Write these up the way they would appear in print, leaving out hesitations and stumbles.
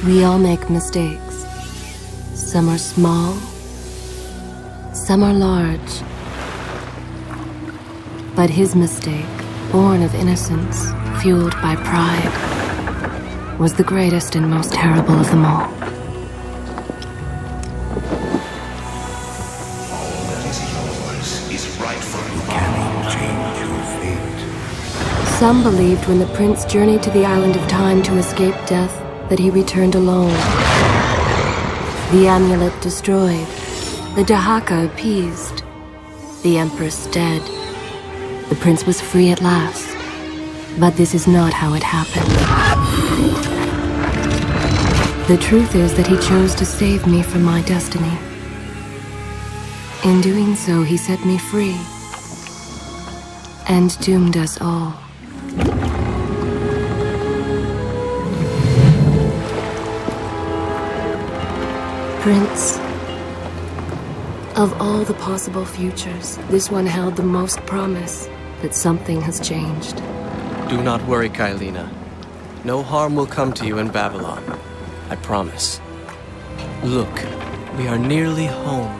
We all make mistakes. Some are small, some are large. But his mistake, born of innocence, fueled by pride, was the greatest and most terrible of them all. All that is yours is rightfully you cannot change your fate. Some believed when the prince journeyed to the island of time to escape death that he returned alone. The amulet destroyed, the Dahaka appeased, the empress dead. The prince was free at last. But this is not how it happened. The truth is that he chose to save me from my destiny. In doing so, he set me free and doomed us all. Prince, of all the possible futures, this one held the most promise that something has changed. Do not worry, Kaileena. No harm will come to you in Babylon. I promise. Look, we are nearly home.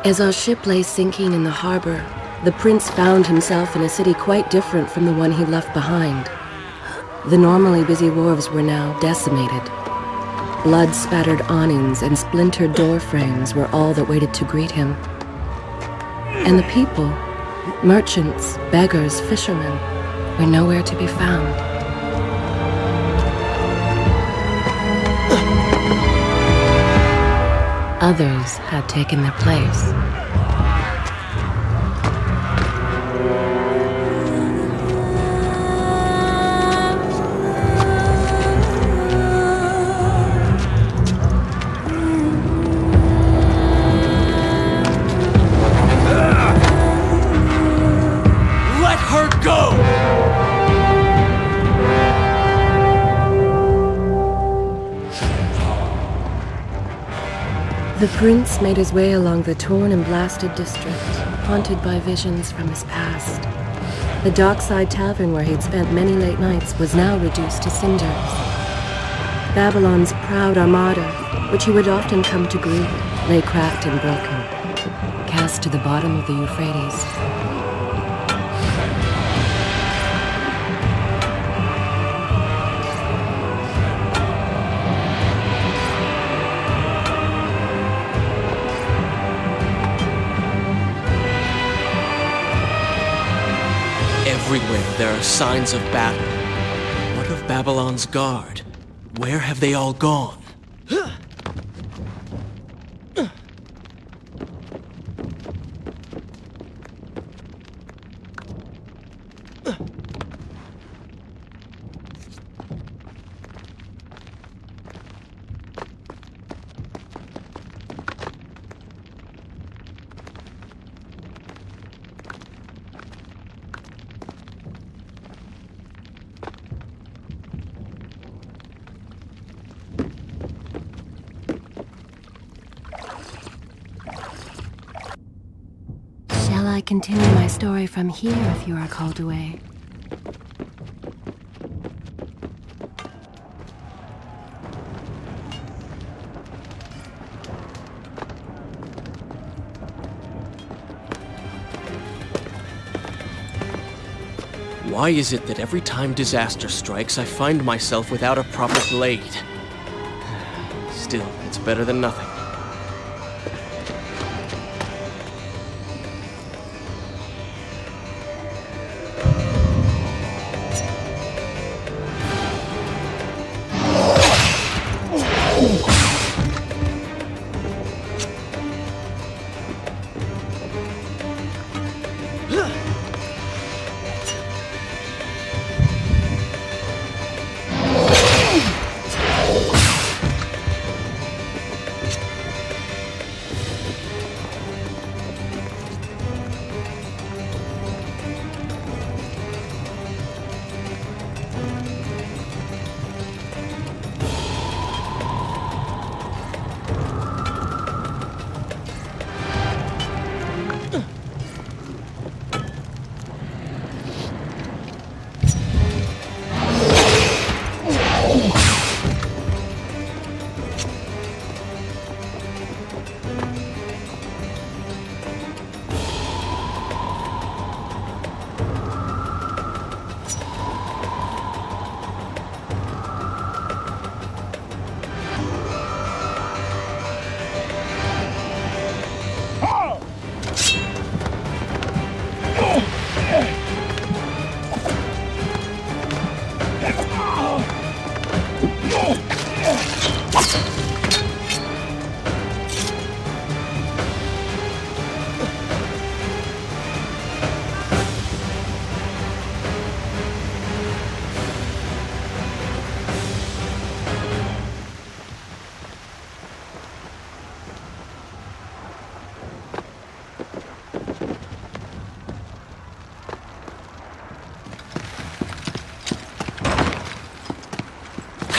As our ship lay sinking in the harbor, the prince found himself in a city quite different from the one he left behind. The normally busy wharves were now decimated. Blood-spattered awnings and splintered door frames were all that waited to greet him. And the people, merchants, beggars, fishermen, were nowhere to be found. Others had taken their place. Let her go! The prince made his way along the torn and blasted district, haunted by visions from his past. The dockside tavern where he'd spent many late nights was now reduced to cinders. Babylon's proud armada, which he would often come to greet, lay cracked and broken, cast to the bottom of the Euphrates. Everywhere there are signs of battle. What of Babylon's guard? Where have they all gone? Shall I continue my story from here if you are called away? Why is it that every time disaster strikes, I find myself without a proper blade? Still, it's better than nothing.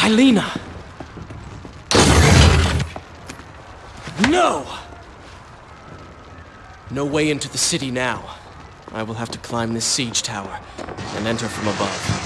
Kaileena! No! No way into the city now. I will have to climb this siege tower and enter from above.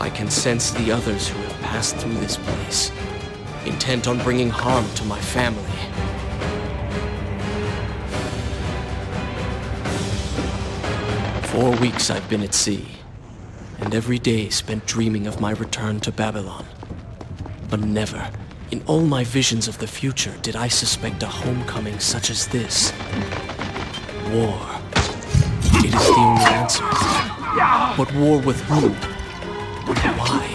I can sense the others who have passed through this place, intent on bringing harm to my family. For 4 weeks I've been at sea, and every day spent dreaming of my return to Babylon. But never, in all my visions of the future, did I suspect a homecoming such as this. War. It is the only answer. But war with whom? Why?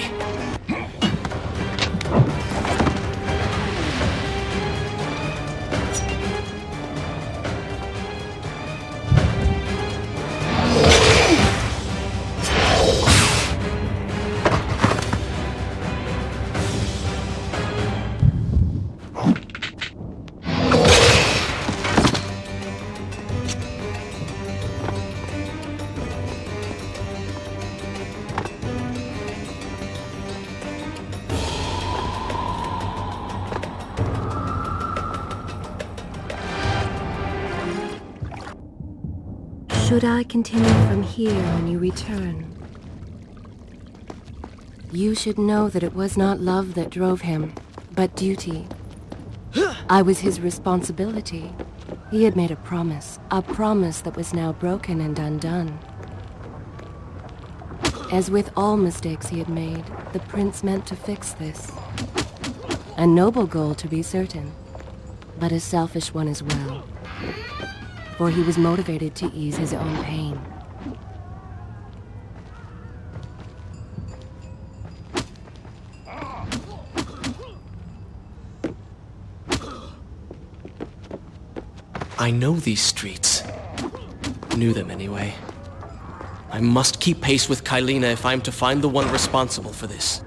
Should I continue from here when you return? You should know that it was not love that drove him, but duty. I was his responsibility. He had made a promise that was now broken and undone. As with all mistakes he had made, the prince meant to fix this. A noble goal, to be certain, but a selfish one as well. For he was motivated to ease his own pain. I know these streets. Knew them anyway. I must keep pace with Kaileena if I'm to find the one responsible for this.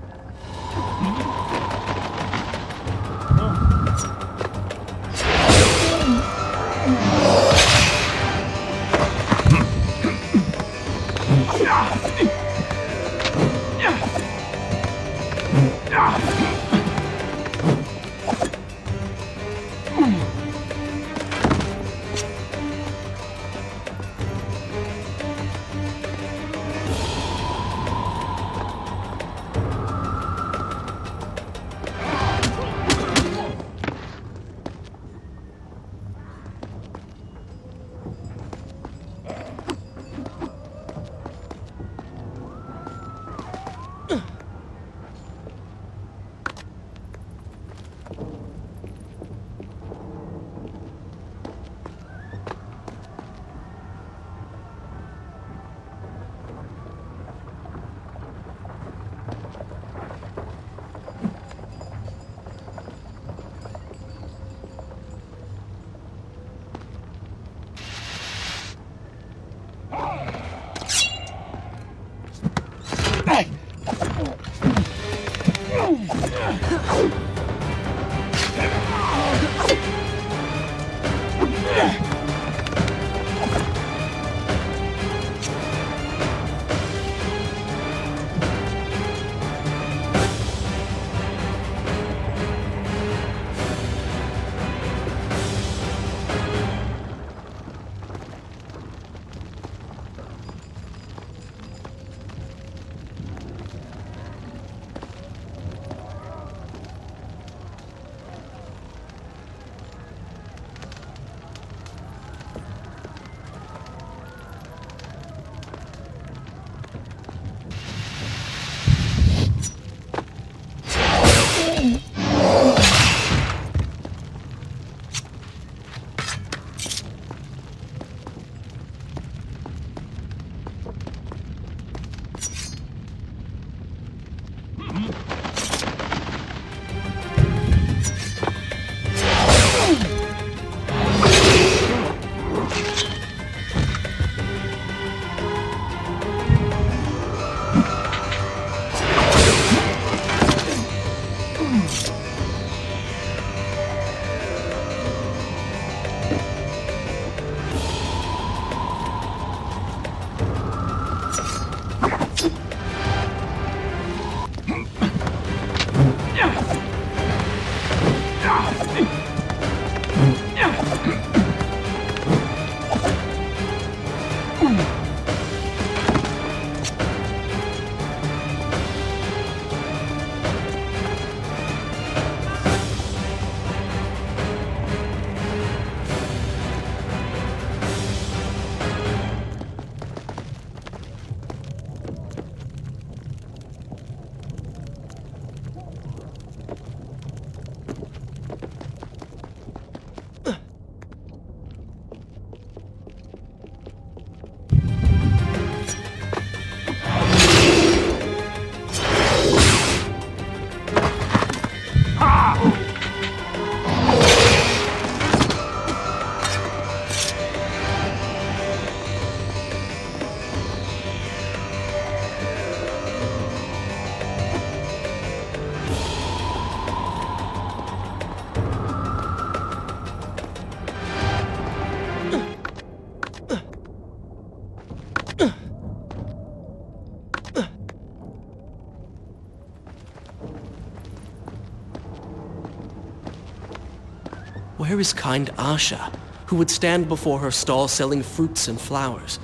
Where is kind Asha, who would stand before her stall selling fruits and flowers?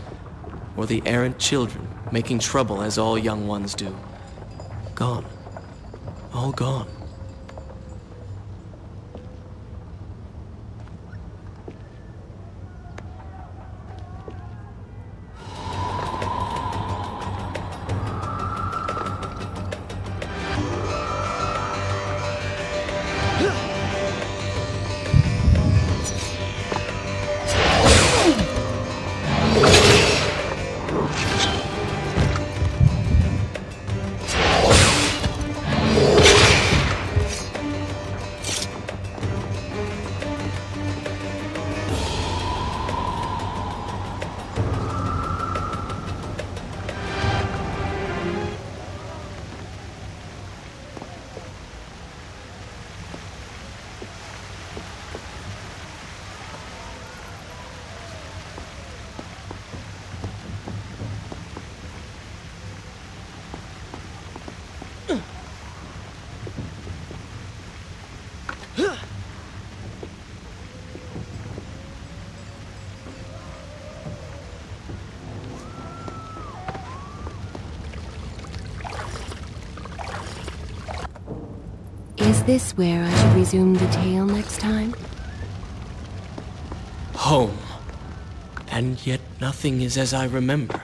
Or the errant children, making trouble as all young ones do? Gone. All gone. Is this where I should resume the tale next time? Home. And yet nothing is as I remember.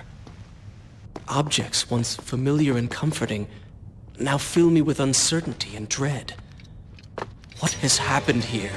Objects once familiar and comforting now fill me with uncertainty and dread. What has happened here?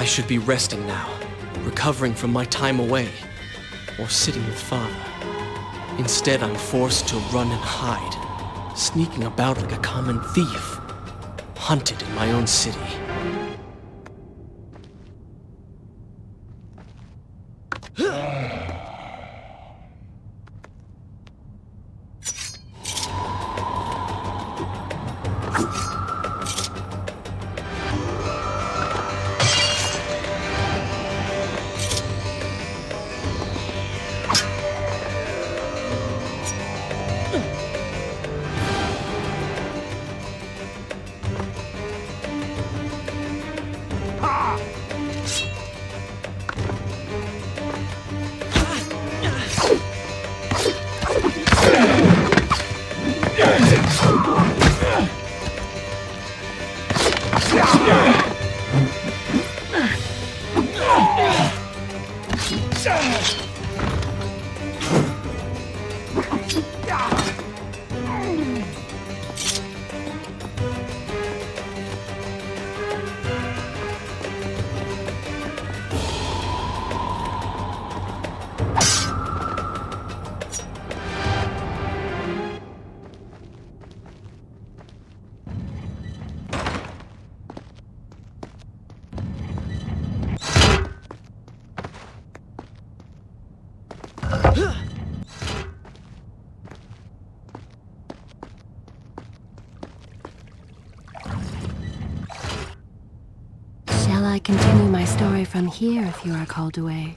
I should be resting now, recovering from my time away, or sitting with Father. Instead, I'm forced to run and hide, sneaking about like a common thief, hunted in my own city. Shall I continue my story from here if you are called away?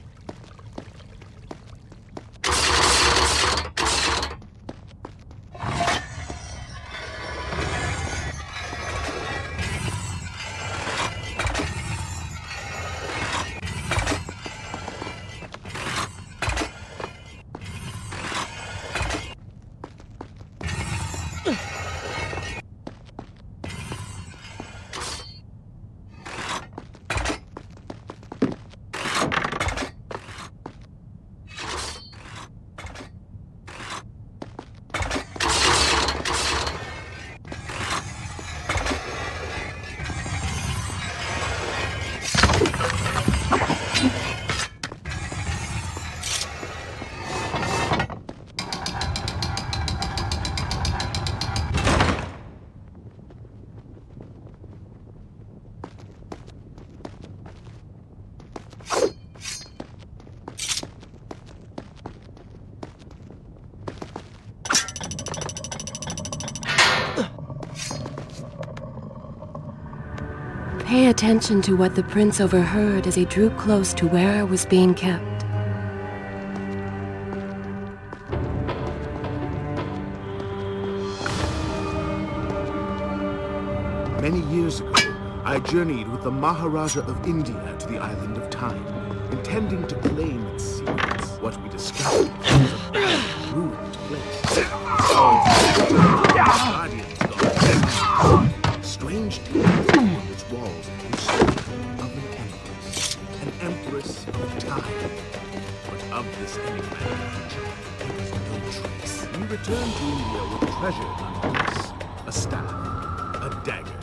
pay attention to what the prince overheard as he drew close to where I was being kept. Many years ago, I journeyed with the Maharaja of India to the island of Time, intending to claim its secrets. What we discovered was a bad, ruined place. Guardians gone. Strange tales on its walls were spoken of an empress of time. But of this enigmatic creature, there was no trace. We returned to India with treasure nonetheless. A staff, a dagger,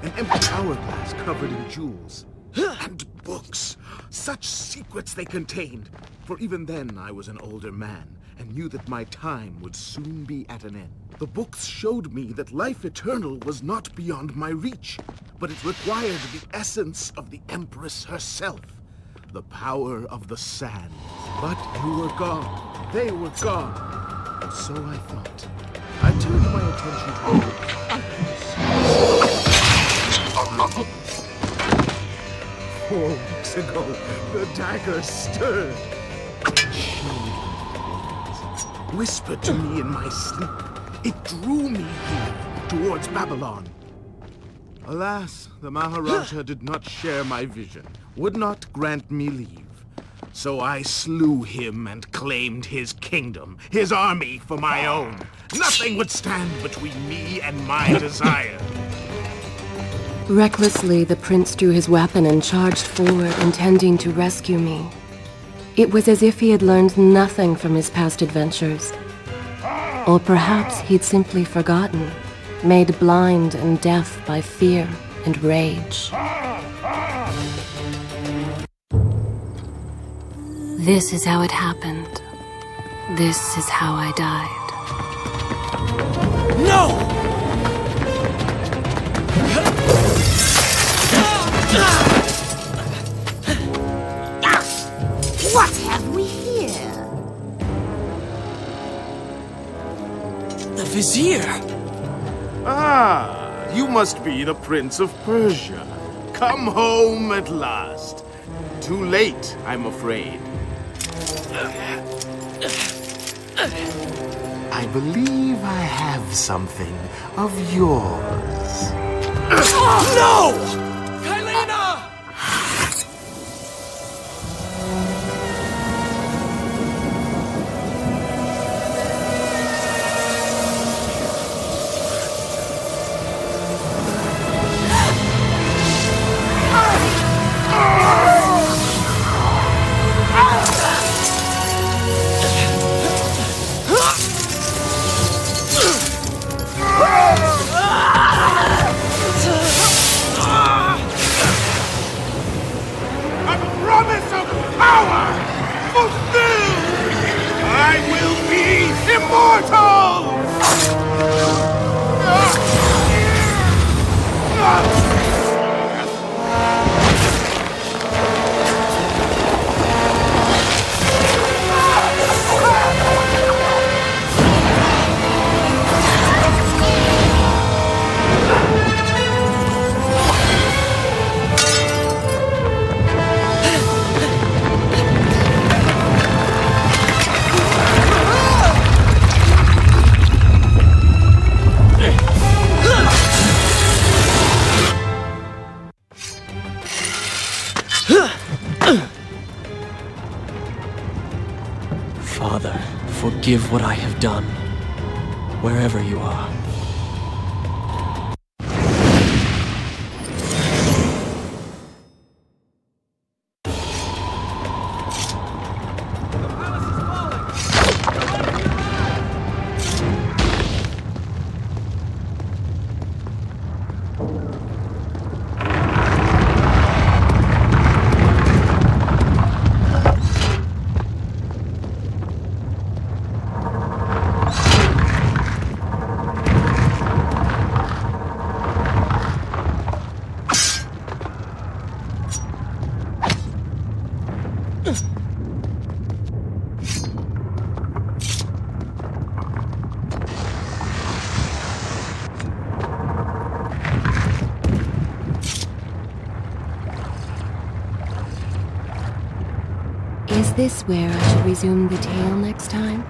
an empty hourglass covered in jewels. And books! Such secrets they contained! For even then I was an older man, and knew that my time would soon be at an end. The books showed me that life eternal was not beyond my reach, but it required the essence of the Empress herself, the power of the sand. But you were gone. They were gone. And so I thought. I turned my attention to 4 weeks ago, the dagger stirred. It showed me, whispered to me in my sleep. It drew me here, towards Babylon. Alas, the Maharaja did not share my vision, would not grant me leave. So I slew him and claimed his kingdom, his army for my own. Nothing would stand between me and my desire. Recklessly, the prince drew his weapon and charged forward, intending to rescue me. It was as if he had learned nothing from his past adventures. Or perhaps he'd simply forgotten, made blind and deaf by fear and rage. This is how it happened. This is how I died. No! What have we here? The Vizier! Ah, you must be the Prince of Persia. Come home at last. Too late, I'm afraid. I believe I have something of yours. No! Kaileena! Immortal! Father, forgive what I have done, wherever you are. Is this where I should resume the tale next time?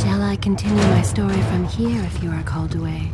Shall I continue my story from here if you are called away?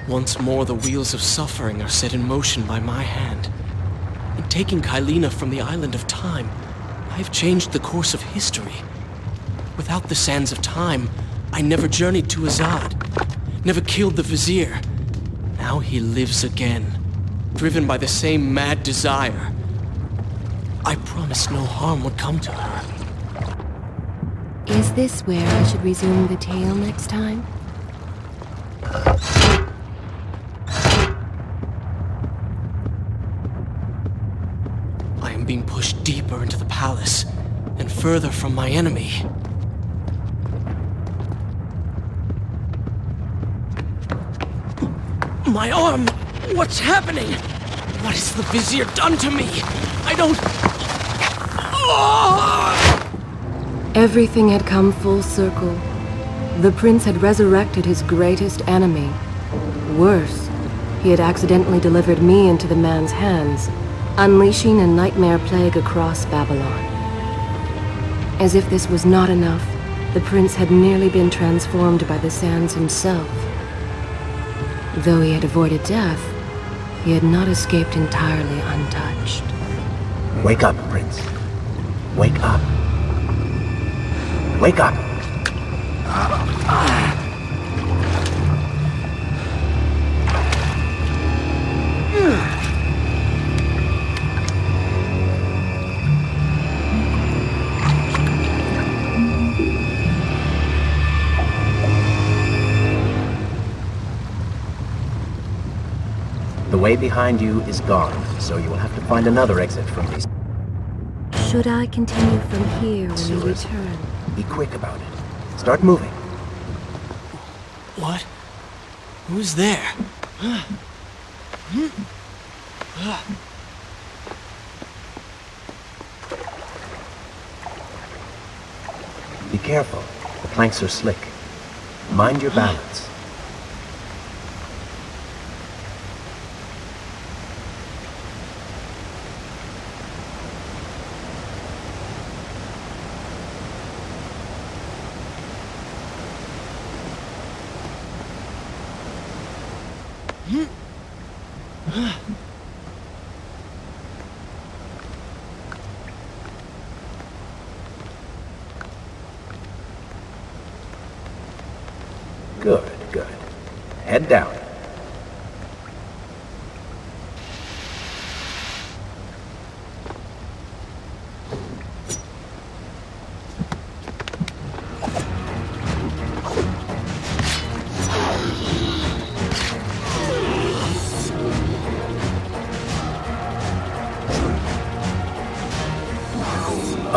Once more the wheels of suffering are set in motion by my hand. In taking Kaileena from the island of time, I have changed the course of history. Without the sands of time, I never journeyed to Azad, never killed the Vizier. Now he lives again, driven by the same mad desire. I promised no harm would come to her. Is this where I should resume the tale next time? I am being pushed deeper into the palace and further from my enemy. My arm! What's happening? What has the Vizier done to me? I don't... Everything had come full circle. The prince had resurrected his greatest enemy. Worse, he had accidentally delivered me into the man's hands, unleashing a nightmare plague across Babylon. As if this was not enough, the prince had nearly been transformed by the sands himself. Though he had avoided death, he had not escaped entirely untouched. Wake up, Prince. Wake up. Wake up! The way behind you is gone, so you will have to find another exit from these. Should I continue from here when you Sewers. return? Be quick about it. Start moving. What? Who's there? Be careful. The planks are slick. Mind your balance. Good, good. Head down.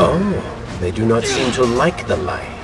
Oh, they do not seem to like the light.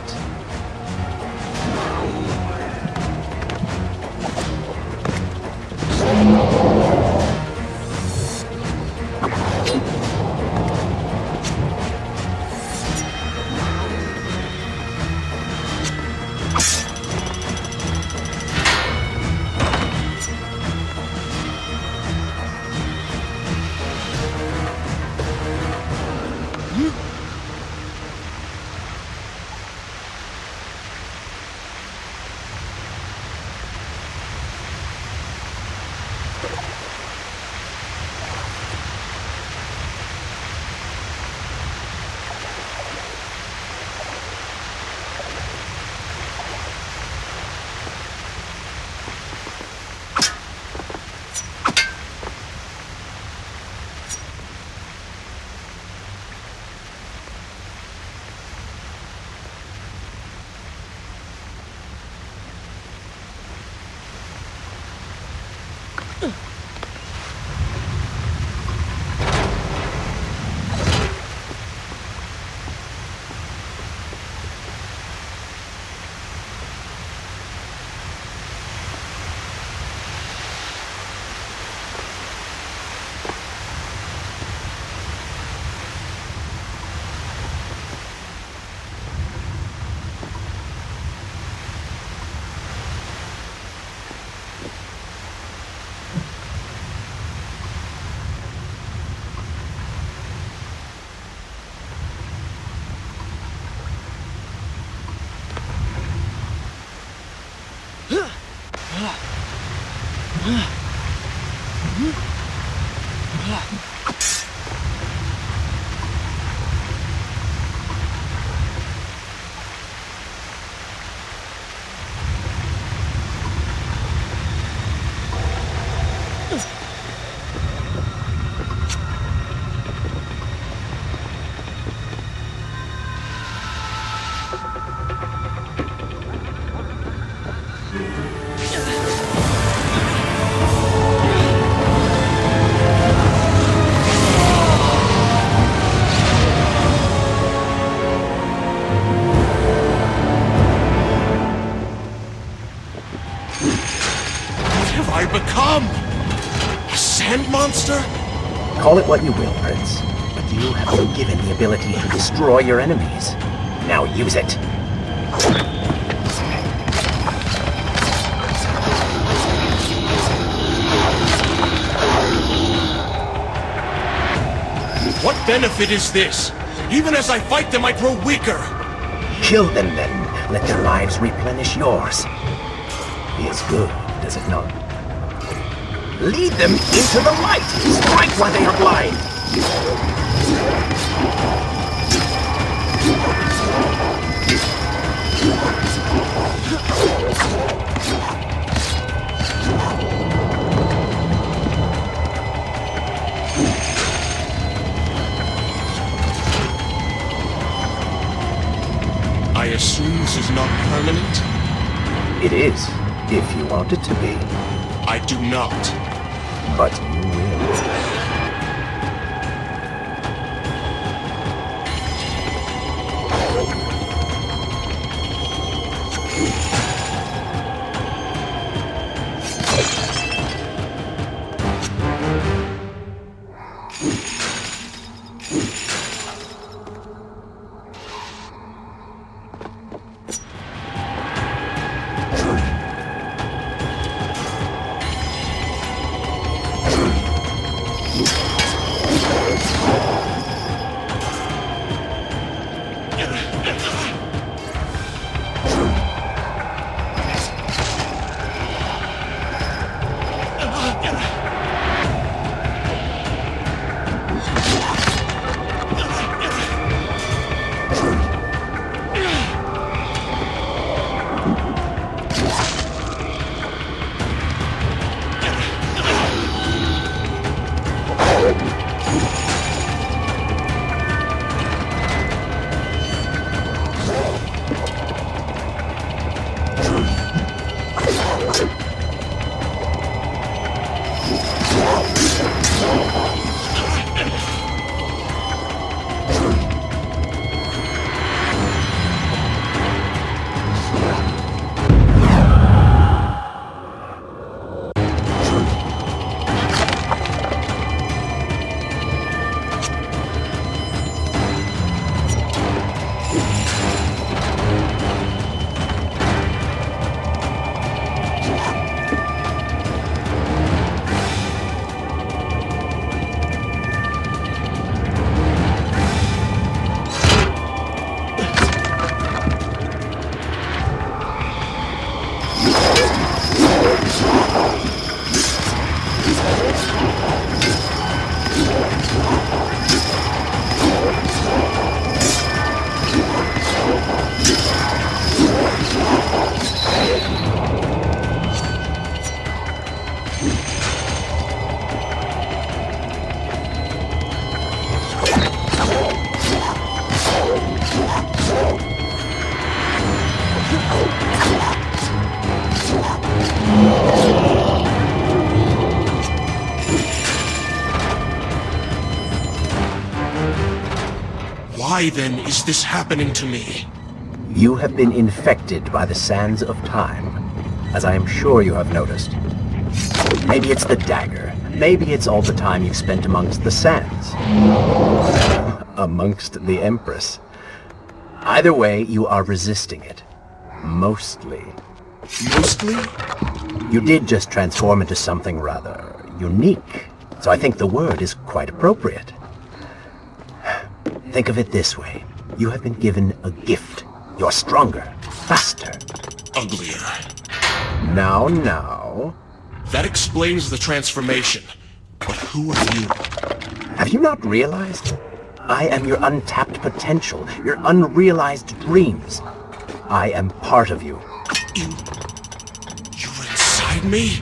Monster? Call it what you will, Prince, but you have been given the ability to destroy your enemies. Now use it. What benefit is this? Even as I fight them, I grow weaker. Kill them then. Let their lives replenish yours. Feels good, does it not? Lead them into the light! Strike while they are blind! I assume this is not permanent? It is, if you want it to be. I do not. But you will. Why then is this happening to me? You have been infected by the sands of time, as I am sure you have noticed. Maybe it's the dagger. Maybe it's all the time you've spent amongst the sands. Amongst the Empress. Either way, you are resisting it. Mostly. Mostly? You did just transform into something rather unique, so I think the word is quite appropriate. Think of it this way. You have been given a gift. You're stronger, faster. Uglier. Now. That explains the transformation. But who are you? Have you not realized? I am your untapped potential, your unrealized dreams. I am part of you. You're inside me?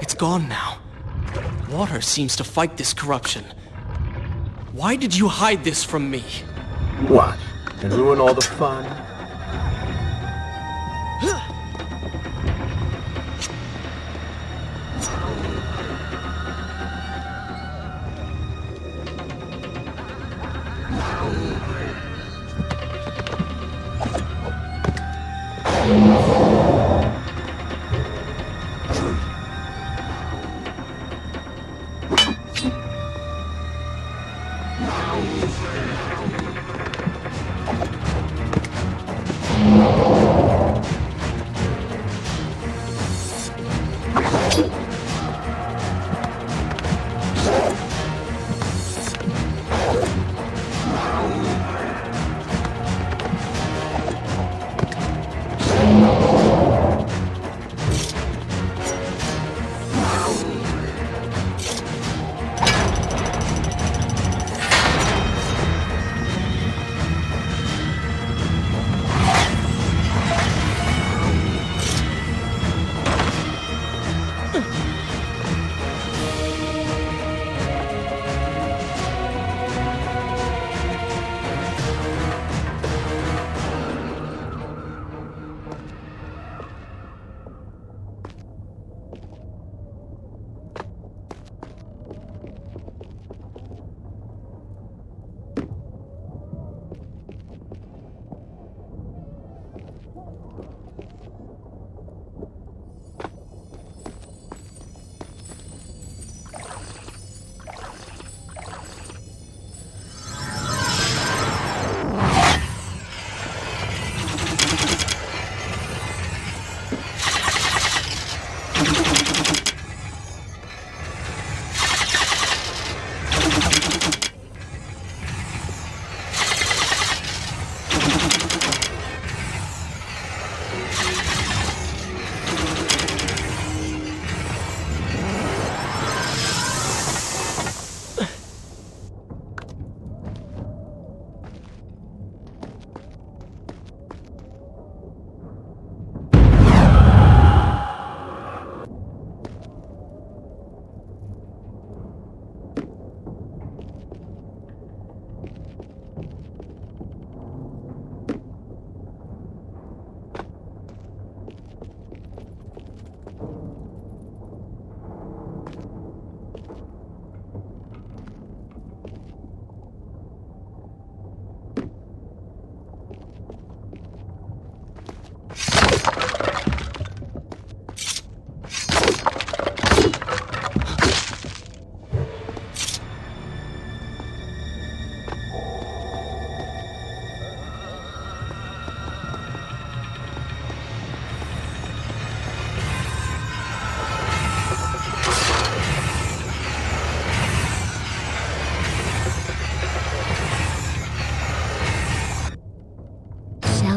It's gone now. Water seems to fight this corruption. Why did you hide this from me? What? And ruin all the fun?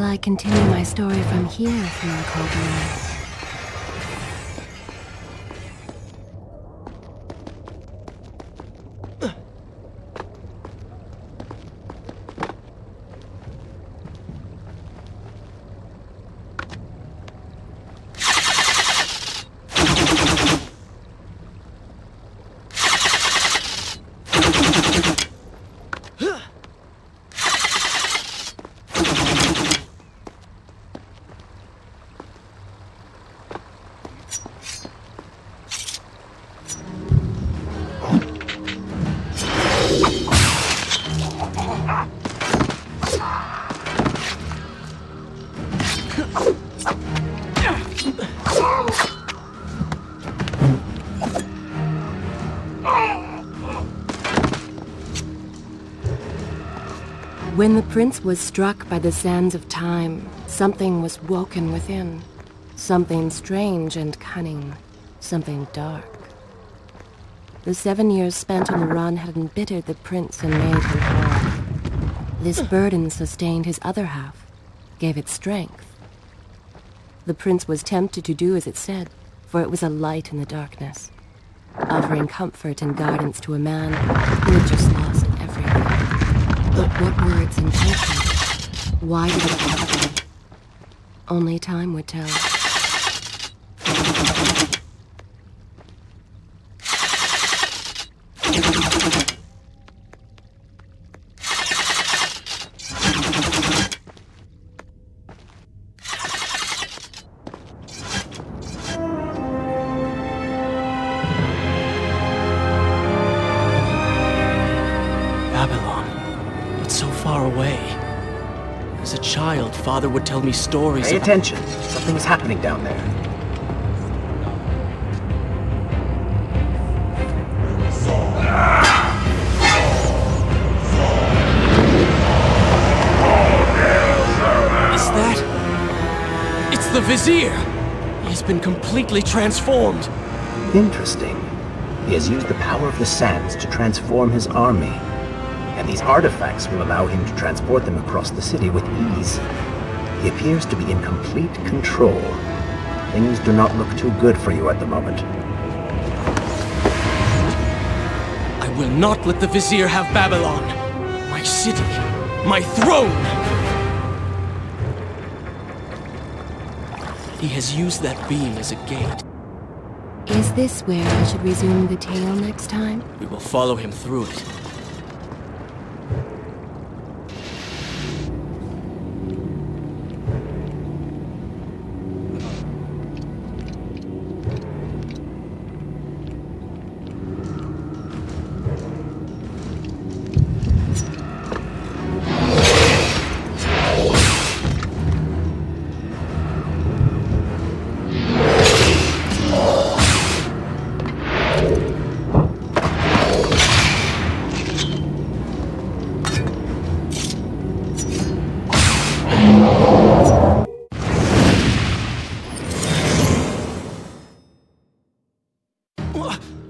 I continue my story from here if you recall the When the prince was struck by the sands of time, something was woken within. Something strange and cunning. Something dark. The 7 years spent on the run had embittered the prince and made him whole. This burden sustained his other half, gave it strength. The prince was tempted to do as it said, for it was a light in the darkness, offering comfort and guidance to a man who had just lost everything. But what were its intentions? Why did it happen? Only time would tell. As a child, Father would tell me stories Pay about... attention. Something's happening down there. Is that... It's the Vizier! He has been completely transformed. Interesting. He has used the power of the sands to transform his army. And these artifacts will allow him to transport them across the city with ease. He appears to be in complete control. Things do not look too good for you at the moment. I will not let the Vizier have Babylon. My city. My throne! He has used that beam as a gate. Is this where I should resume the tale next time? We will follow him through it.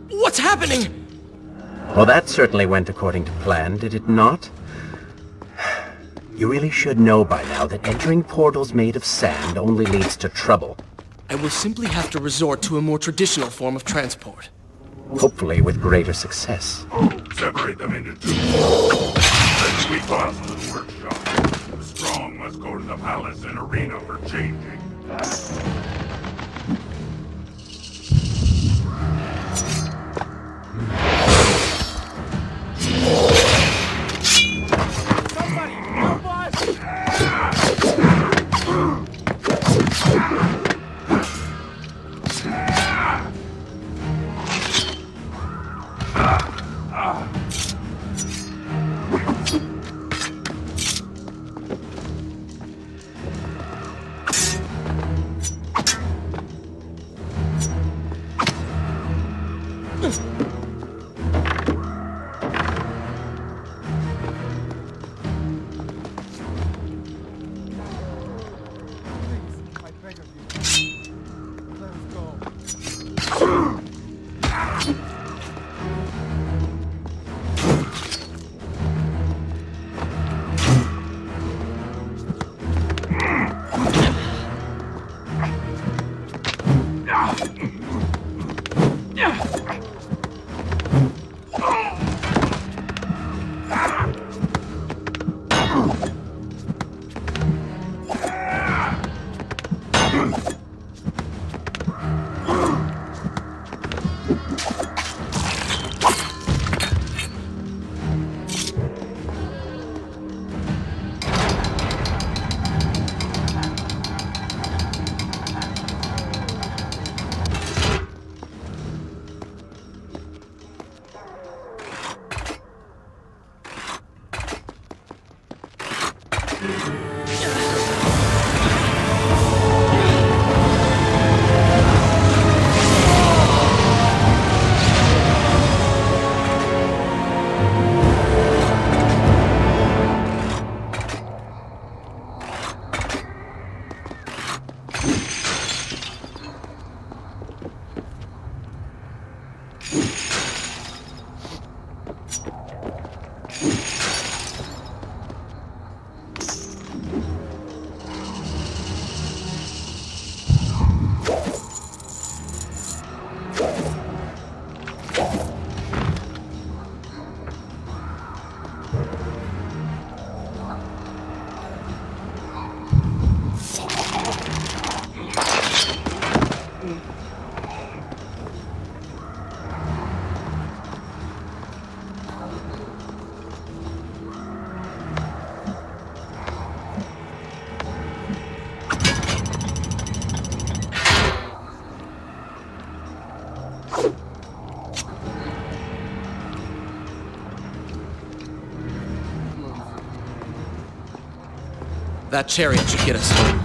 What's happening? Well, that certainly went according to plan, did it not? You really should know by now that entering portals made of sand only leads to trouble. I will simply have to resort to a more traditional form of transport. Hopefully with greater success. Separate them into two. Then we pass to the workshop. The strong must go to the palace and arena for changing. Somebody help us! That chariot should get us home.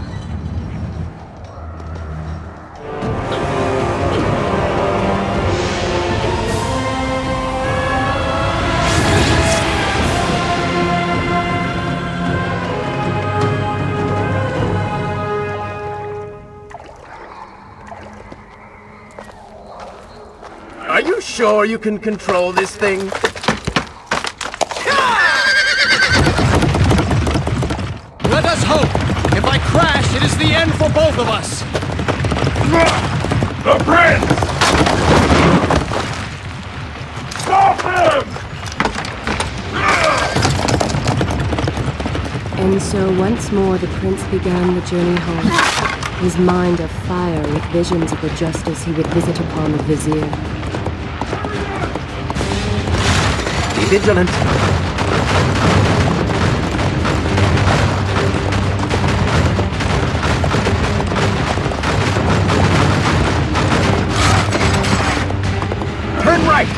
Are you sure you can control this thing? Let us hope! If I crash, it is the end for both of us! The prince! Stop him! And so once more the prince began the journey home, his mind afire with visions of the justice he would visit upon the Vizier. Be vigilant. Turn right!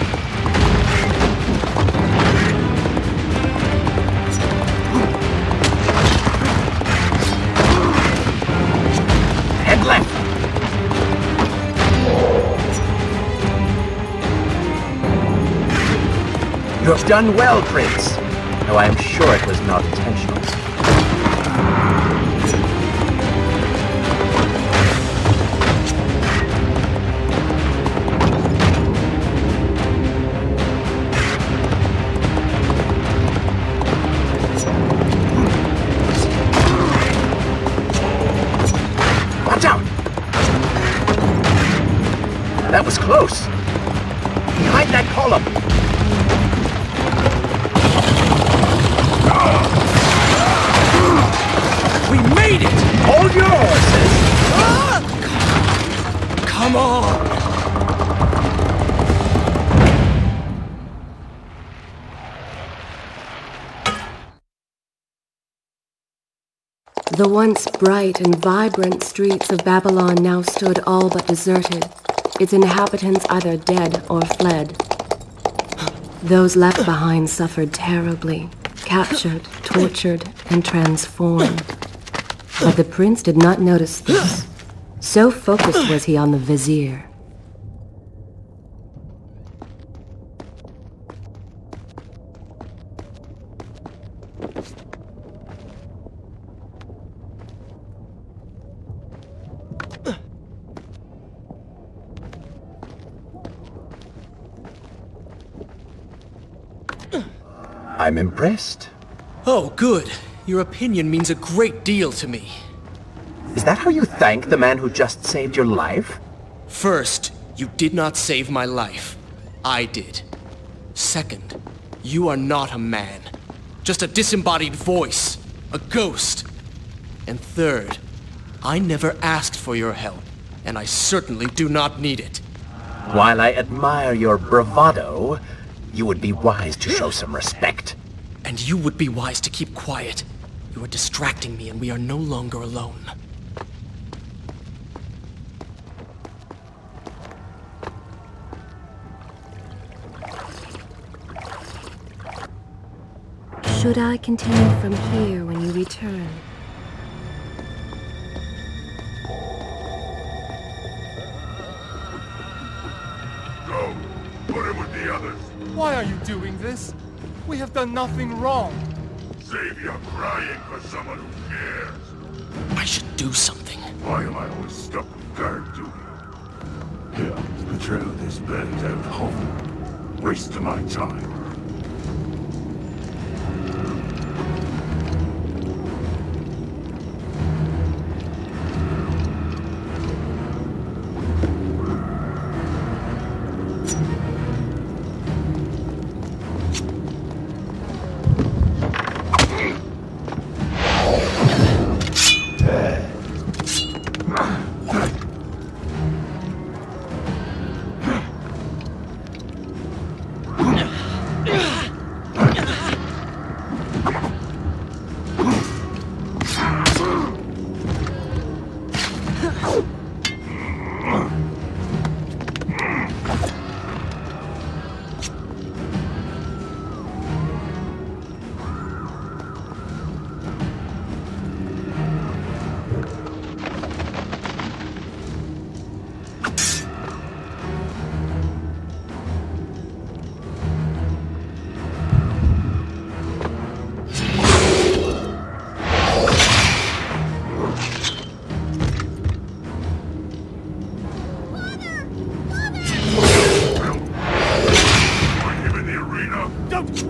Head left! You have done well, Prince, though I am sure it was not intentional. Watch out! That was close. Behind that column. We made it! Hold your horses! Come on! The once bright and vibrant streets of Babylon now stood all but deserted, its inhabitants either dead or fled. Those left behind suffered terribly, captured, tortured, and transformed. But the prince did not notice this. So focused was he on the Vizier. I'm impressed. Oh, good. Your opinion means a great deal to me. Is that how you thank the man who just saved your life? First, you did not save my life. I did. Second, you are not a man. Just a disembodied voice. A ghost. And third, I never asked for your help, and I certainly do not need it. While I admire your bravado, you would be wise to show some respect. And you would be wise to keep quiet. You are distracting me, and we are no longer alone. Should I continue from here when you return? Why are you doing this? We have done nothing wrong. Save your crying for someone who cares. I should do something. Why am I always stuck with guard duty? Here, patrol this burned out home. Waste of my time.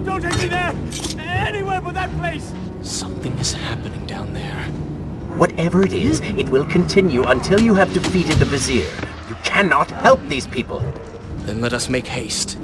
Don't take me there! Anywhere but that place! Something is happening down there. Whatever it is, it will continue until you have defeated the Vizier. You cannot help these people. Then let us make haste.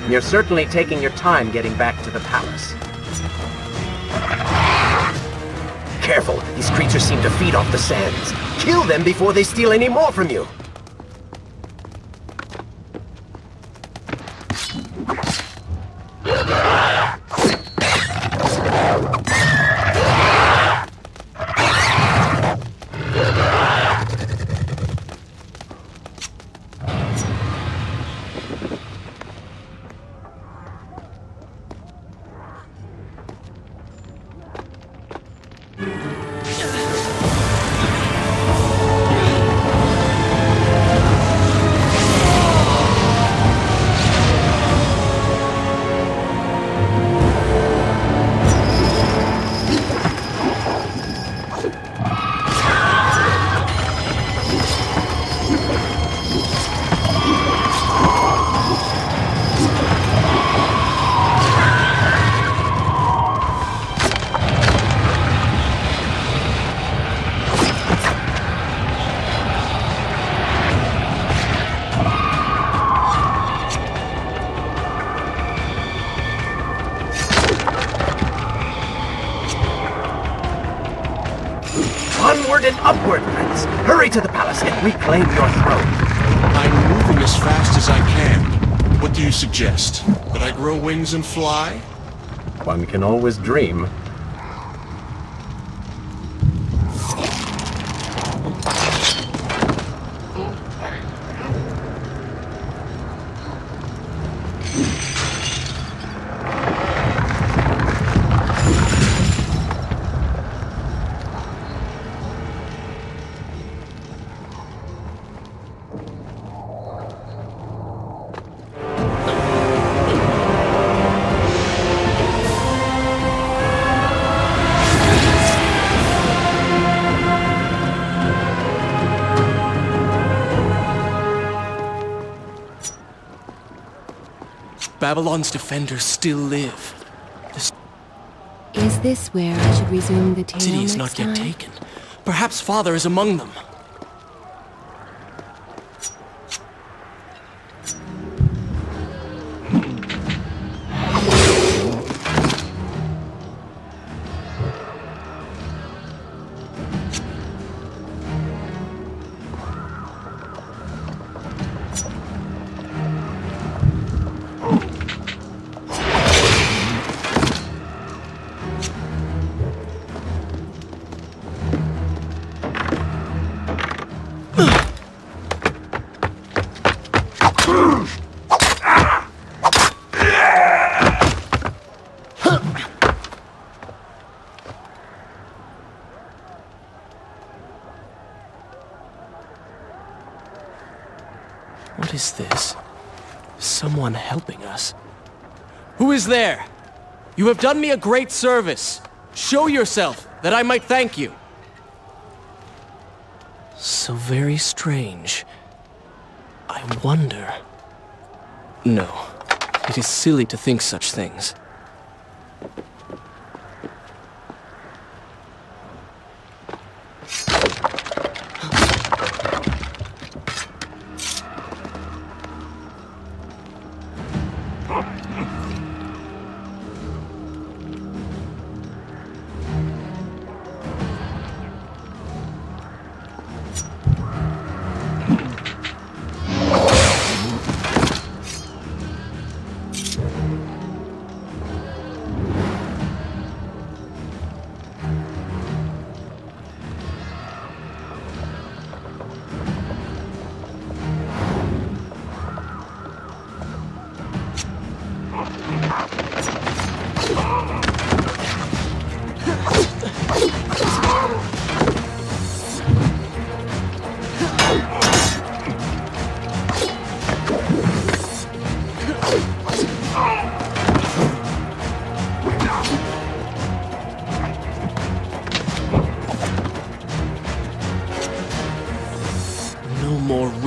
You're certainly taking your time getting back to the palace. Careful, these creatures seem to feed off the sands. Kill them before they steal any more from you. Onward and upward, Prince! Hurry to the palace and reclaim your throne! I'm moving as fast as I can. What do you suggest? That I grow wings and fly? One can always dream. Babylon's defenders still live. Is this where I should resume the tale The city is next not yet time? taken. Perhaps Father is among them. What is this? Someone helping us. Who is there? You have done me a great service. Show yourself, that I might thank you. So very strange. I wonder... No, it is silly to think such things.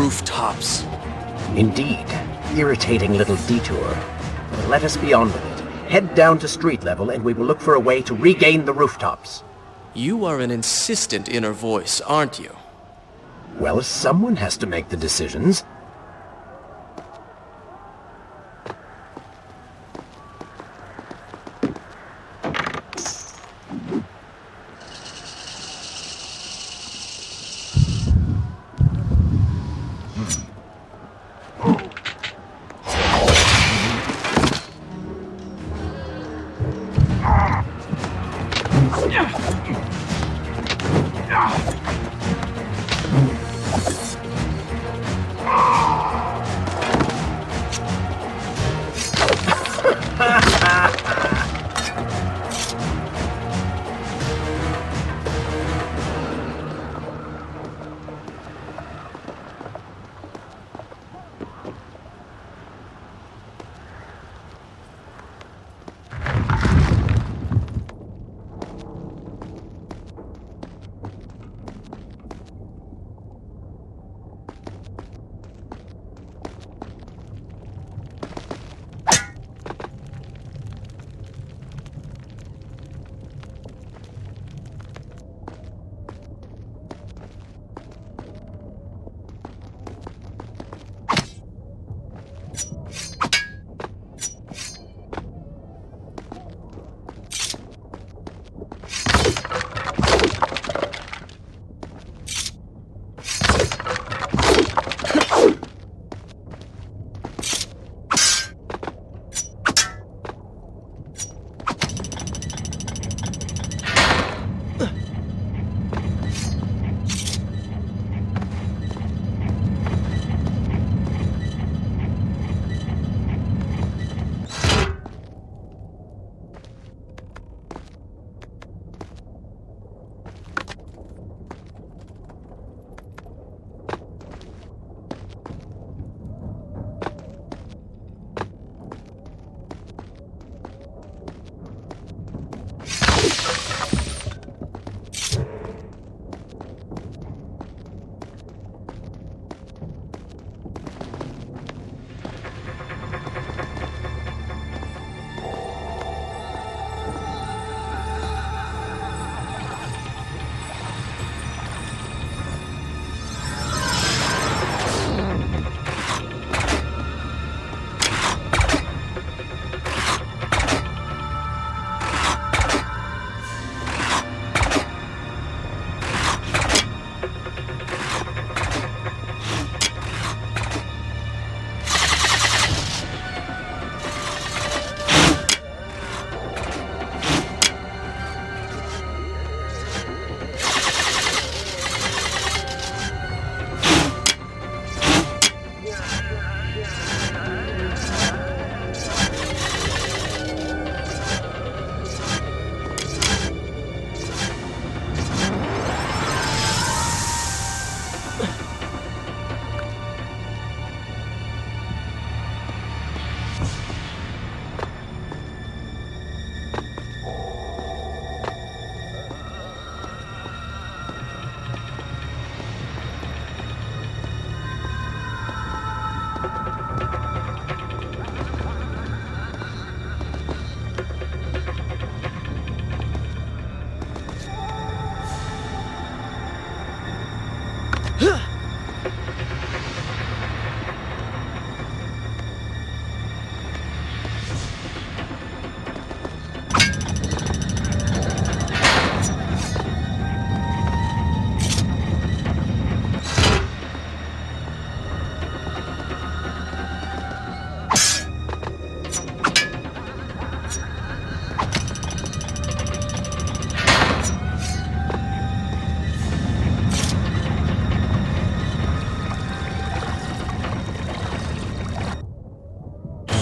Rooftops. Indeed. Irritating little detour. But let us be on with it. Head down to street level and we will look for a way to regain the rooftops. You are an insistent inner voice, aren't you? Well, someone has to make the decisions.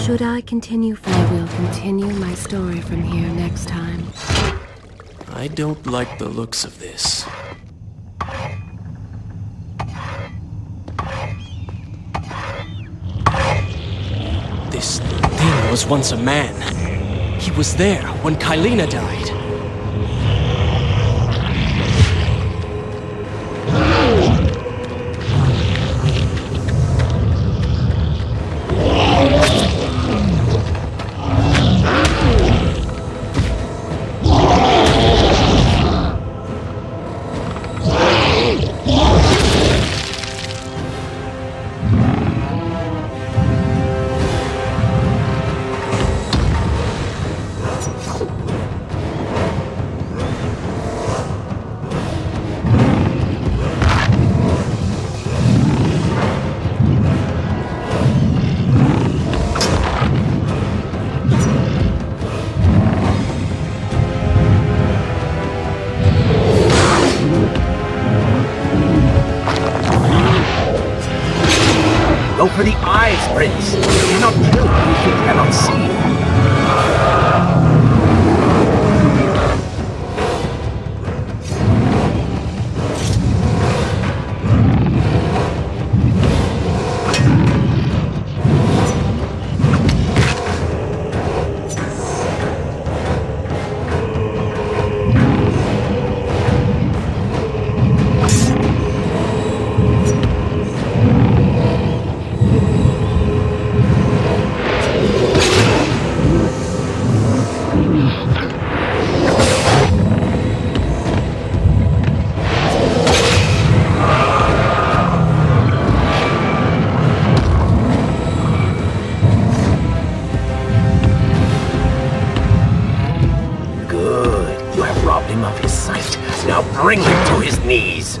Should I continue? I will continue my story from here next time. I don't like the looks of this. This thing was once a man. He was there when Kaileena died. Go for the eyes, Prince! You cannot kill what you cannot see! Of his sight. Now bring him to his knees!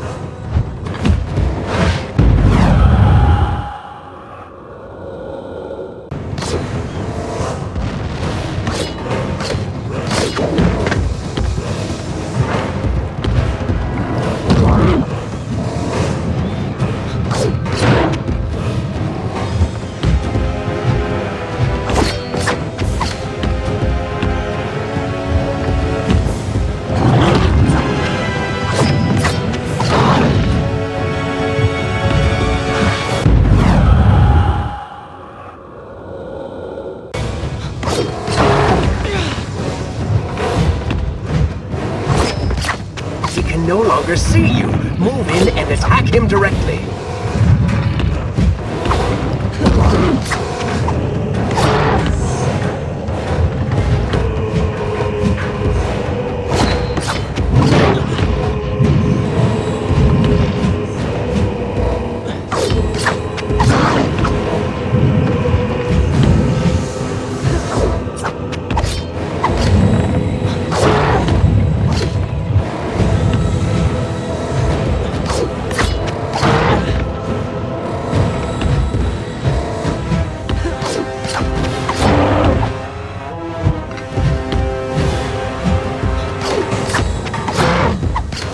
No longer see you. Move in and attack him directly.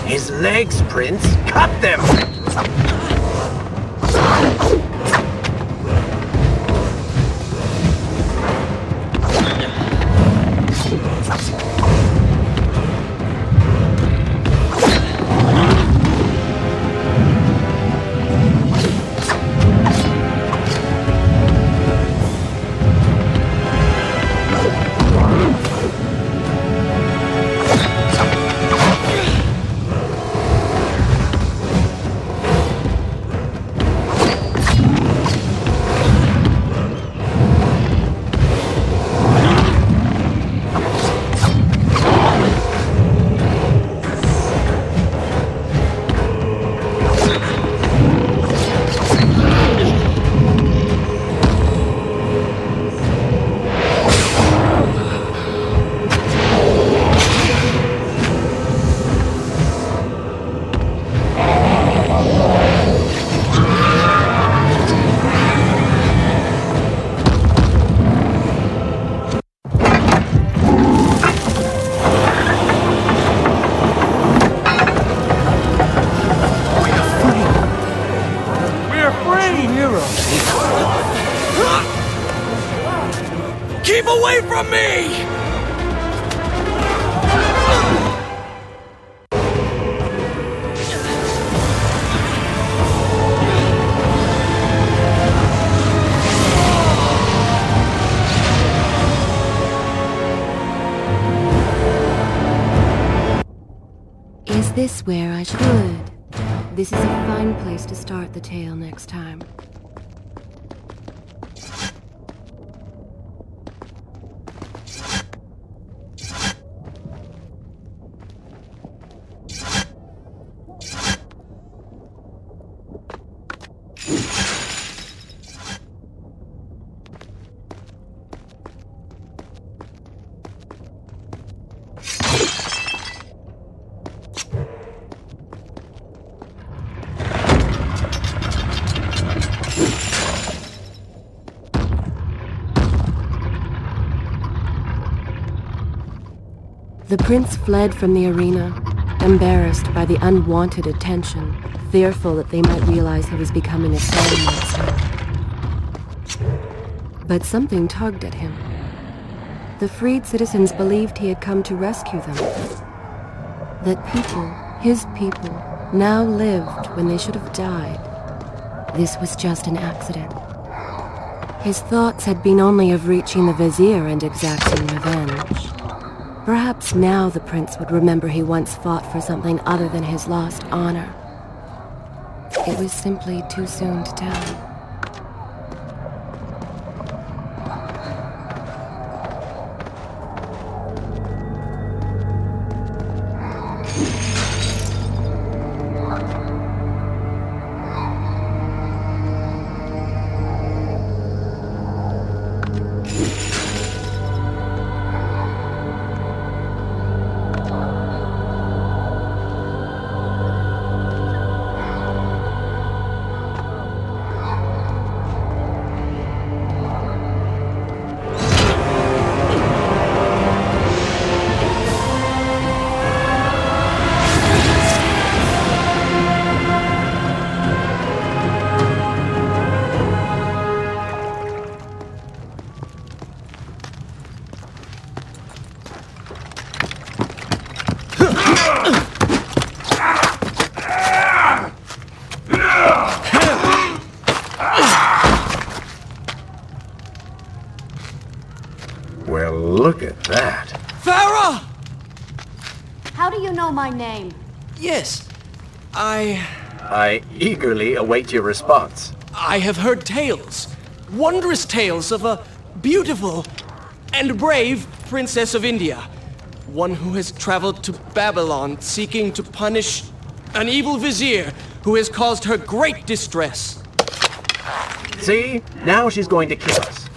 His legs, Prince! Cut them! Is this where I should? This is a fine place to start the tale next time. The prince fled from the arena, embarrassed by the unwanted attention, fearful that they might realize he was becoming a sand monster. But something tugged at him. The freed citizens believed he had come to rescue them. That people, his people, now lived when they should have died. This was just an accident. His thoughts had been only of reaching the Vizier and exacting revenge. Perhaps now the prince would remember he once fought for something other than his lost honor. It was simply too soon to tell. Well, look at that. Farah! How do you know my name? Yes, I eagerly await your response. I have heard tales, wondrous tales of a beautiful and brave princess of India. One who has traveled to Babylon seeking to punish an evil vizier who has caused her great distress. See? Now she's going to kill us.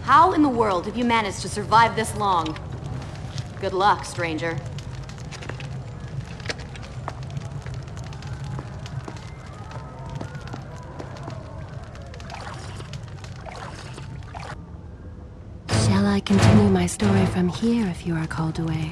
How in the world have you managed to survive this long? Good luck, stranger. Shall I continue my story from here if you are called away?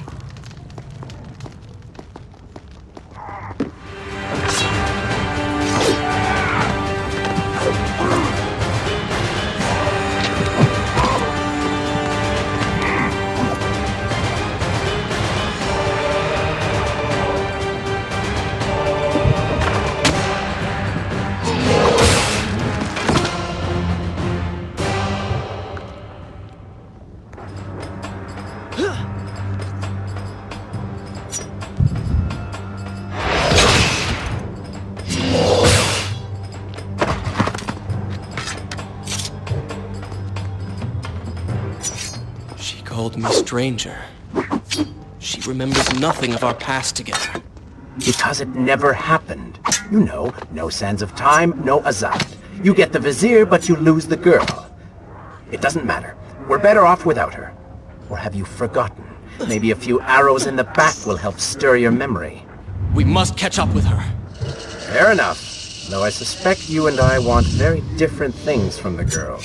Called me stranger. She remembers nothing of our past together. Because it never happened. You know, no sands of time, no Azad. You get the Vizier, but you lose the girl. It doesn't matter. We're better off without her. Or have you forgotten? Maybe a few arrows in the back will help stir your memory. We must catch up with her. Fair enough. Though I suspect you and I want very different things from the girl.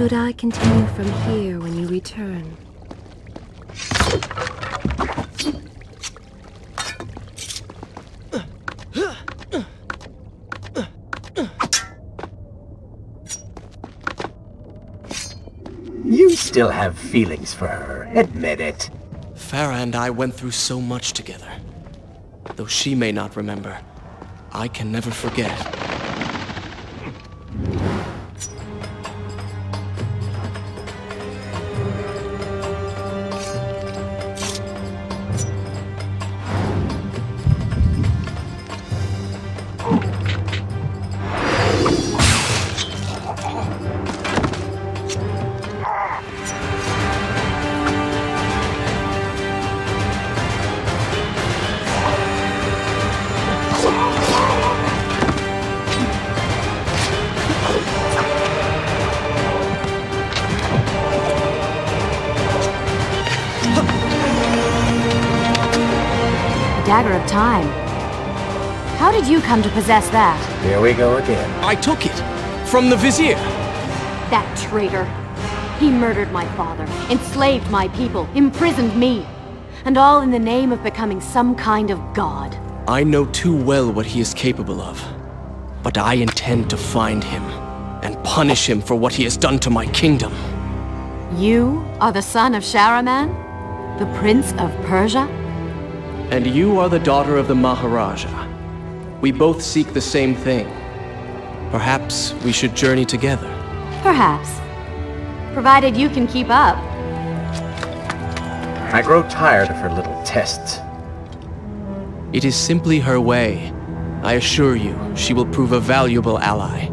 Should I continue from here when you return? You still have feelings for her, admit it. Farah and I went through so much together. Though she may not remember, I can never forget. Dagger of Time. How did you come to possess that? Here we go again. I took it! From the Vizier! That traitor. He murdered my father, enslaved my people, imprisoned me. And all in the name of becoming some kind of god. I know too well what he is capable of. But I intend to find him, and punish him for what he has done to my kingdom. You are the son of Shahraman? The Prince of Persia? And you are the daughter of the Maharaja. We both seek the same thing. Perhaps we should journey together. Perhaps. Provided you can keep up. I grow tired of her little tests. It is simply her way. I assure you, she will prove a valuable ally.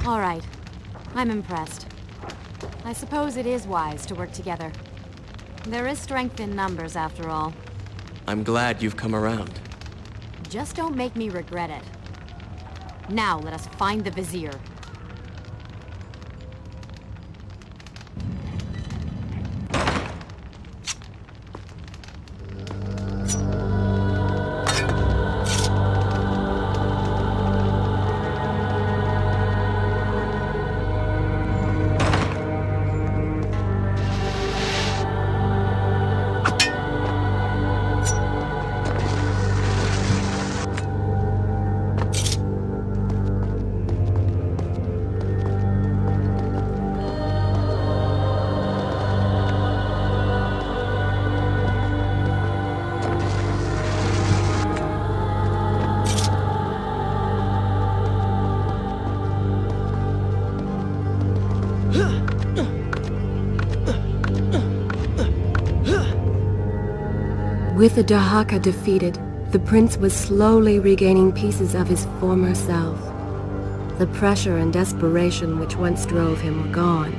All right. I'm impressed. I suppose it is wise to work together. There is strength in numbers, after all. I'm glad you've come around. Just don't make me regret it. Now let us find the Vizier. With the Dahaka defeated, the prince was slowly regaining pieces of his former self. The pressure and desperation which once drove him were gone.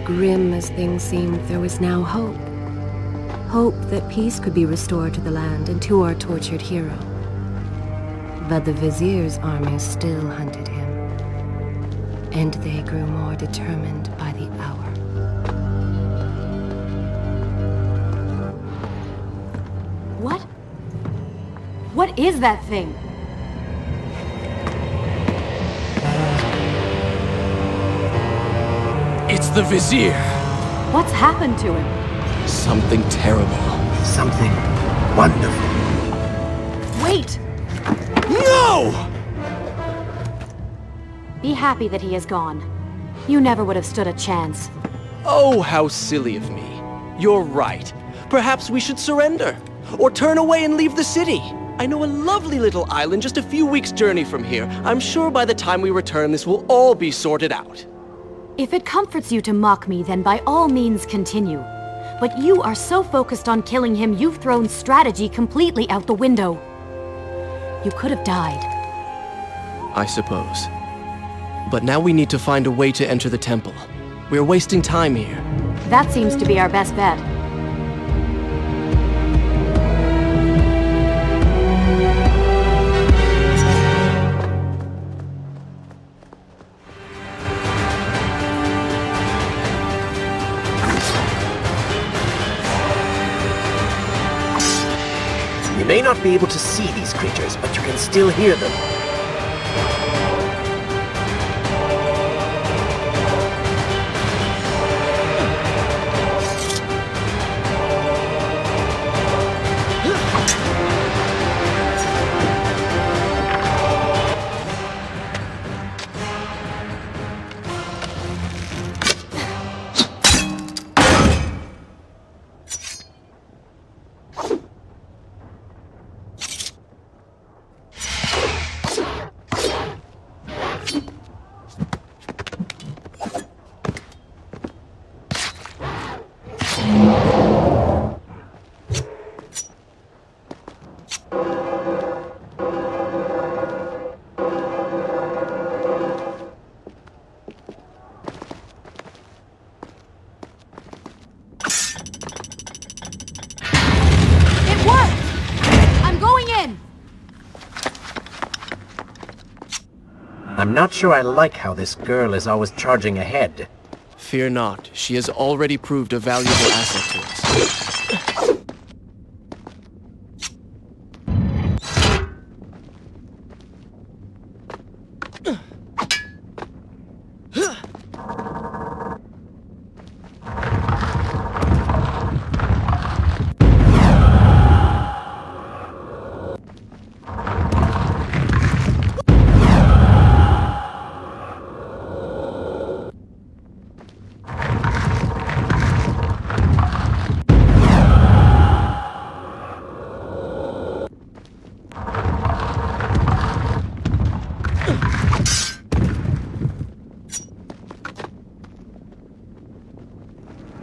Grim as things seemed, there was now hope. Hope that peace could be restored to the land and to our tortured hero. But the Vizier's army still hunted him. and they grew more determined by the hour. What? What is that thing? It's the Vizier! What's happened to him? Something terrible. Something wonderful. Wait! No! Be happy that he is gone. You never would have stood a chance. Oh, how silly of me. You're right. Perhaps we should surrender. Or turn away and leave the city. I know a lovely little island just a few weeks' journey from here. I'm sure by the time we return, this will all be sorted out. If it comforts you to mock me, then by all means continue. But you are so focused on killing him, you've thrown strategy completely out the window. You could have died. I suppose. But now we need to find a way to enter the temple. We're wasting time here. That seems to be our best bet. You may not be able to see these creatures, but you can still hear them. I'm not sure I like how this girl is always charging ahead. Fear not. She has already proved a valuable asset to us.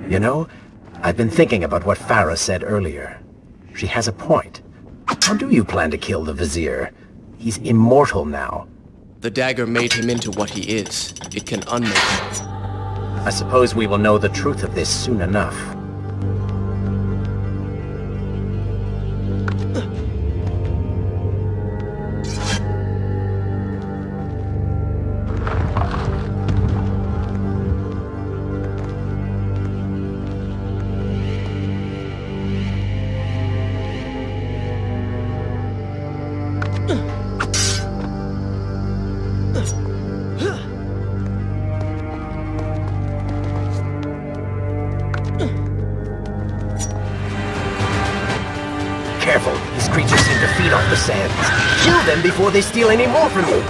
You know, I've been thinking about what Farah said earlier. She has a point. How do you plan to kill the Vizier? He's immortal now. The dagger made him into what he is. It can unmake him. I suppose we will know the truth of this soon enough. Careful, these creatures seem to feed off the sands. Kill them before they steal any more from you.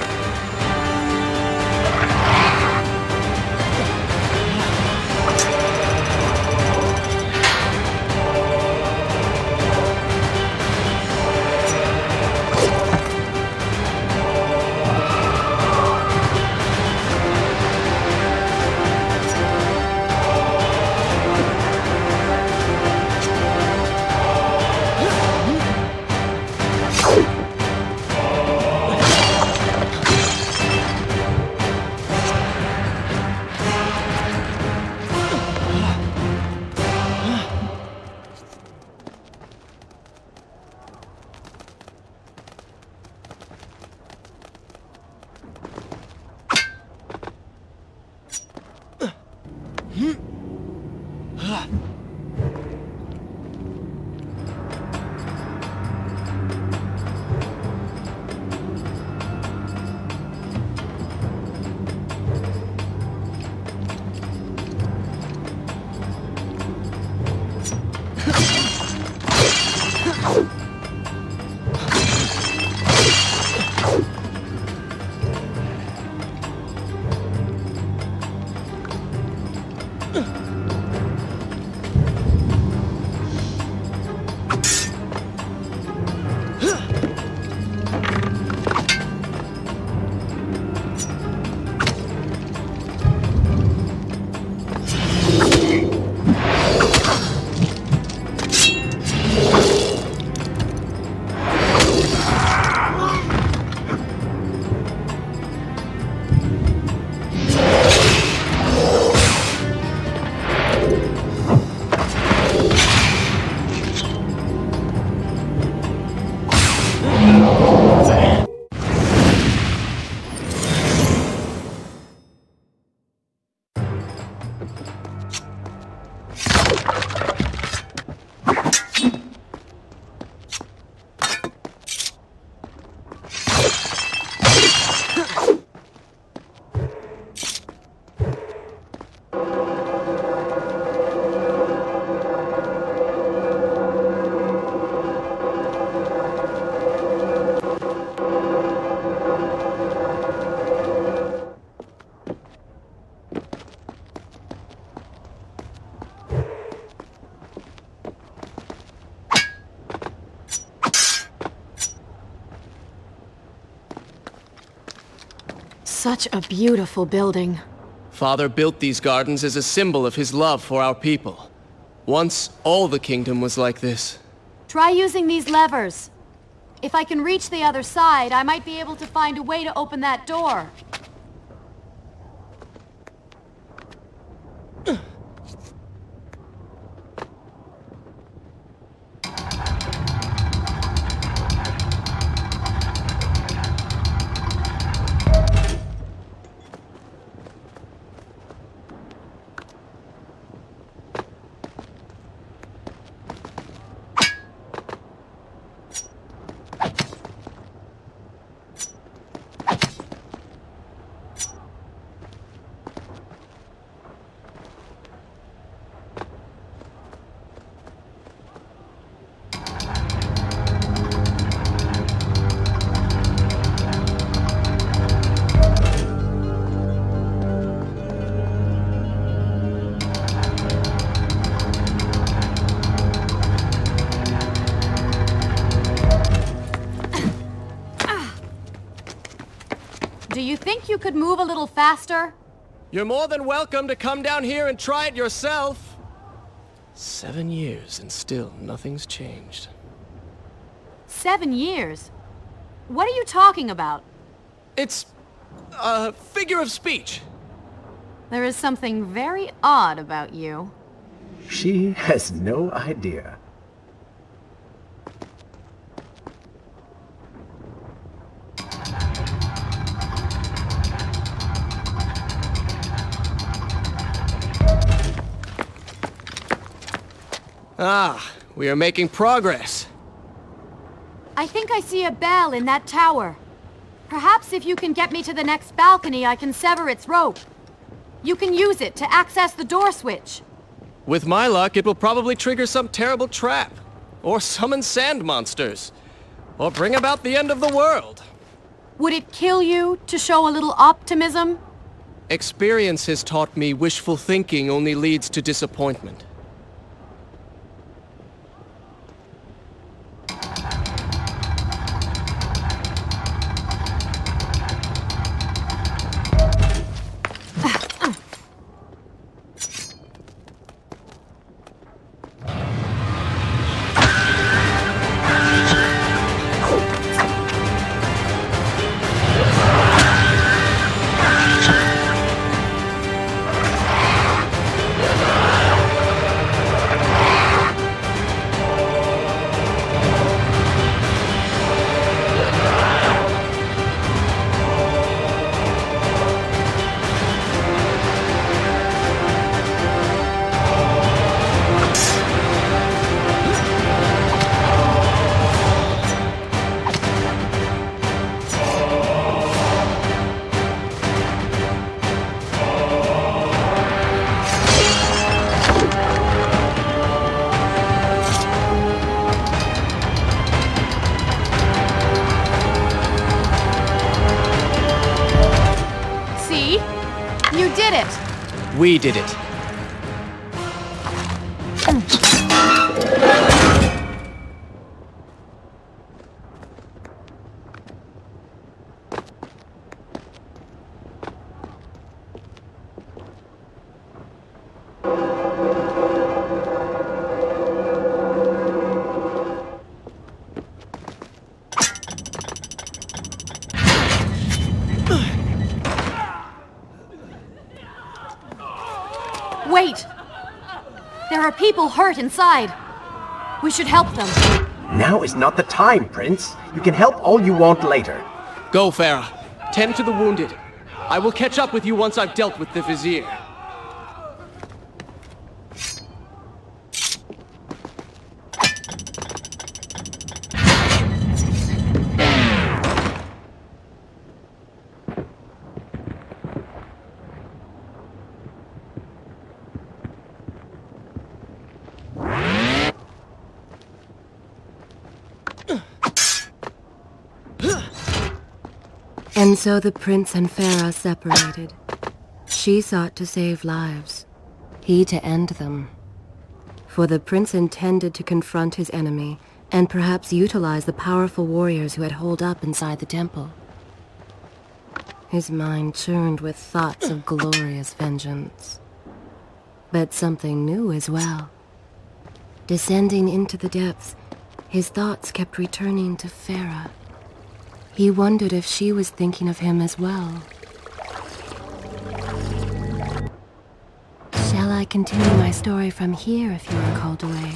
Such a beautiful building. Father built these gardens as a symbol of his love for our people. Once, all the kingdom was like this. Try using these levers. If I can reach the other side, I might be able to find a way to open that door. Do you think you could move a little faster? You're more than welcome to come down here and try it yourself. 7 years and still nothing's changed. 7 years? What are you talking about? It's a figure of speech. There is something very odd about you. She has no idea. Ah, we are making progress. I think I see a bell in that tower. Perhaps if you can get me to the next balcony, I can sever its rope. You can use it to access the door switch. With my luck, it will probably trigger some terrible trap. Or summon sand monsters. Or bring about the end of the world. Would it kill you to show a little optimism? Experience has taught me wishful thinking only leads to disappointment. We did it. Wait! There are people hurt inside. We should help them. Now is not the time, Prince. You can help all you want later. Go, Farah. Tend to the wounded. I will catch up with you once I've dealt with the Vizier. And so the prince and Farah separated. She sought to save lives, he to end them. For the prince intended to confront his enemy, and perhaps utilize the powerful warriors who had holed up inside the temple. His mind churned with thoughts of glorious vengeance. But something new as well. Descending into the depths, his thoughts kept returning to Farah. He wondered if she was thinking of him as well. Shall I continue my story from here if you are called away?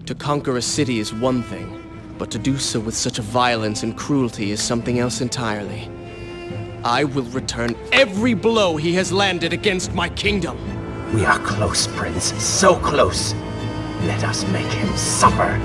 To conquer a city is one thing, but to do so with such violence and cruelty is something else entirely. I will return every blow he has landed against my kingdom. We are close, Prince. So close. Let us make him suffer.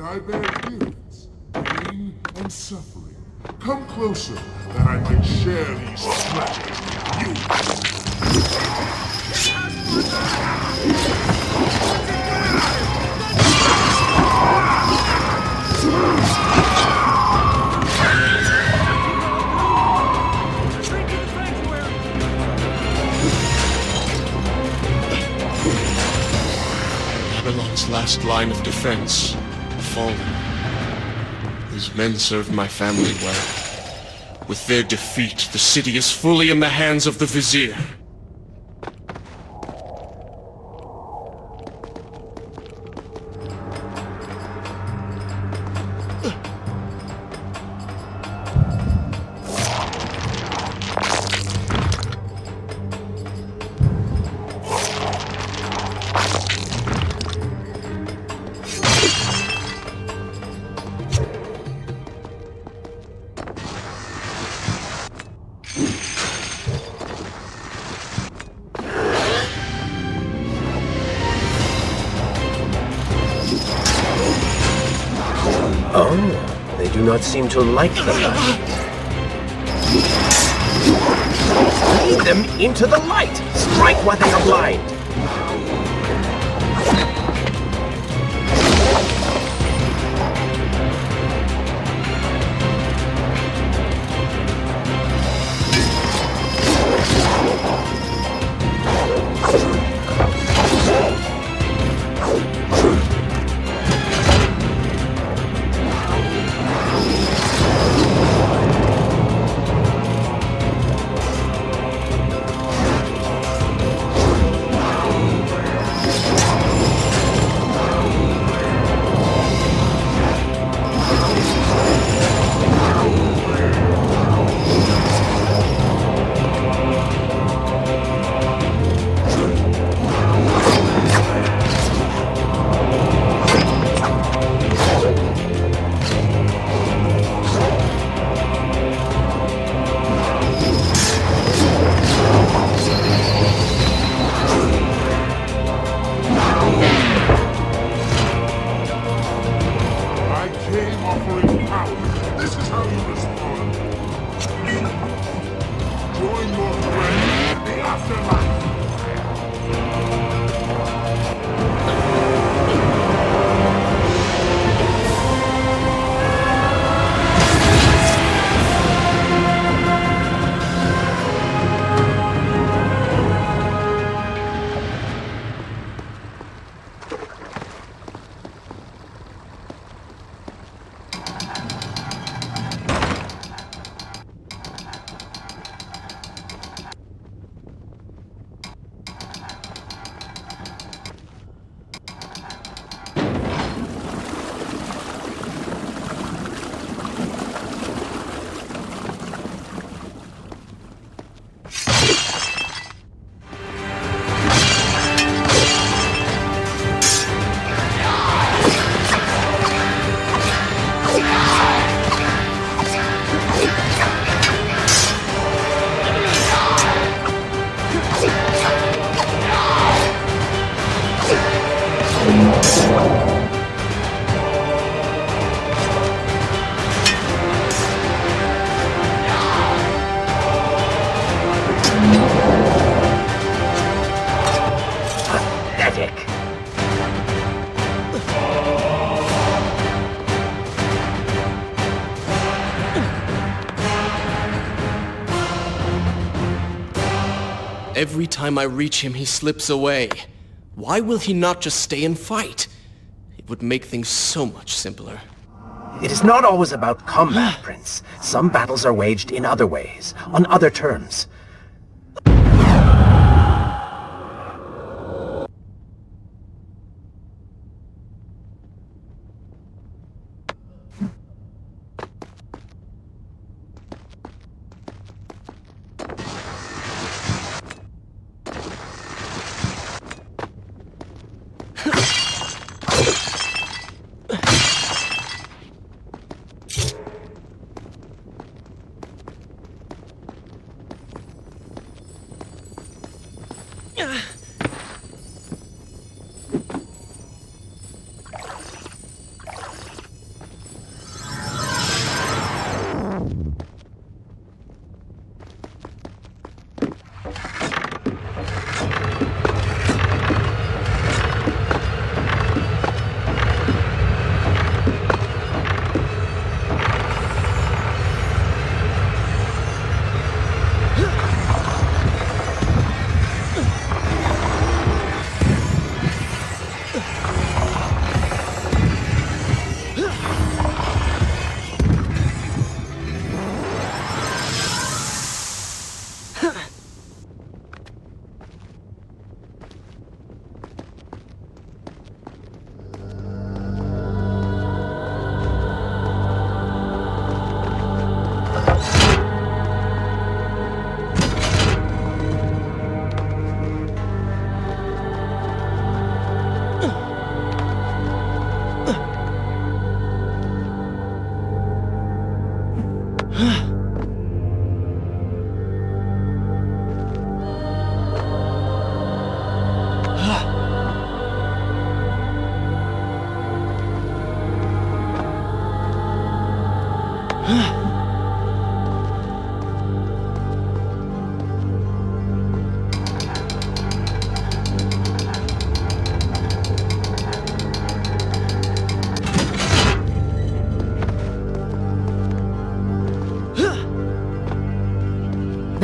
I bear gifts, pain and suffering. Come closer, that I might share these pleasures with Babylon's last line of defense, fallen. His men served my family well. With their defeat, the city is fully in the hands of the Vizier. not seem to like the light. Lead them into the light! Strike while they are blind! Every time I reach him, he slips away. Why will he not just stay and fight? It would make things so much simpler. It is not always about combat, Prince. Some battles are waged in other ways, on other terms.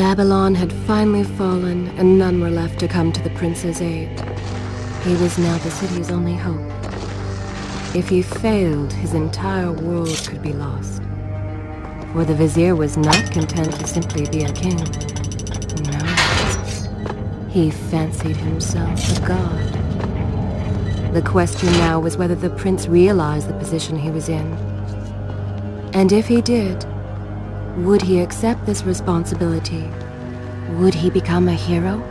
Babylon had finally fallen, and none were left to come to the prince's aid. He was now the city's only hope. If he failed, his entire world could be lost. For the Vizier was not content to simply be a king. No. He fancied himself a god. The question now was whether the prince realized the position he was in. And if he did, would he accept this responsibility? Would he become a hero?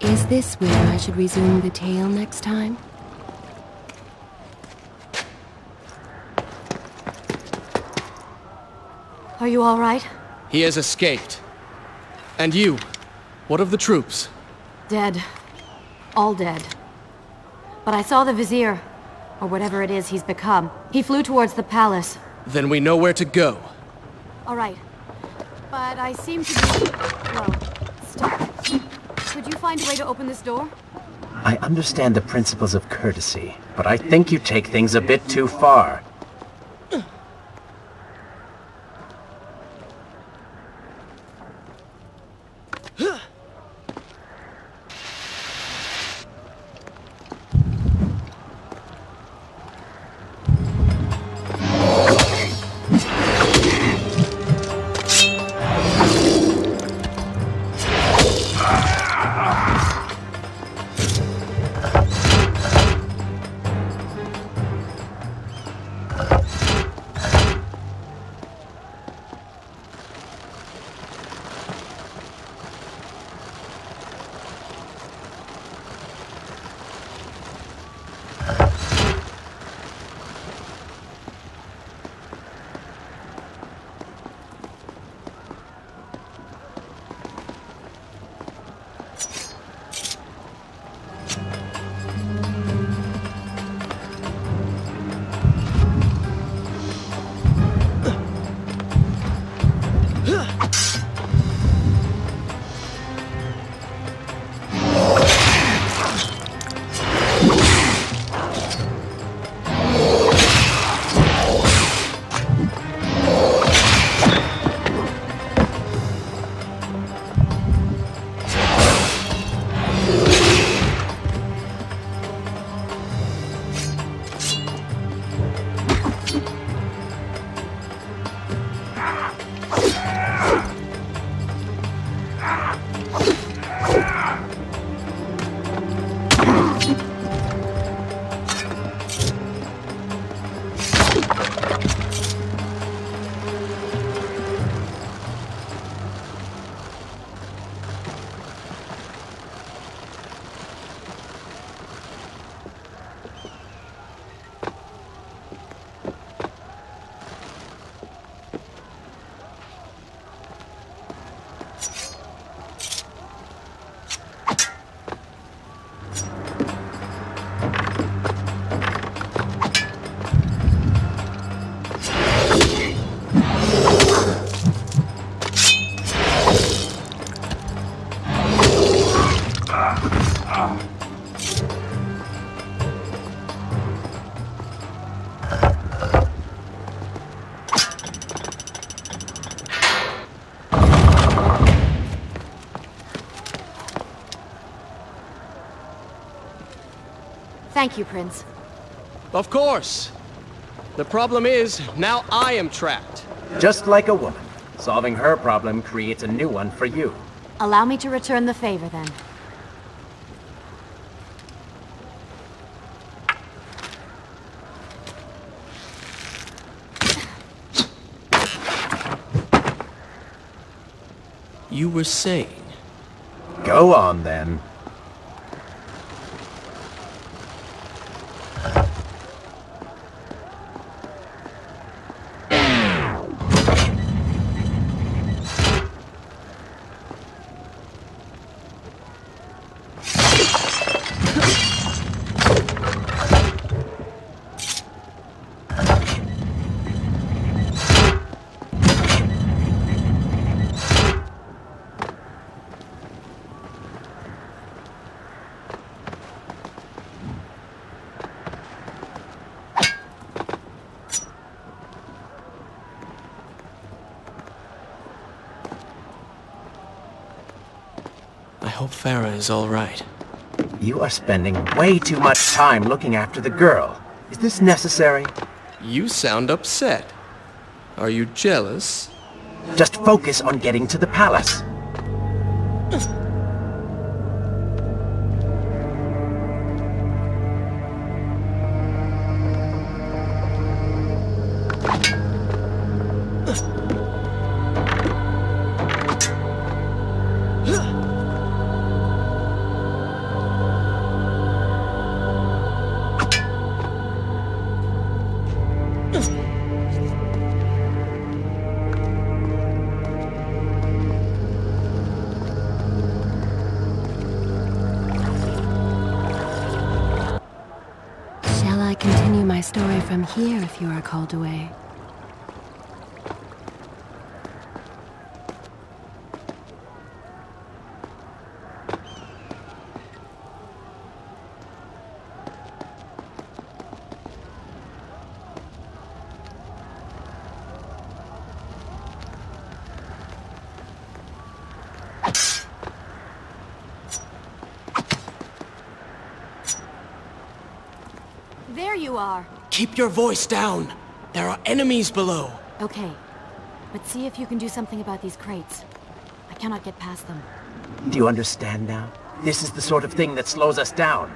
Is this where I should resume the tale next time? Are you all right? He has escaped. And you? What of the troops? Dead. All dead. But I saw the Vizier, or whatever it is he's become. He flew towards the palace. Then we know where to go. All right. But I seem to be, well, stuck. Could you find a way to open this door? I understand the principles of courtesy, but I think you take things a bit too far. Thank you, Prince. Of course. The problem is, now I am trapped. Just like a woman. Solving her problem creates a new one for you. Allow me to return the favor, then. You were saying? Go on, then. hope Farah is all right. You are spending way too much time looking after the girl. Is this necessary? You sound upset. Are you jealous? Just focus on getting to the palace. Shall I continue my story from here if you are called away? There you are. Keep your voice down. There are enemies below. Okay, but see if you can do something about these crates. I cannot get past them. Do you understand now? This is the sort of thing that slows us down.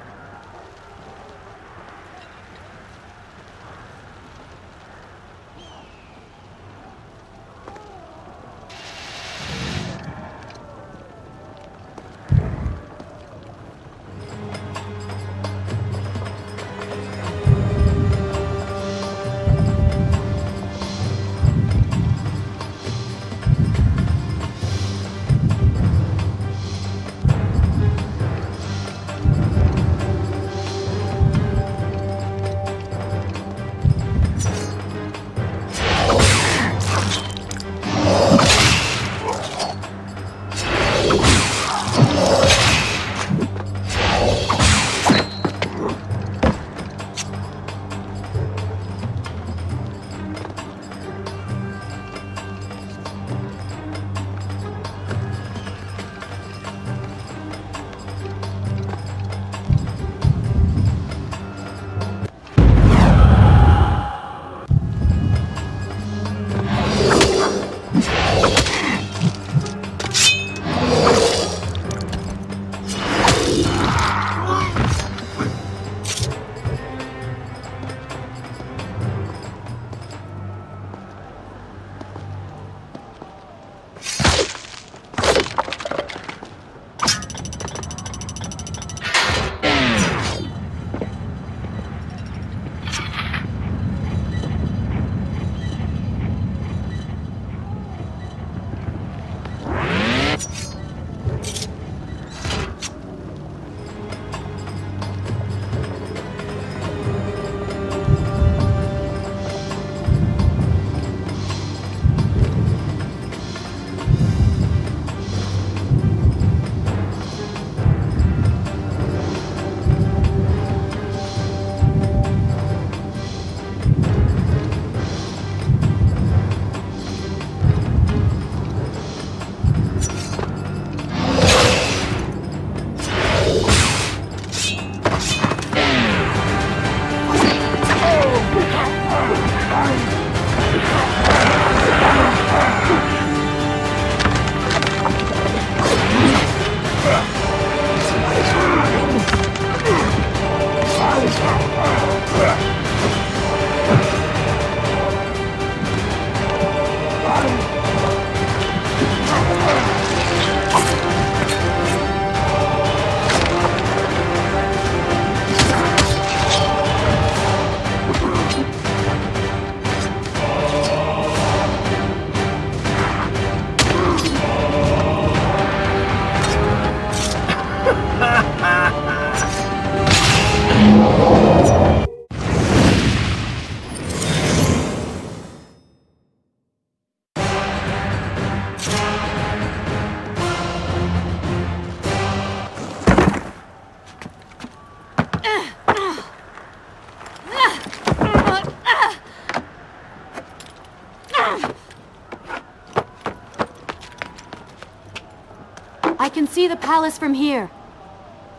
can see the palace from here.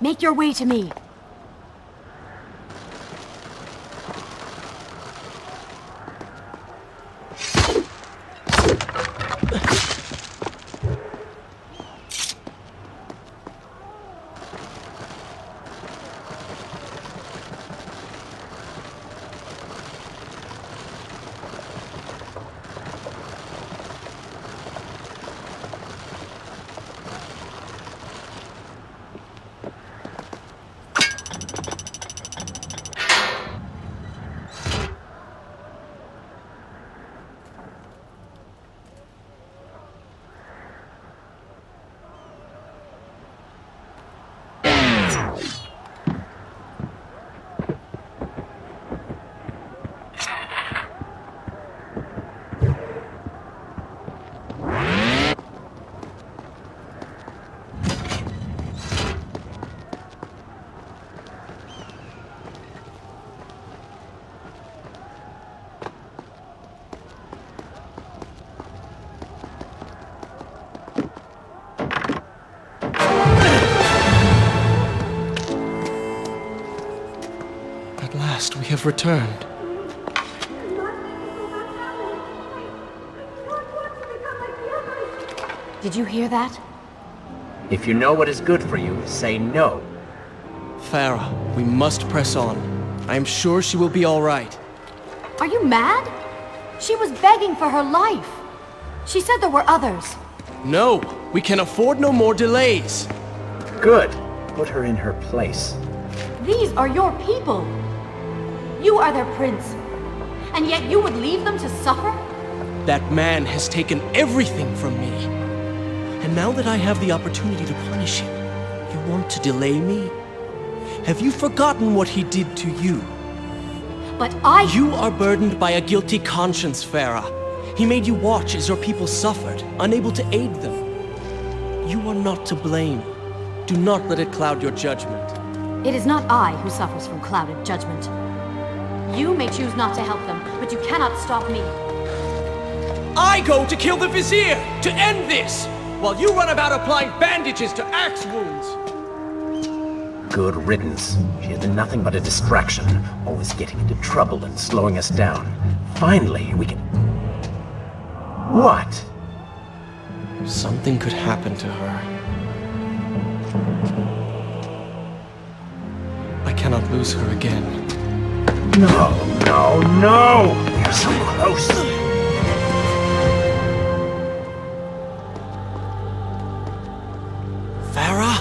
Make your way to me. We have returned. Did you hear that? If you know what is good for you, say no. Farah, we must press on. I am sure she will be all right. Are you mad? She was begging for her life. She said there were others. No, we can afford no more delays. Good. Put her in her place. These are your people. You are their prince. And yet you would leave them to suffer? That man has taken everything from me. And now that I have the opportunity to punish him, you want to delay me? Have you forgotten what he did to you? But You are burdened by a guilty conscience, Farah. He made you watch as your people suffered, unable to aid them. You are not to blame. Do not let it cloud your judgment. It is not I who suffers from clouded judgment. You may choose not to help them, but you cannot stop me. I go to kill the Vizier, to end this, while you run about applying bandages to axe wounds. Good riddance. She has been nothing but a distraction, always getting into trouble and slowing us down. Finally, we can... What? Something could happen to her. I cannot lose her again. No, no, no! You're so close! Farah?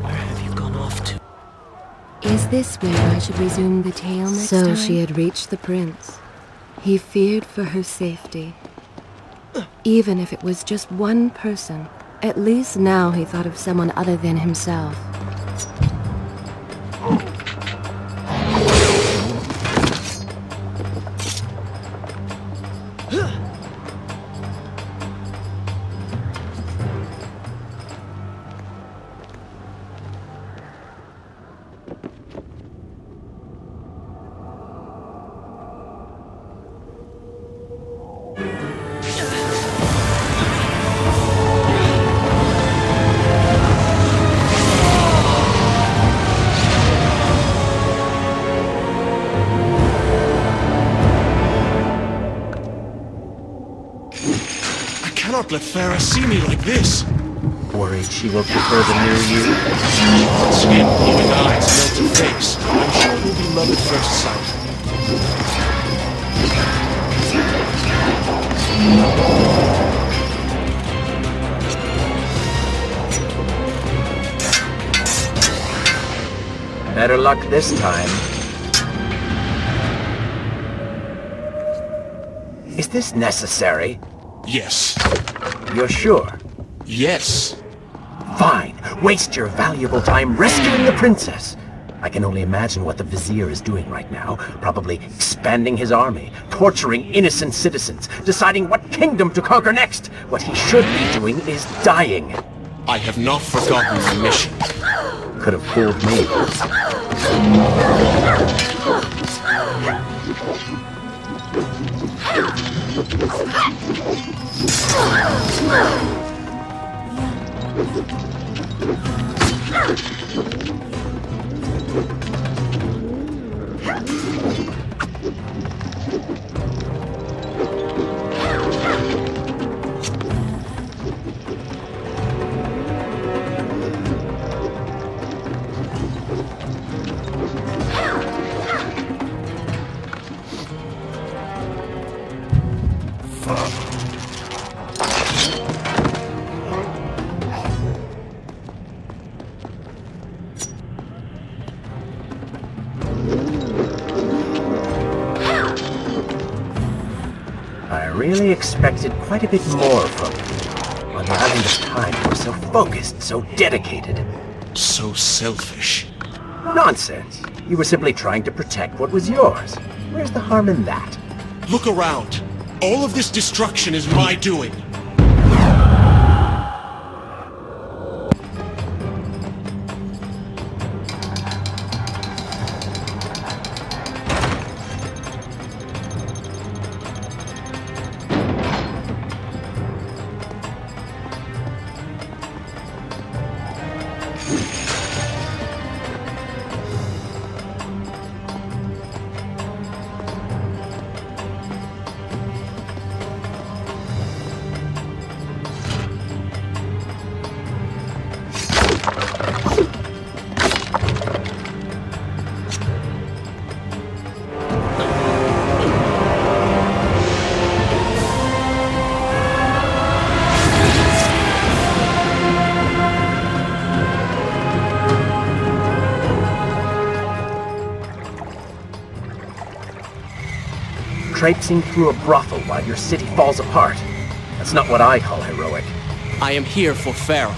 Where have you gone off to? Is this where I should resume the tale next time? So she had reached the prince. He feared for her safety. Even if it was just one person, at least now he thought of someone other than himself. Let Farah see me like this. Worried she will prefer the new you? Skin, glowing eyes, melted face. I'm sure we'll be love at first sight. Better luck this time. Is this necessary? Yes. You're sure? Yes. Fine. Waste your valuable time rescuing the princess. I can only imagine what the Vizier is doing right now. Probably expanding his army, torturing innocent citizens, deciding what kingdom to conquer next. What he should be doing is dying. I have not forgotten my mission. Could have fooled me. I really expected quite a bit more from you. On your island of time, you were so focused, so dedicated. So selfish. Nonsense. You were simply trying to protect what was yours. Where's the harm in that? Look around. All of this destruction is my doing. Traipsing through a brothel while your city falls apart. That's not what I call heroic. I am here for Farah.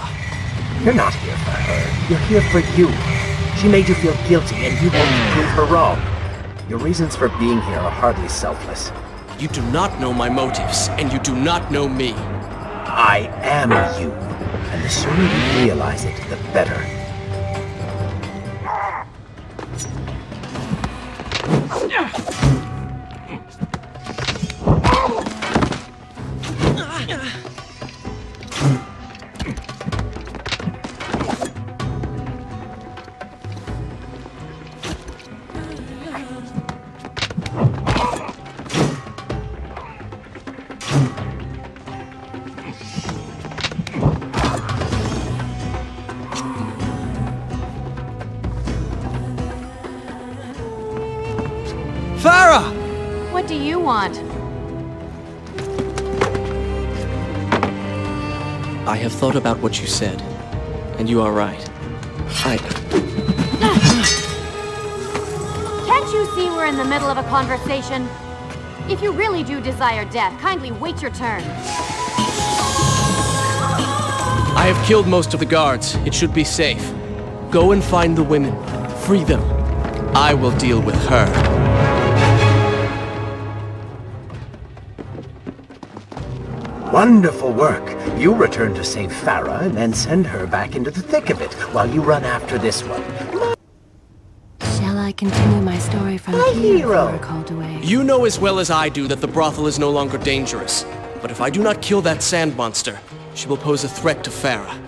You're not here for her. You're here for you. She made you feel guilty, and you want to prove her wrong. Your reasons for being here are hardly selfless. You do not know my motives, and you do not know me. I am you. And the sooner you realize it, the better. Farah! What do you want? I have thought about what you said, and you are right. Can't you see we're in the middle of a conversation? If you really do desire death, kindly wait your turn. I have killed most of the guards. It should be safe. Go and find the women. Free them. I will deal with her. Wonderful work. You return to save Farah and then send her back into the thick of it while you run after this one. Shall I continue my story from My here hero. before we're called away? You know as well as I do that the brothel is no longer dangerous. But if I do not kill that sand monster, she will pose a threat to Farah.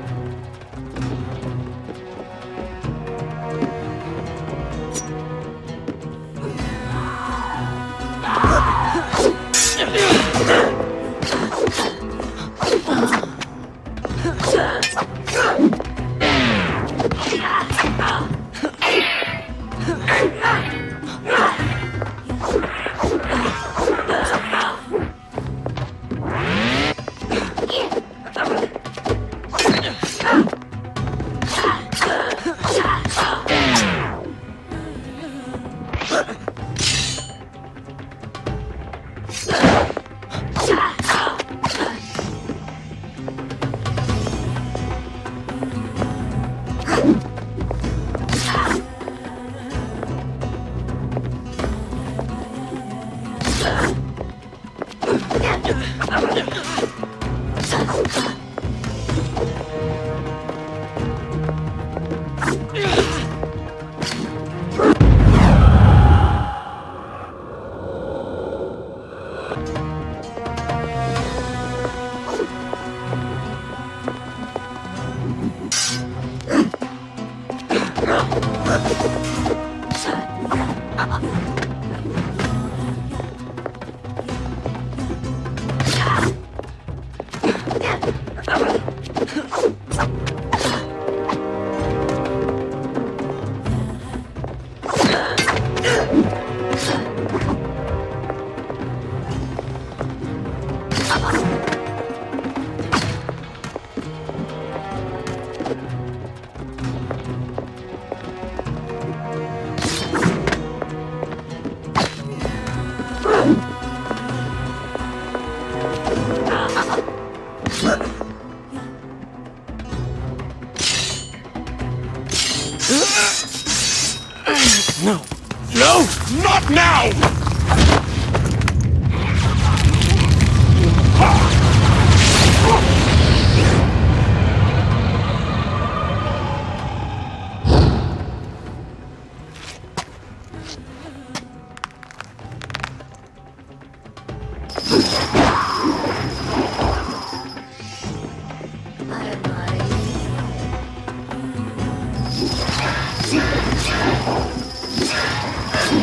Not now!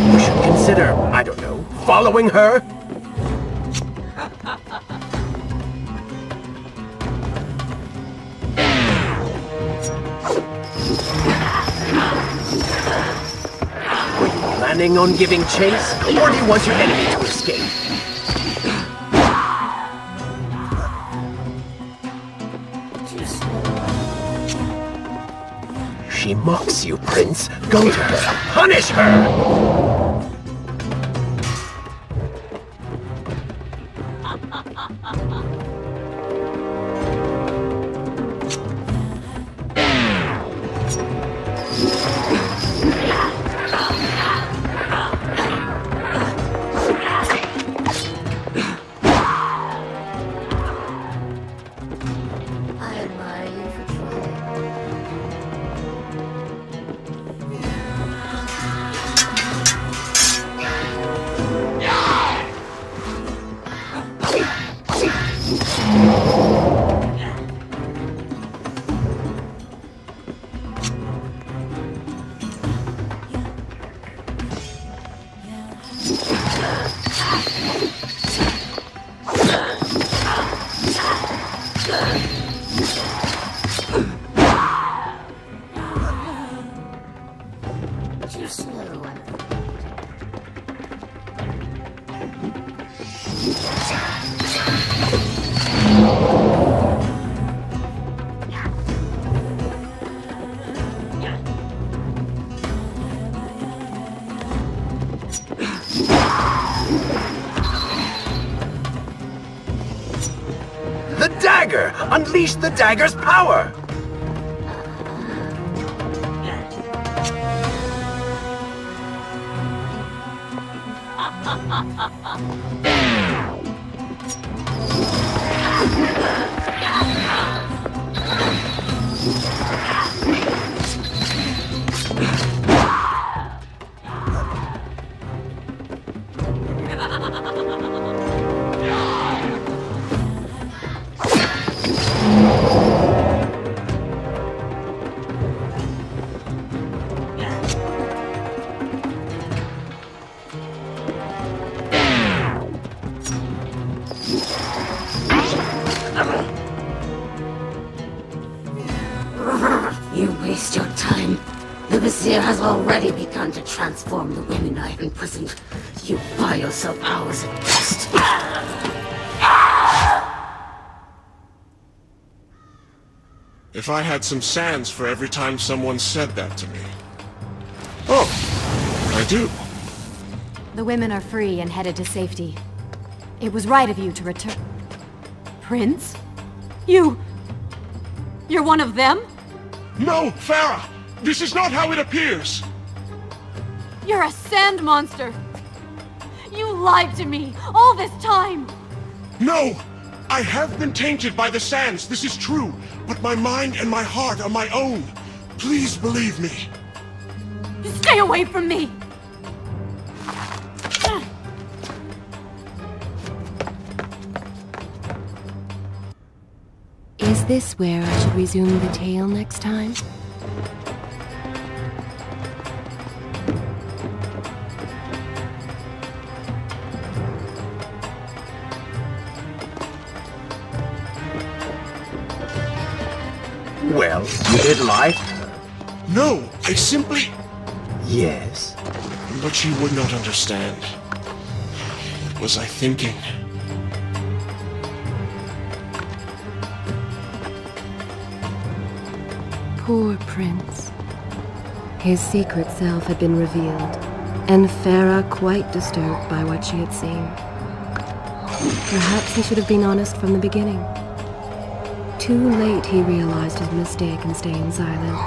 You should consider, I don't know, following her? Were you planning on giving chase, or do you want your enemy to escape? She mocks you, Prince. Go to her. Punish her! The dagger! Unleash the dagger's power! You waste your time. The Vizier has already begun to transform the women I've imprisoned. You buy yourself hours at best. If I had some sands for every time someone said that to me. Oh, I do. The women are free and headed to safety. It was right of you to return. Prince? You're one of them? No, Farah! This is not how it appears! You're a sand monster! You lied to me all this time! No! I have been tainted by the sands, this is true. But my mind and my heart are my own. Please believe me. Stay away from me! Is this where I should resume the tale next time? Well, you did lie? No, I simply... Yes. But she would not understand. What was I thinking? Poor Prince. His secret self had been revealed, and Farah quite disturbed by what she had seen. Perhaps he should have been honest from the beginning. Too late he realized his mistake in staying silent.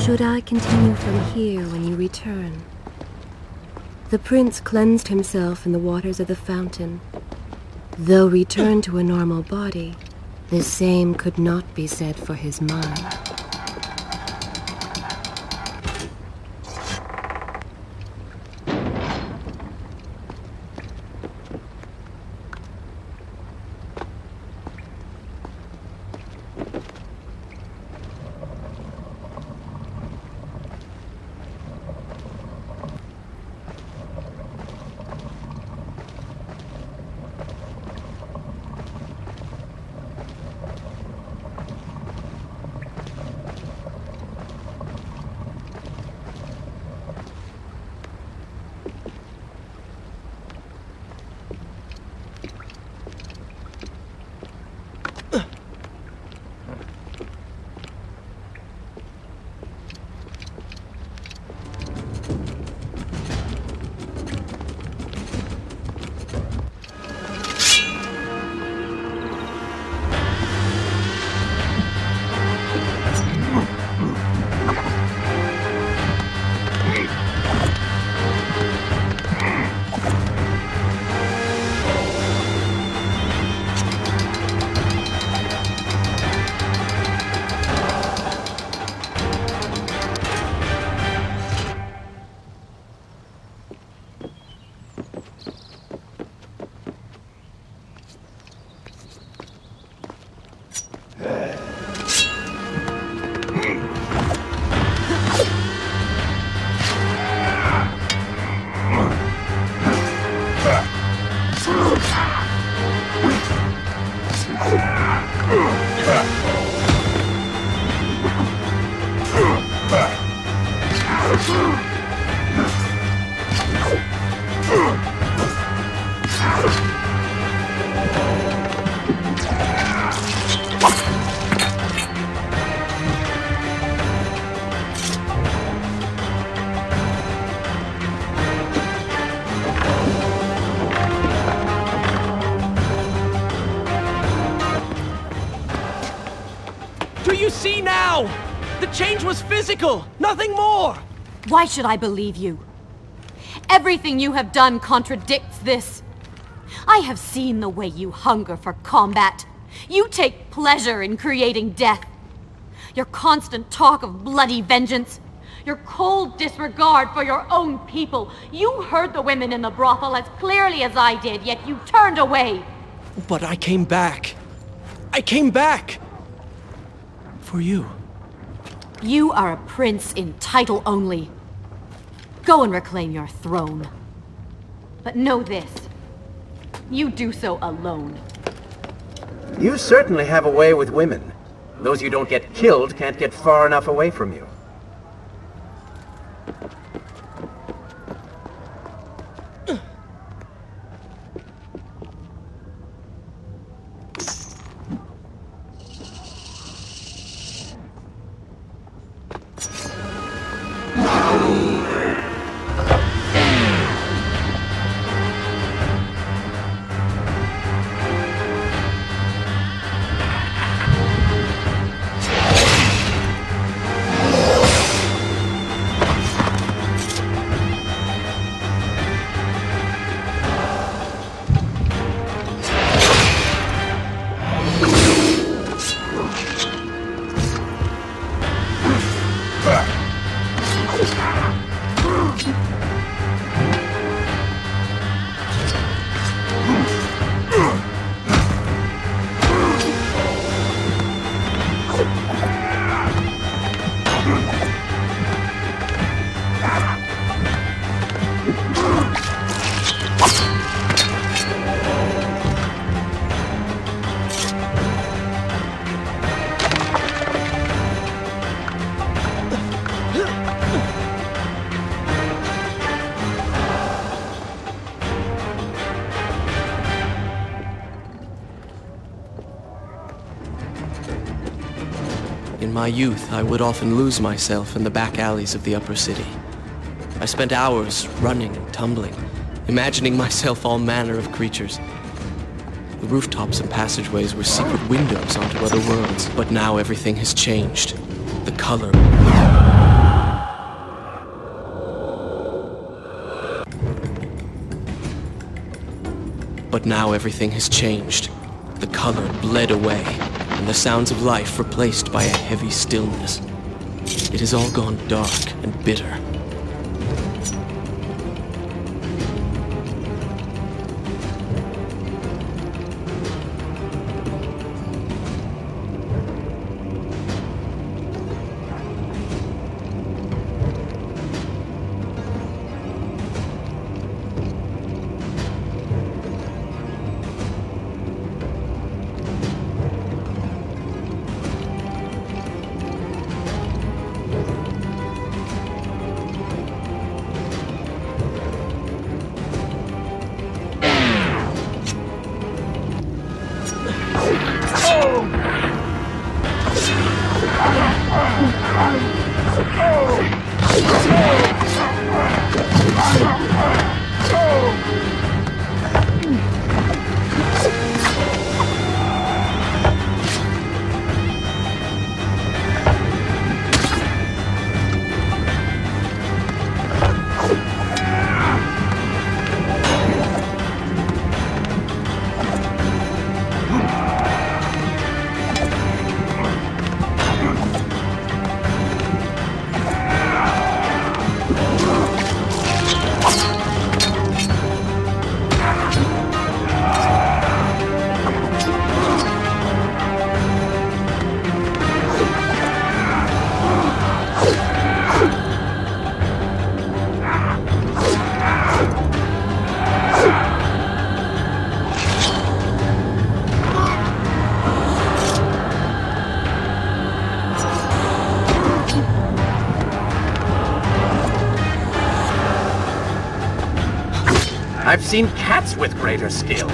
Should I continue from here when you return? The prince cleansed himself in the waters of the fountain. Though returned to a normal body, the same could not be said for his mind. See now! The change was physical, nothing more! Why should I believe you? Everything you have done contradicts this. I have seen the way you hunger for combat. You take pleasure in creating death. Your constant talk of bloody vengeance. Your cold disregard for your own people. You heard the women in the brothel as clearly as I did, yet you turned away. But I came back. I came back! For you. You are a prince in title only. Go and reclaim your throne. But know this. You do so alone. You certainly have a way with women. Those you don't get killed can't get far enough away from you. my youth, I would often lose myself in the back alleys of the upper city. I spent hours running and tumbling, imagining myself all manner of creatures. The rooftops and passageways were secret windows onto other worlds, but now everything has changed. The color. But now everything has changed. The color bled away, and the sounds of life replaced by a heavy stillness. It has all gone dark and bitter. I've seen cats with greater skill.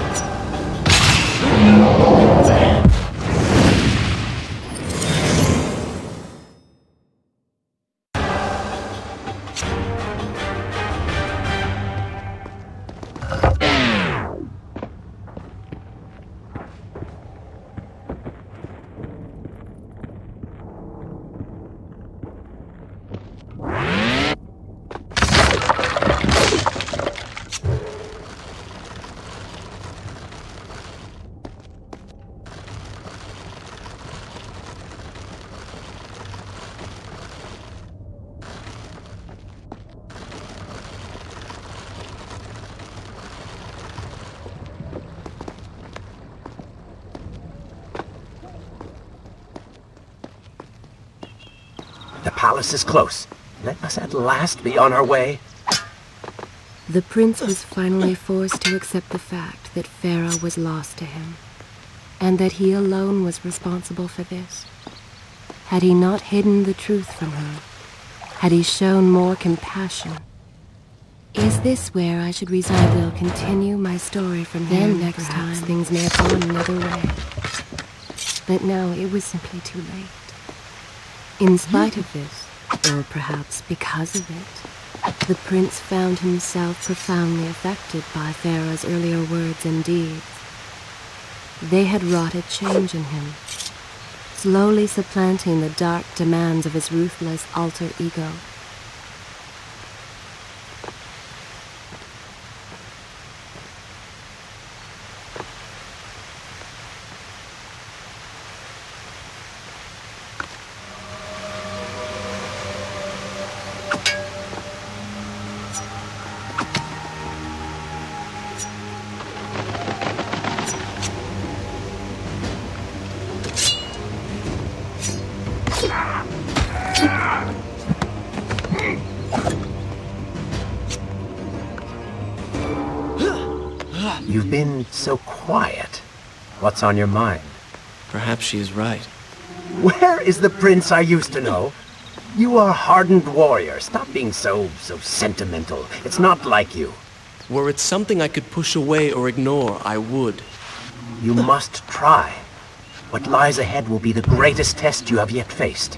The palace is close. Let us at last be on our way. The prince was finally forced to accept the fact that Farah was lost to him, and that he alone was responsible for this. Had he not hidden the truth from her? Had he shown more compassion? Is this where I should resign? I will continue my story from here. Then next time things may have gone another way. But no, it was simply too late. In spite of this, or perhaps because of it, the prince found himself profoundly affected by Farah's earlier words and deeds. They had wrought a change in him, slowly supplanting the dark demands of his ruthless alter ego. You've been so quiet. What's on your mind? Perhaps she is right. Where is the prince I used to know? You are a hardened warrior. Stop being so sentimental. It's not like you. Were it something I could push away or ignore, I would. You must try. What lies ahead will be the greatest test you have yet faced.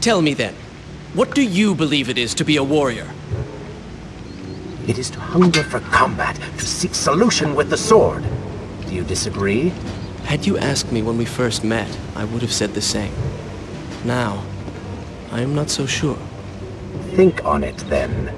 Tell me then, what do you believe it is to be a warrior? It is to hunger for combat, to seek solution with the sword. Do you disagree? Had you asked me when we first met, I would have said the same. Now, I am not so sure. Think on it, then.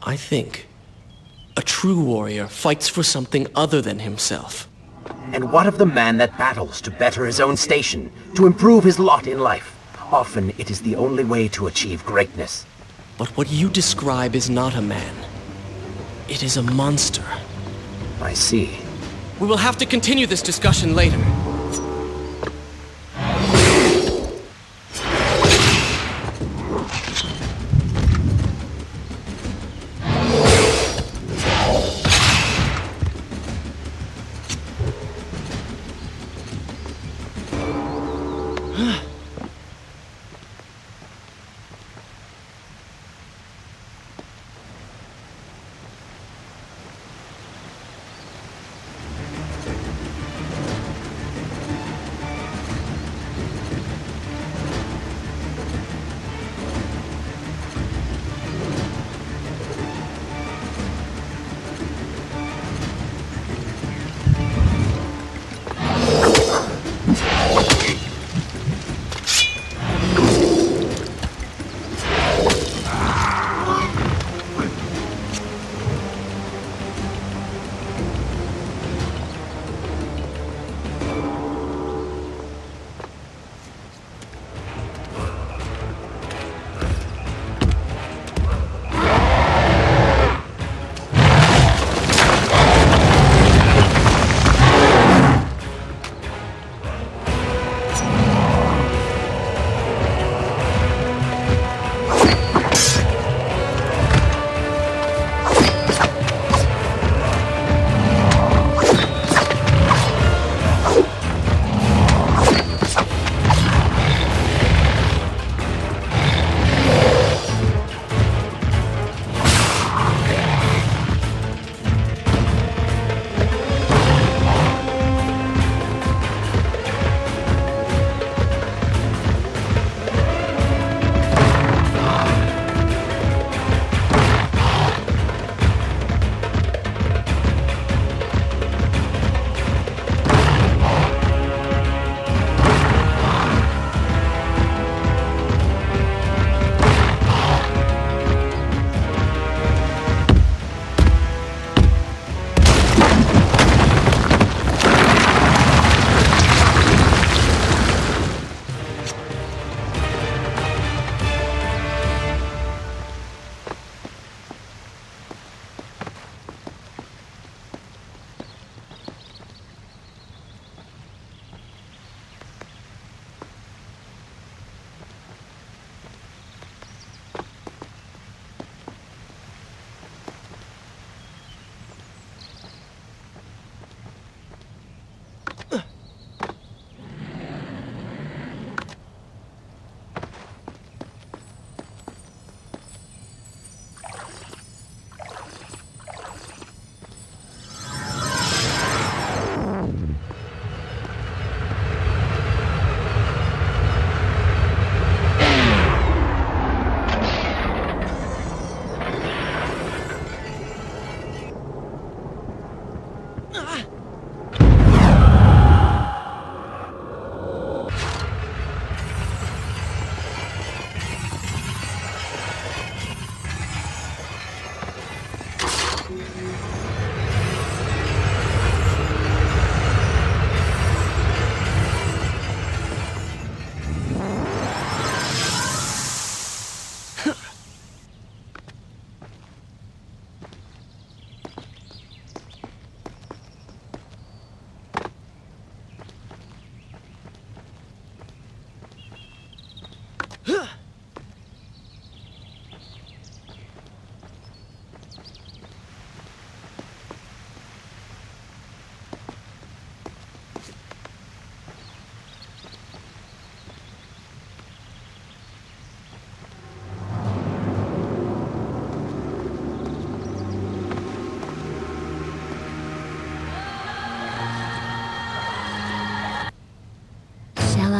I think a true warrior fights for something other than himself. And what of the man that battles to better his own station, to improve his lot in life? Often it is the only way to achieve greatness. But what you describe is not a man. It is a monster. I see. We will have to continue this discussion later.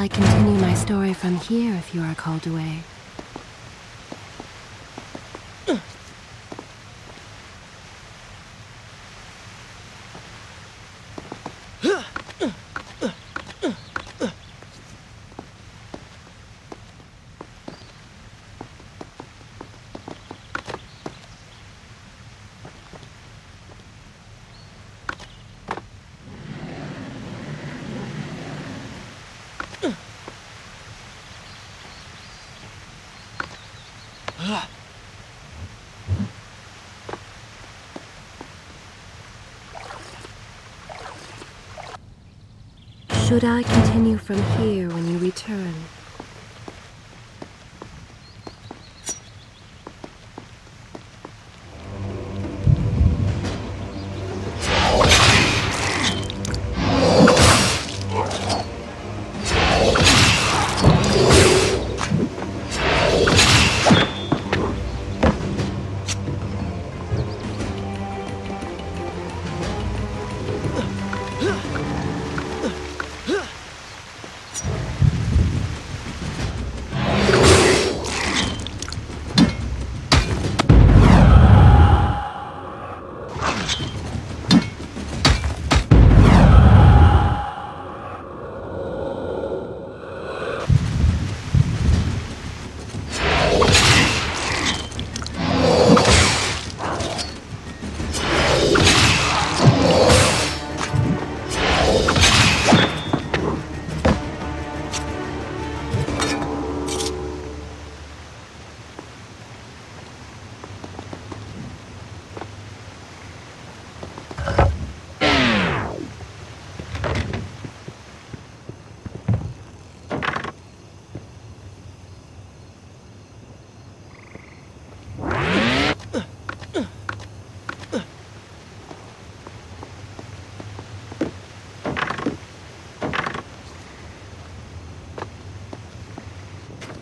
I continue my story from here if you are called away? Should I continue from here when you return?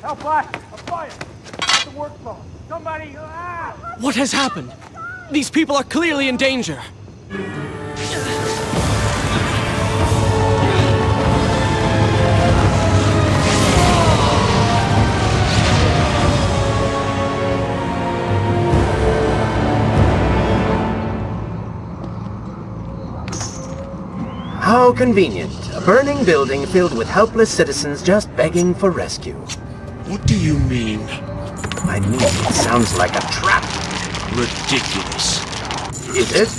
Help, Black! A fire! At the workflow! Somebody! What has happened? These people are clearly in danger. How convenient. A burning building filled with helpless citizens just begging for rescue. What do you mean? I mean, it sounds like a trap. Ridiculous. Is it?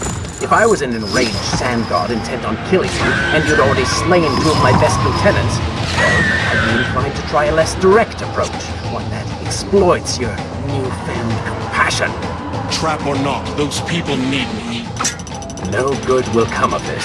If I was an enraged sand god intent on killing you, and you'd already slain two of my best lieutenants, I'd be inclined to try a less direct approach, one that exploits your newfound compassion. Trap or not, those people need me. No good will come of this.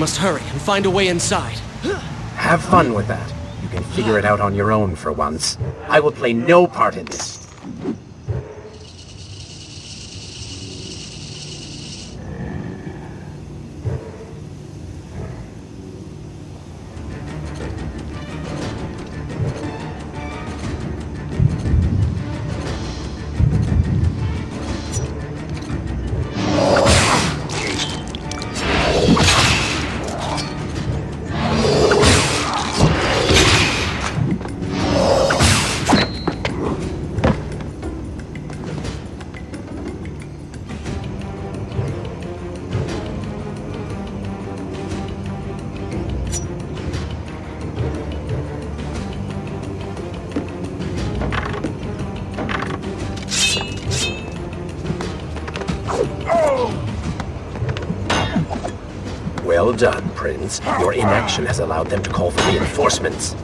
must hurry and find a way inside. Have fun with that. You can figure it out on your own for once. I will play no part in this. Well done, Prince. Your inaction has allowed them to call for reinforcements.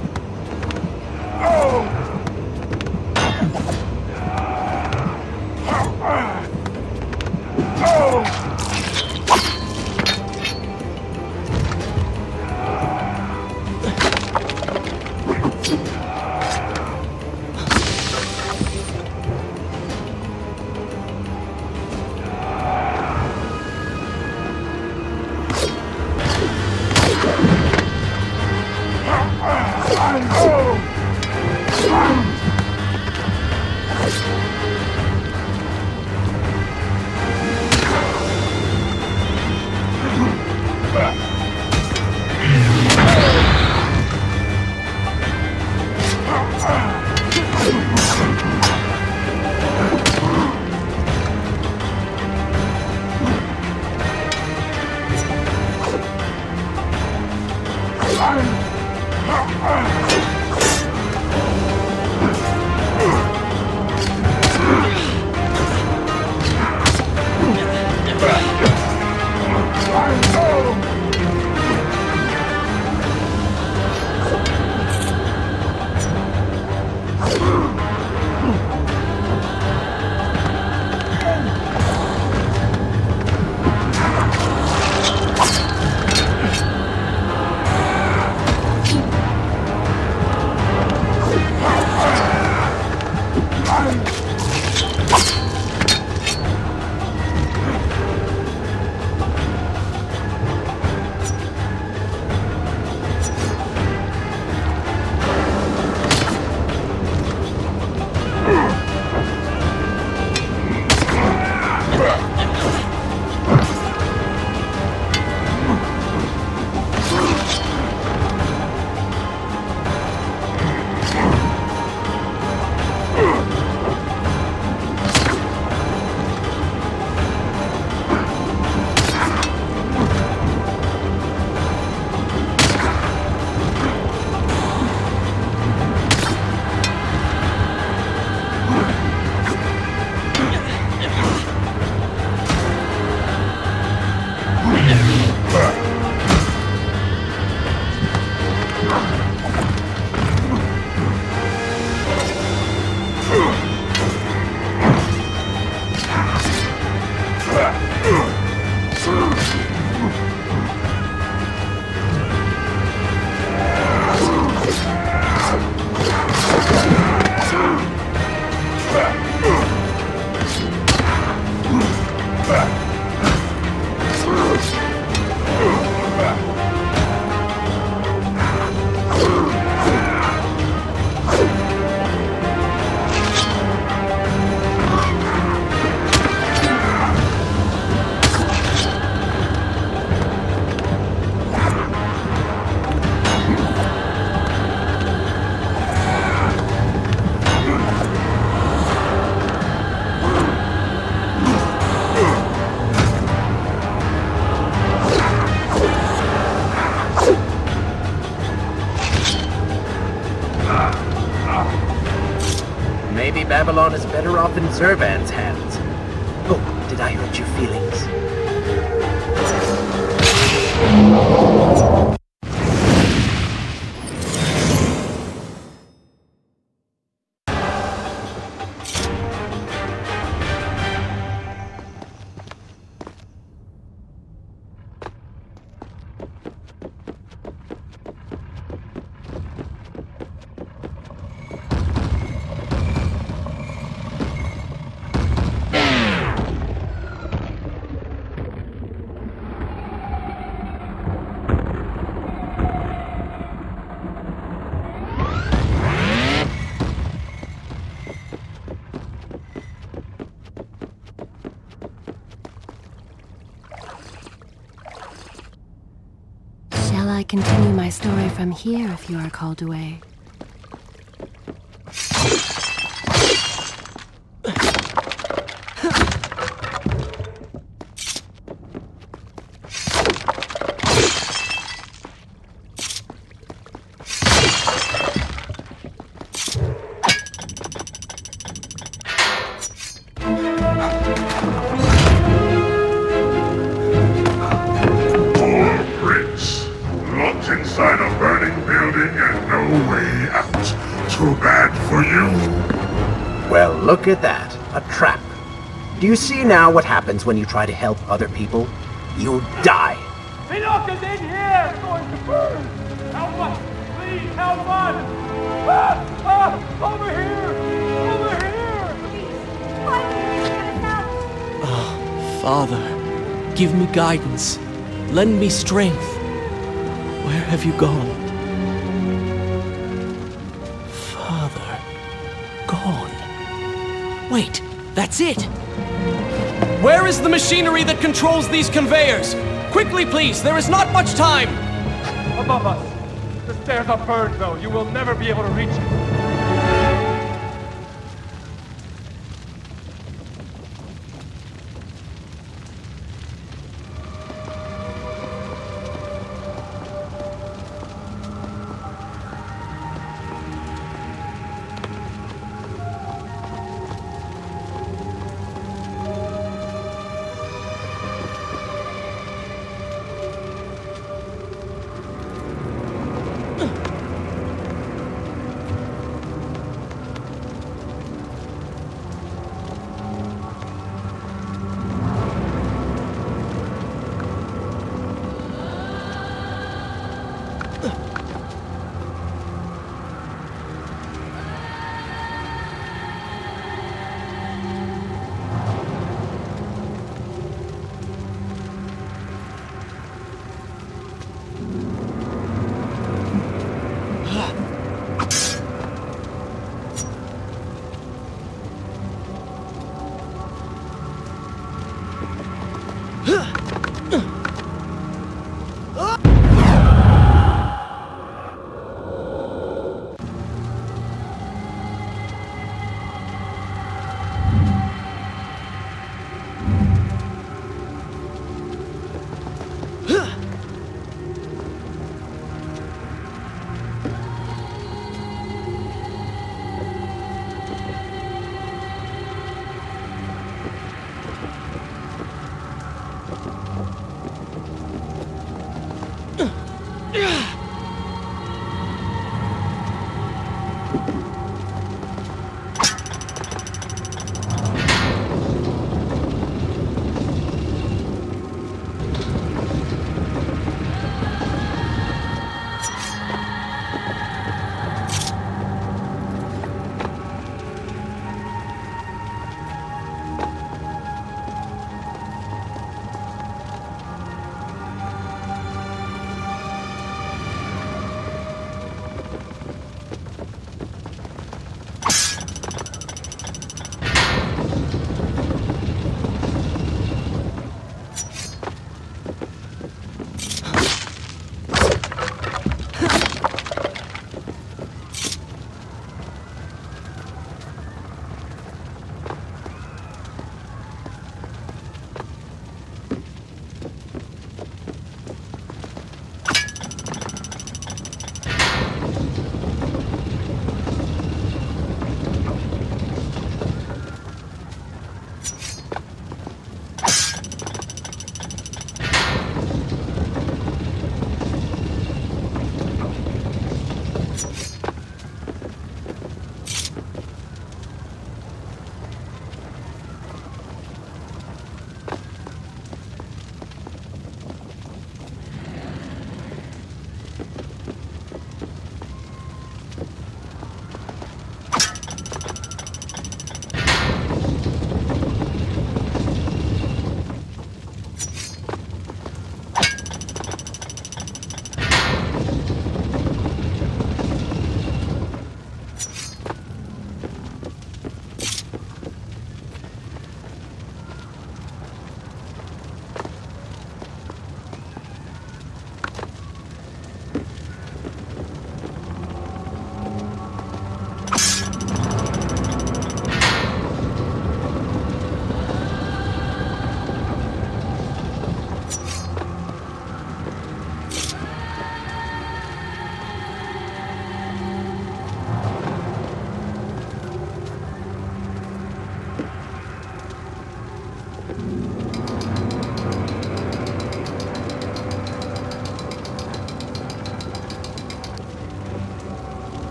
Maybe Babylon is better off in Zurvan's hands. Oh, did I hurt your feelings? might continue my story from here if you are called away. Inside a burning building and no way out. Too bad for you. Well, look at that. A trap. Do you see now what happens when you try to help other people? You die. Enoch is in here! It's going to burn! Help us! Please, help us! Over here! Over here! Father, give me guidance. Lend me strength. Where have you gone? Father, gone. Wait, that's it! Where is the machinery that controls these conveyors? Quickly, please, there is not much time! Above us. The stairs are burned, though. You will never be able to reach it.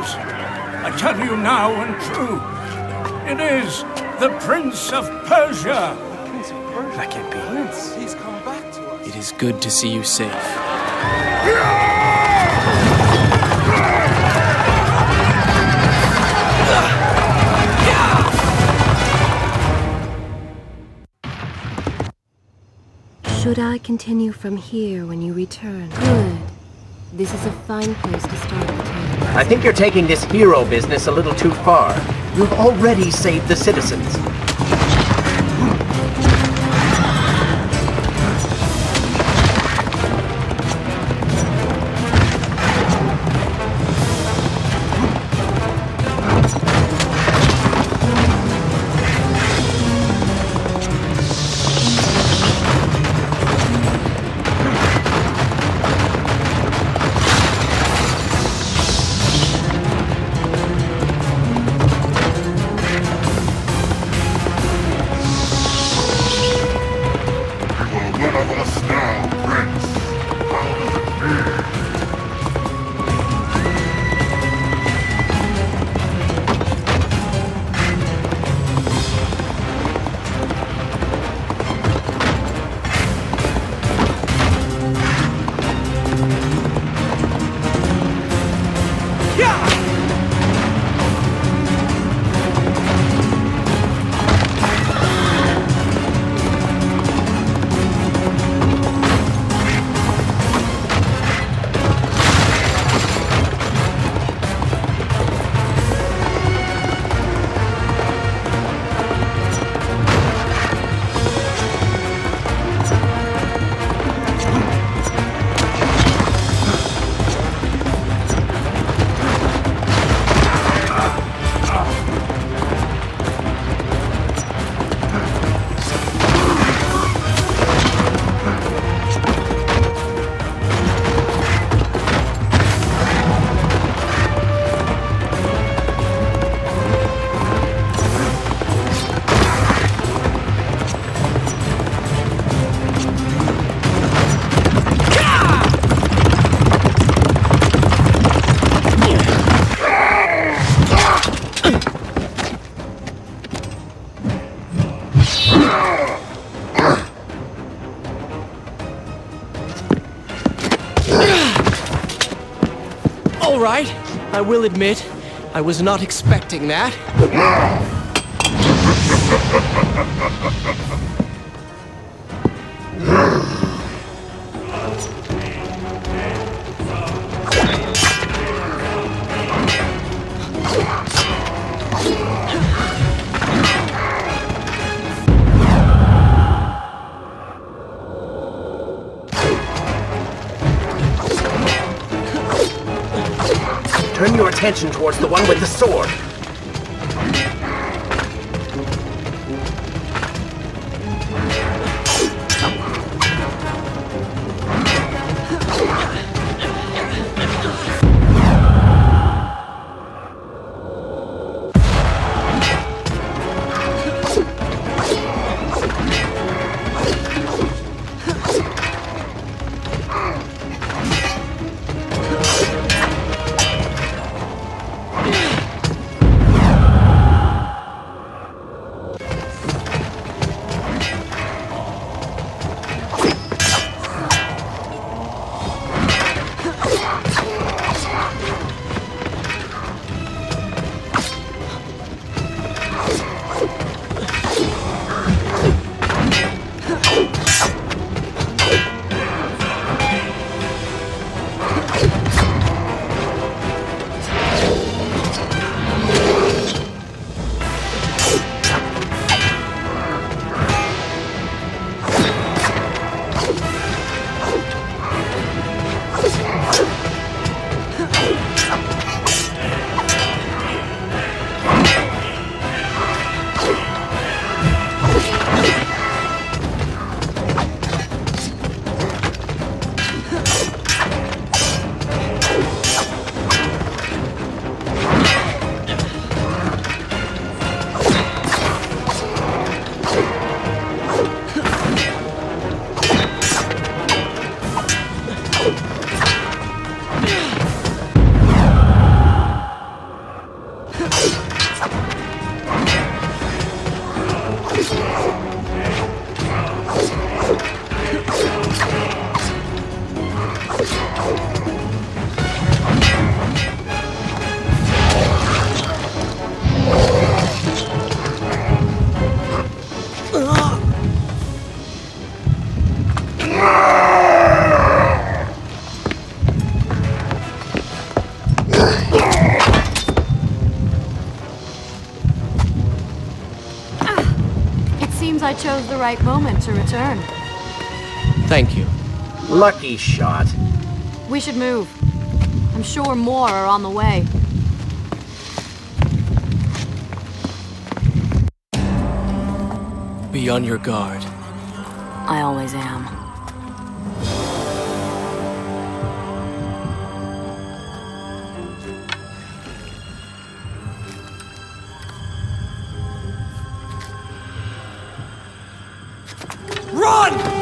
is. I tell you now and true. It is the Prince of Persia. That can't be. Prince, he's come back to us. It is good to see you safe. Should I continue from here when you return? Good. This is a fine place to start the tale. I think you're taking this hero business a little too far. You've already saved the citizens. All right, I will admit, I was not expecting that. Turn your attention towards the one with the sword. I chose the right moment to return. Thank you. Lucky shot. We should move. I'm sure more are on the way. Be on your guard. I always am. Run!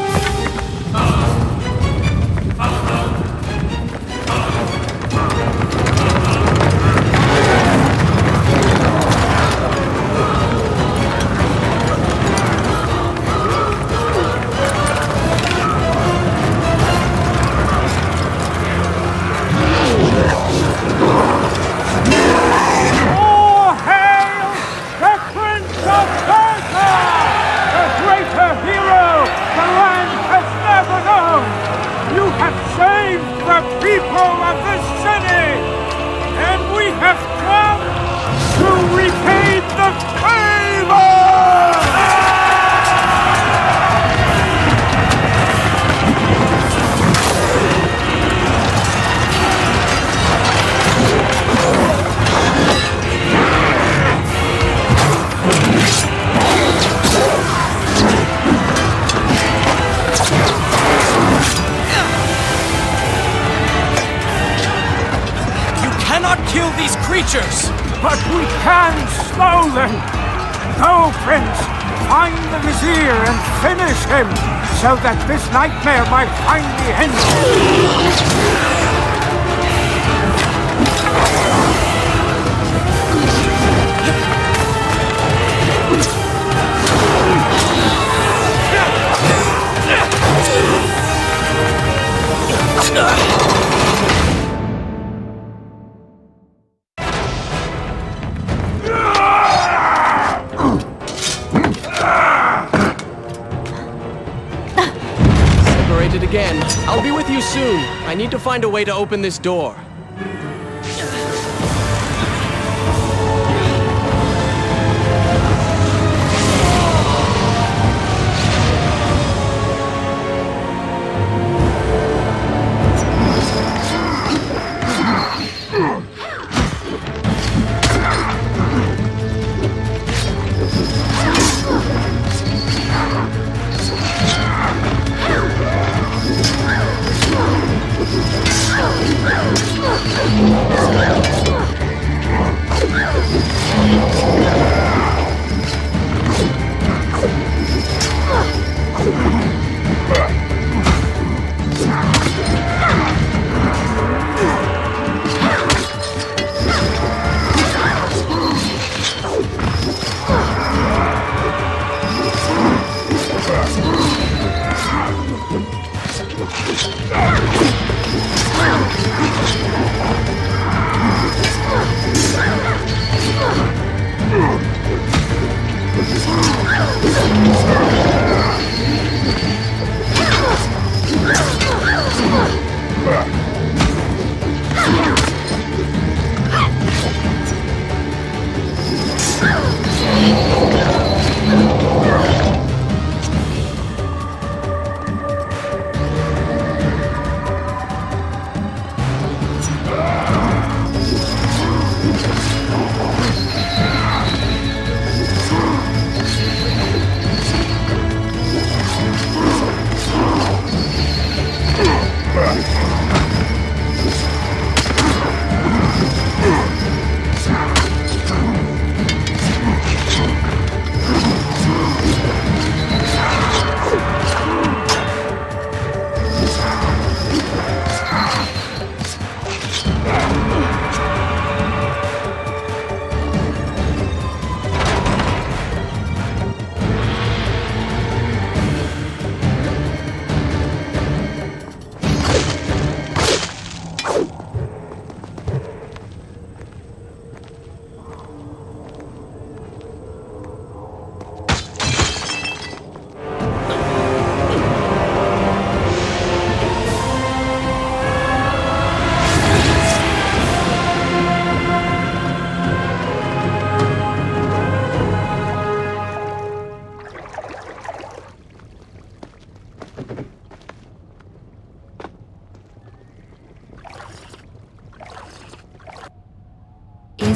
But we can slow them! Go, Prince! Find the Vizier and finish him, so that this nightmare might finally end! Again. I'll be with you soon. I need to find a way to open this door.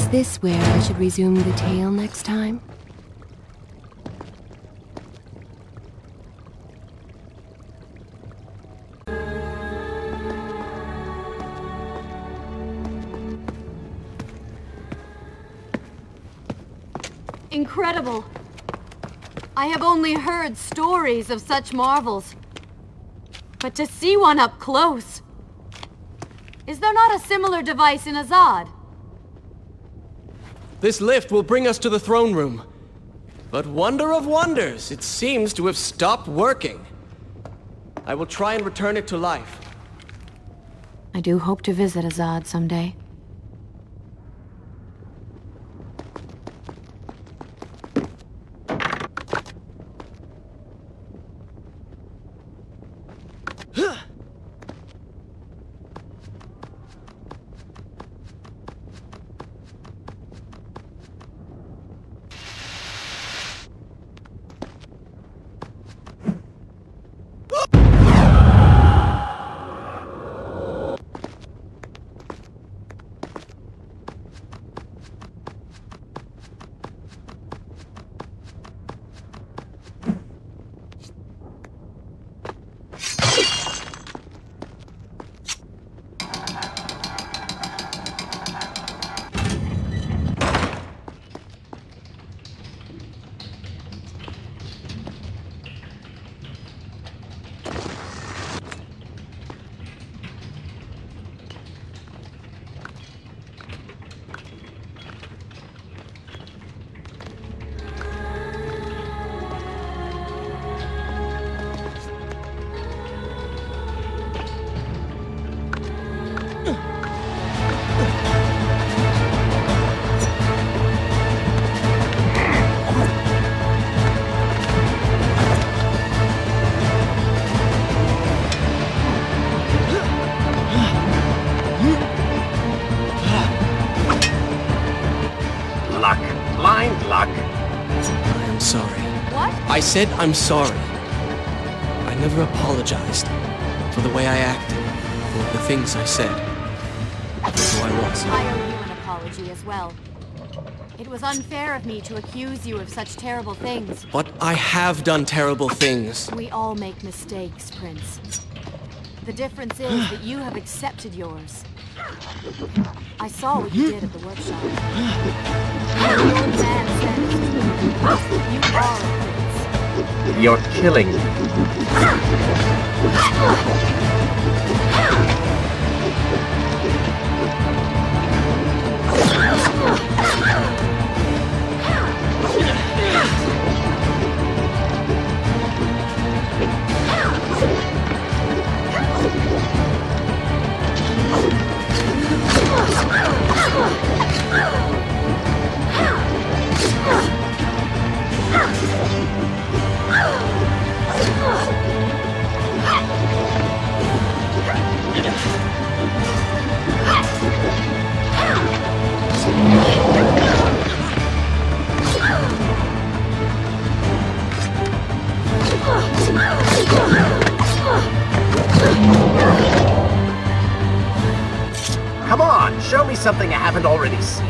Is this where I should resume the tale next time? Incredible! I have only heard stories of such marvels. But to see one up close... Is there not a similar device in Azad? This lift will bring us to the throne room. But wonder of wonders, it seems to have stopped working. I will try and return it to life. I do hope to visit Azad someday. I said I'm sorry. I never apologized for the way I acted, for the things I said, for who I was. I owe you an apology as well. It was unfair of me to accuse you of such terrible things. But I have done terrible things. We all make mistakes, Prince. The difference is that you have accepted yours. I saw what you did at the workshop. The old man said, you are a prince. You're killing me. Come on, show me something I haven't already seen.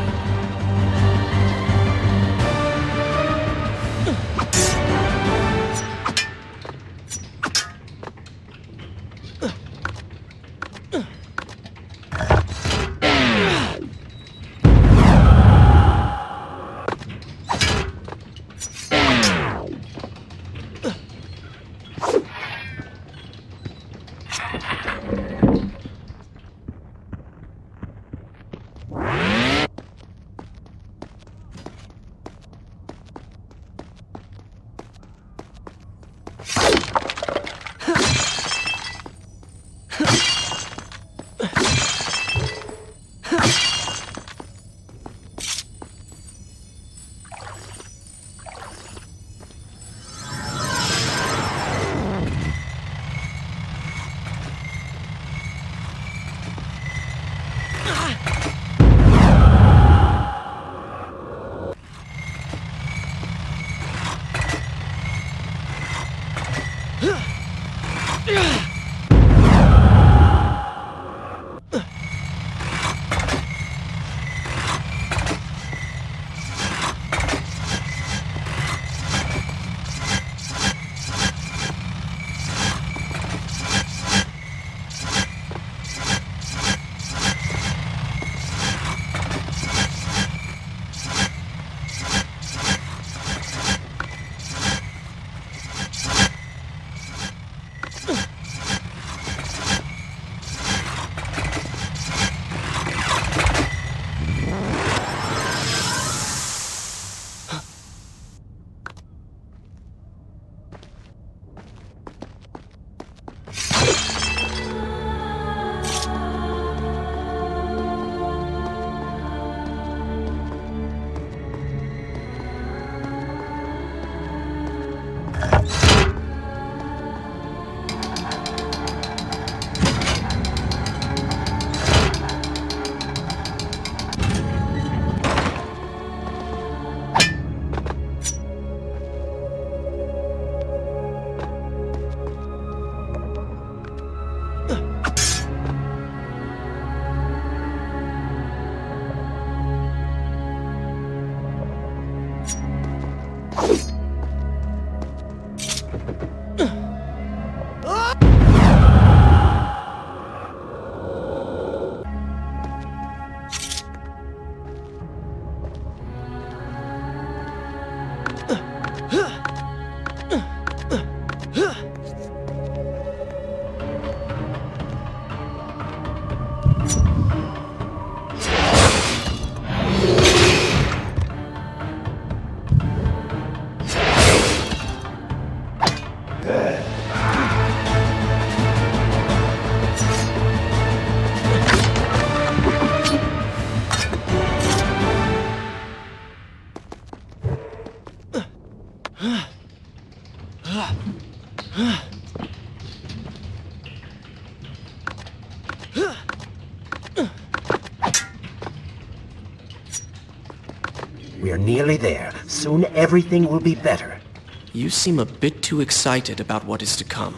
We are nearly there. Soon everything will be better. You seem a bit too excited about what is to come.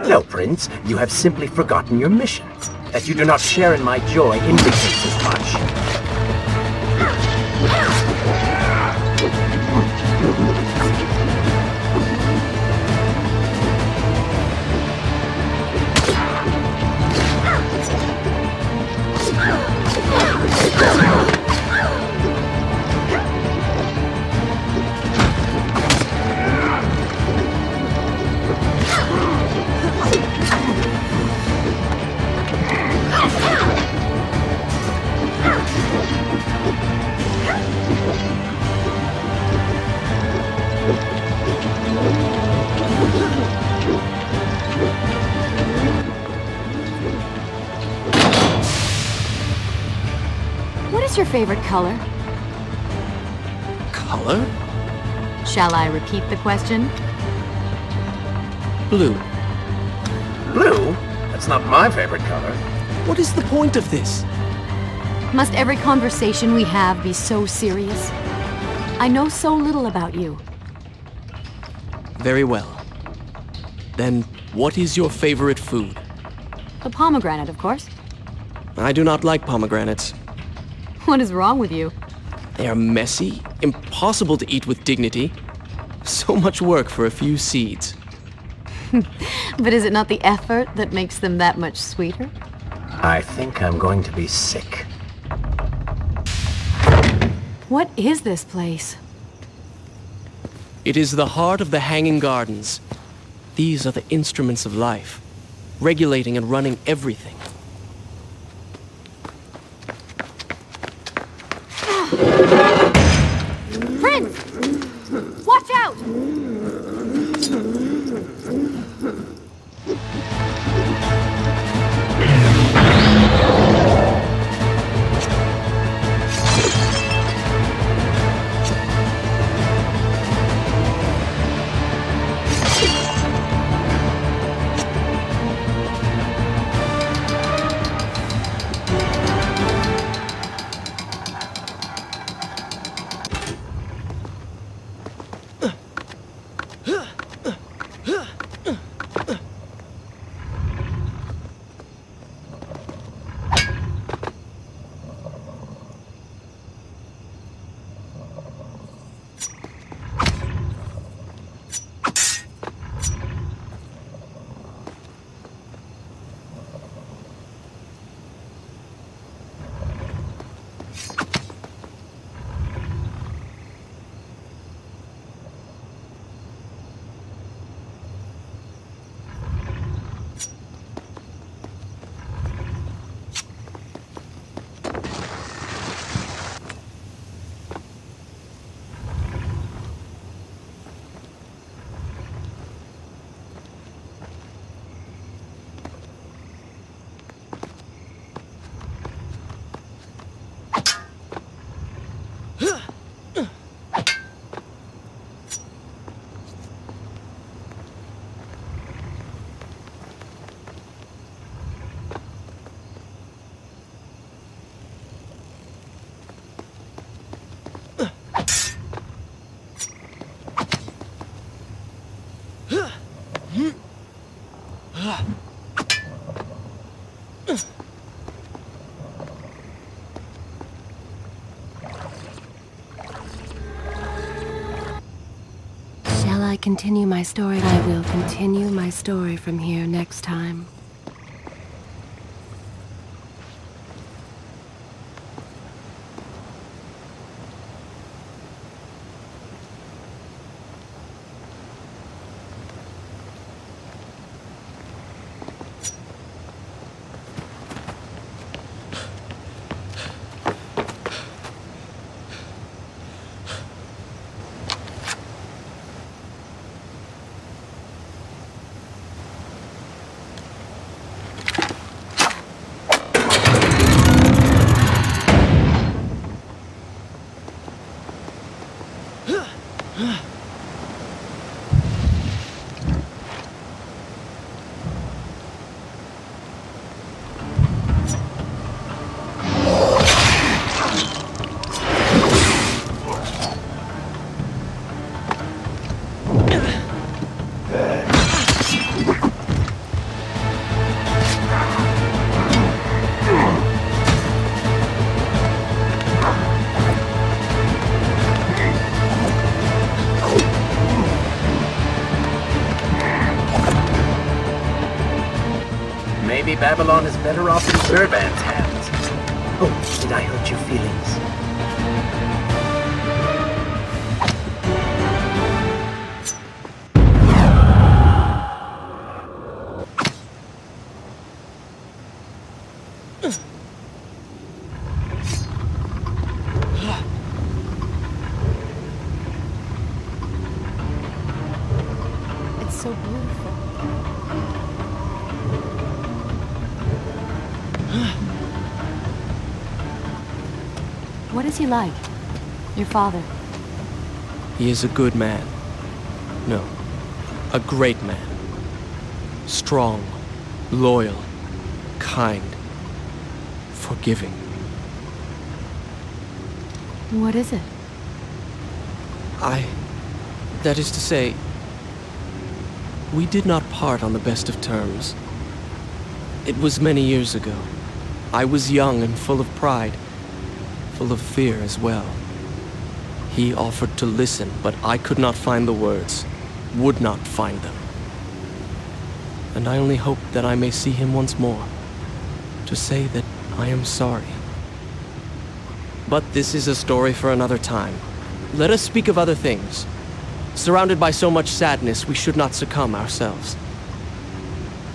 No, Prince. You have simply forgotten your mission. That you do not share in my joy indicates as much. Your favorite color? Color? Shall I repeat the question? Blue. Blue? That's not my favorite color. What is the point of this? Must every conversation we have be so serious? I know so little about you. Very well. Then, what is your favorite food? A pomegranate, of course. I do not like pomegranates. What is wrong with you? They are messy, impossible to eat with dignity. So much work for a few seeds. But is it not the effort that makes them that much sweeter? I think I'm going to be sick. What is this place? It is the heart of the Hanging Gardens. These are the instruments of life, regulating and running everything. Prince! Watch out! Shall I continue my story? I will continue my story from here next time. Babylon is better off in Zurban's hands. Oh, did I hurt your feelings? It's so beautiful. What is he like? Your father? He is a good man. No, a great man. Strong, loyal, kind, forgiving. What is it? That is to say, we did not part on the best of terms. It was many years ago. I was young and full of pride, full of fear as well. He offered to listen, but I could not find the words, would not find them. And I only hope that I may see him once more, to say that I am sorry. But this is a story for another time. Let us speak of other things. Surrounded by so much sadness, we should not succumb ourselves.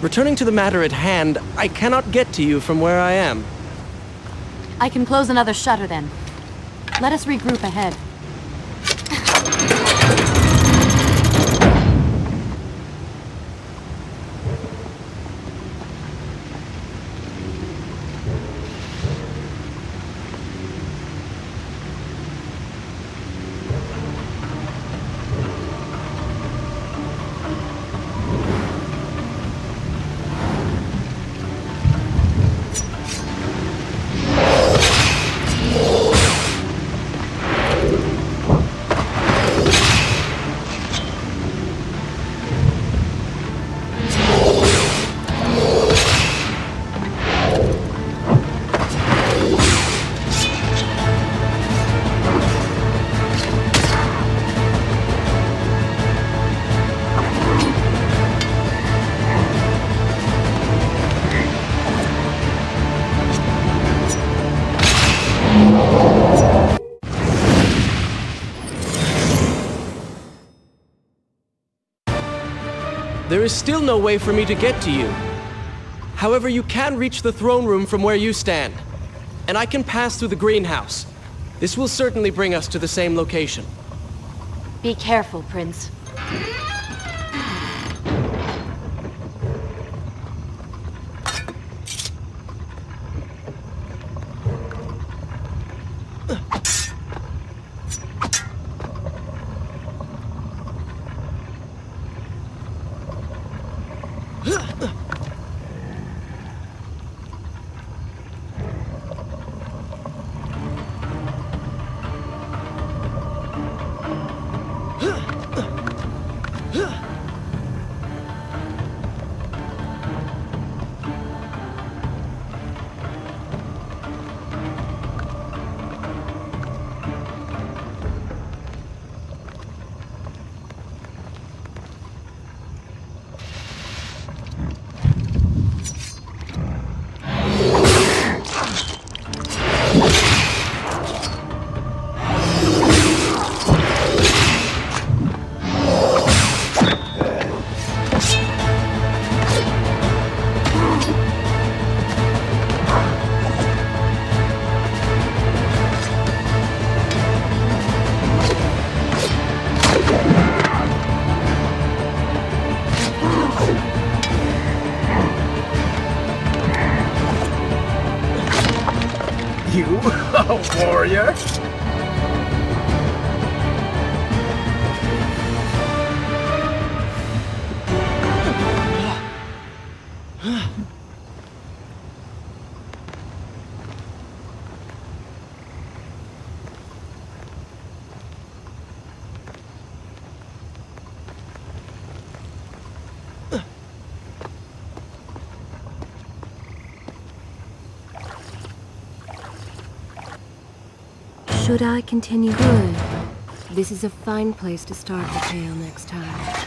Returning to the matter at hand, I cannot get to you from where I am. I can close another shutter then. Let us regroup ahead. There is still no way for me to get to you. However, you can reach the throne room from where you stand, and I can pass through the greenhouse. This will certainly bring us to the same location. Be careful, Prince. You, a warrior? Should I continue? Good. This is a fine place to start the tale next time.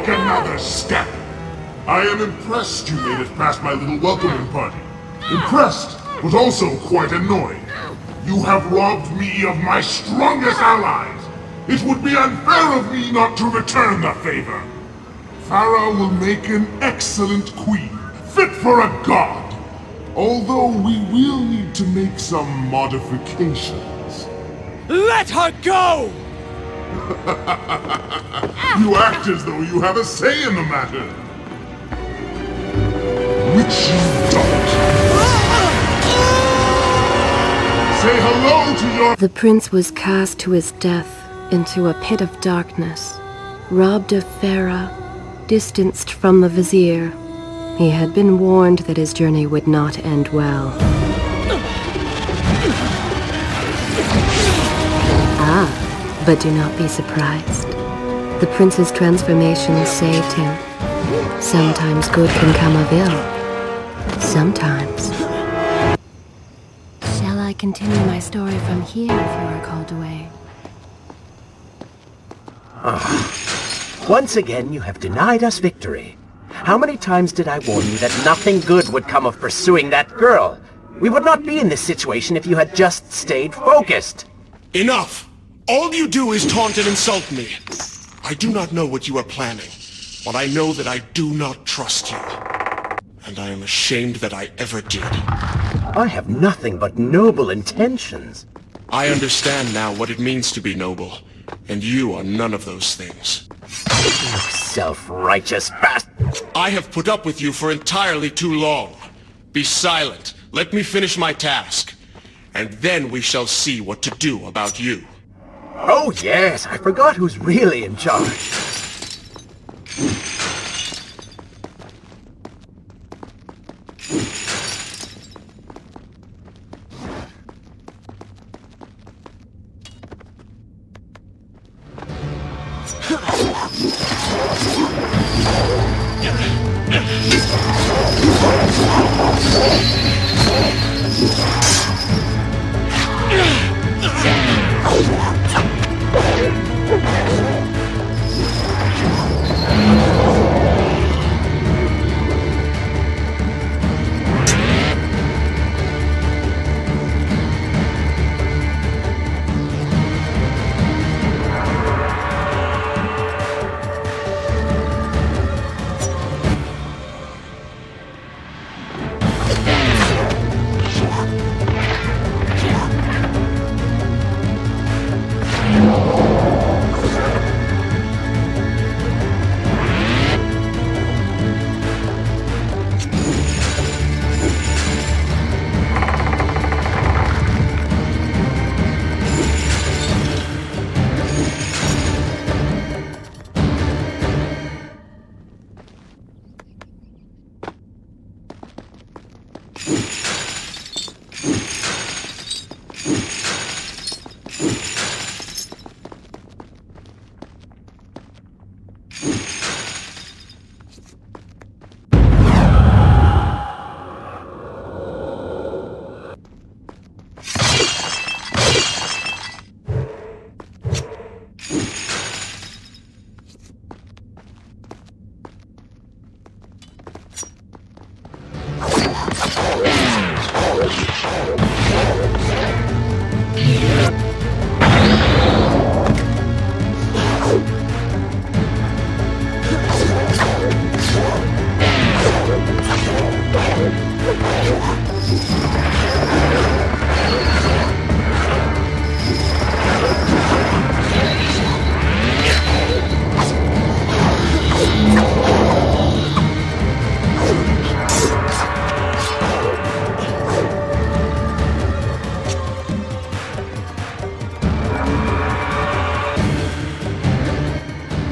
take another step. I am impressed you made it past my little welcoming party. Impressed, but also quite annoyed. You have robbed me of my strongest allies. It would be unfair of me not to return the favor. Farah will make an excellent queen, fit for a god. Although we will need to make some modifications. Let her go! You act as though you have a say in the matter. Which you don't. Say hello to your... The prince was cast to his death into a pit of darkness, robbed of Farah, distanced from the Vizier. He had been warned that his journey would not end well. But do not be surprised. The prince's transformation saved him. Sometimes good can come of ill. Sometimes. Shall I continue my story from here if you are called away? Once again, you have denied us victory. How many times did I warn you that nothing good would come of pursuing that girl? We would not be in this situation if you had just stayed focused. Enough! All you do is taunt and insult me. I do not know what you are planning, but I know that I do not trust you. And I am ashamed that I ever did. I have nothing but noble intentions. I understand now what it means to be noble, and you are none of those things. You self-righteous bastard. I have put up with you for entirely too long. Be silent. Let me finish my task. And then we shall see what to do about you. Oh yes, I forgot who's really in charge.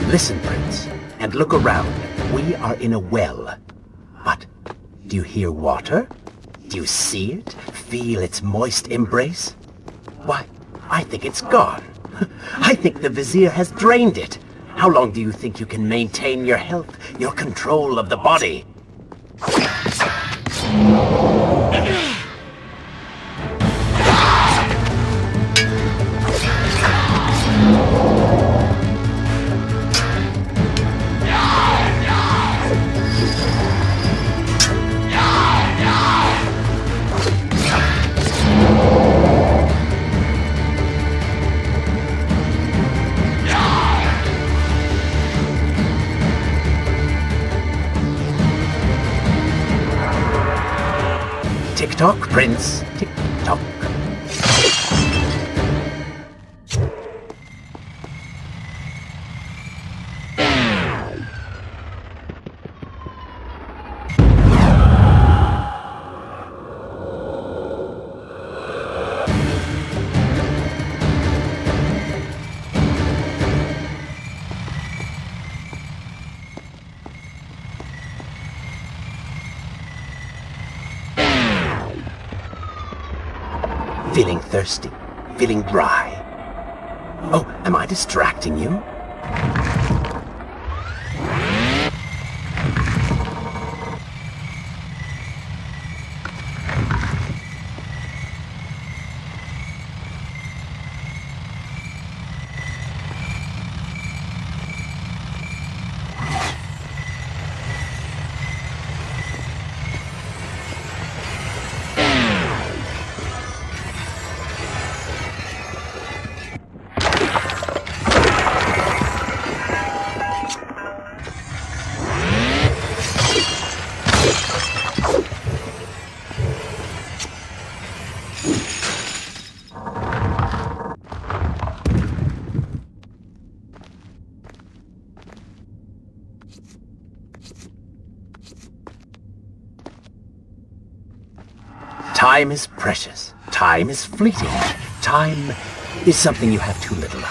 Listen, Prince, and look around. We are in a well. But do you hear water? Do you see it? Feel its moist embrace? Why, I think it's gone. I think the Vizier has drained it. How long do you think you can maintain your health, your control of the body? Tick-tock, Prince. Tick-tock. Feeling thirsty? Feeling dry? Oh, am I distracting you? Time is precious. Time is fleeting. Time is something you have too little of.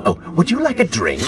Oh, would you like a drink?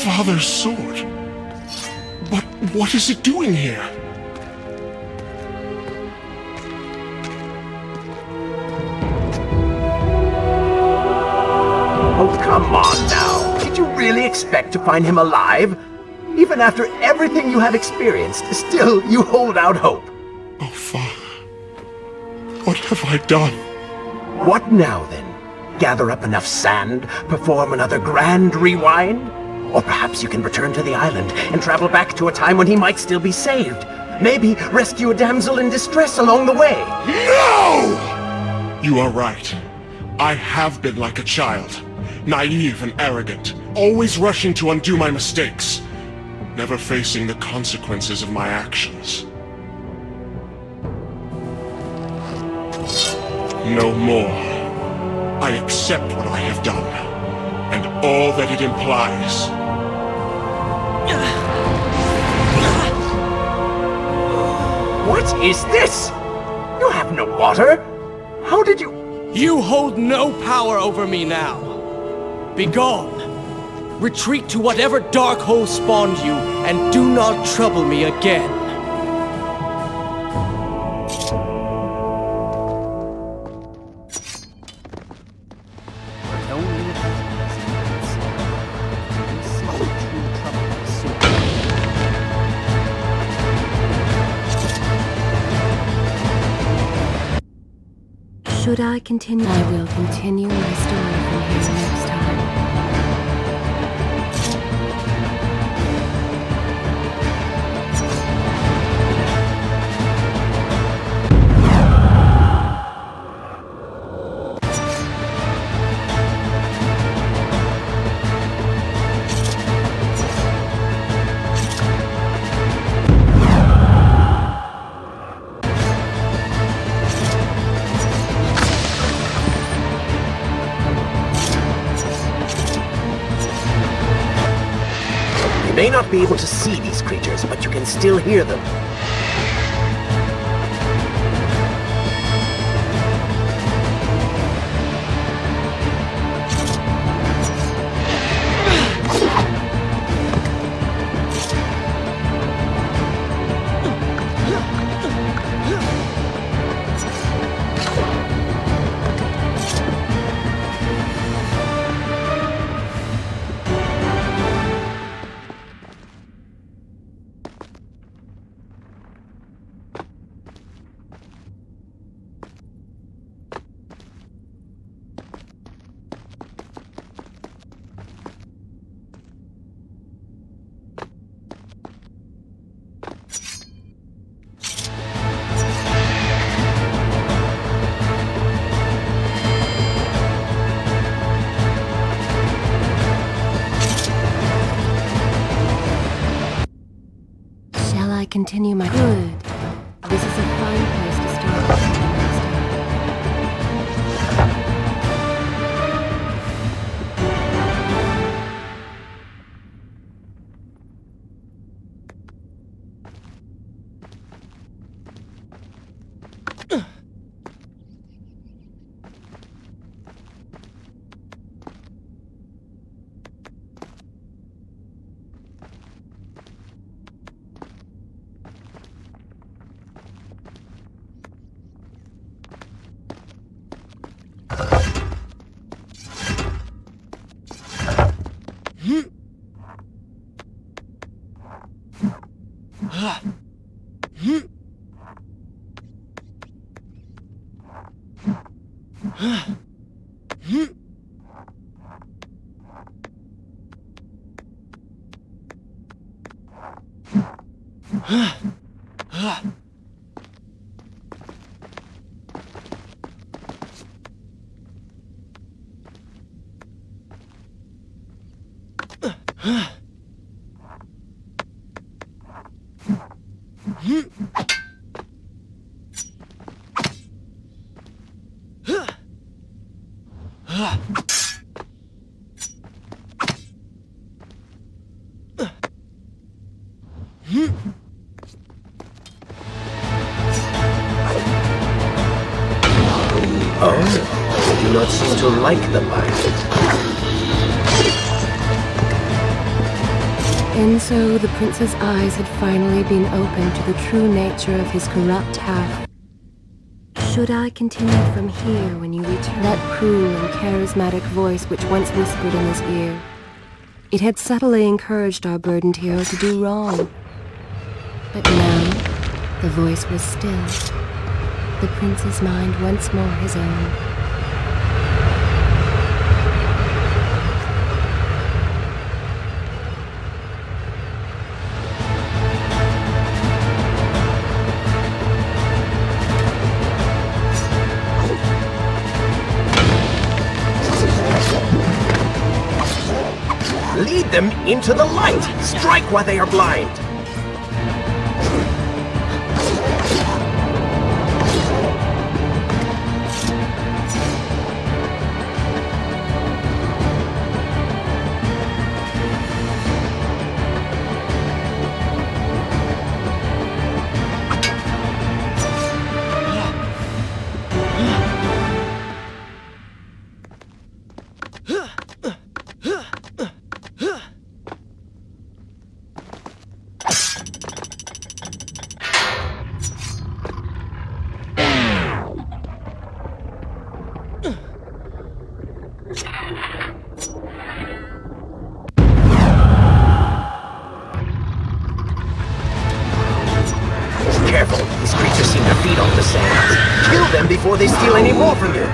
Father's sword. But what is it doing here? Oh, come on now. Did you really expect to find him alive? Even after everything you have experienced, still you hold out hope. Oh, Father. What have I done? What now, then? Gather up enough sand, perform another grand rewind? Or perhaps you can return to the island and travel back to a time when he might still be saved. Maybe rescue a damsel in distress along the way. No! You are right. I have been like a child. Naive and arrogant. Always rushing to undo my mistakes. Never facing the consequences of my actions. No more. I accept what I have done. And all that it implies. What is this? You have no water? How did you... You hold no power over me now. Begone. Retreat to whatever dark hole spawned you, and do not trouble me again. Should I continue? I will continue my story from here next time. You may not be able to see these creatures, but you can still hear them. continue my... Good. This is a fine place to start. Oh, you do not seem to like the bite. And so the prince's eyes had finally been opened to the true nature of his corrupt half. Should I continue from here when you return? That cruel and charismatic voice which once whispered in his ear. It had subtly encouraged our burdened hero to do wrong. But now, the voice was still. The prince's mind once more his own. Lead them into the light! Strike while they are blind! Careful, these creatures seem to feed on the sands. Kill them before they steal any more from you.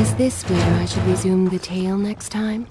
Is this where I should resume the tale next time?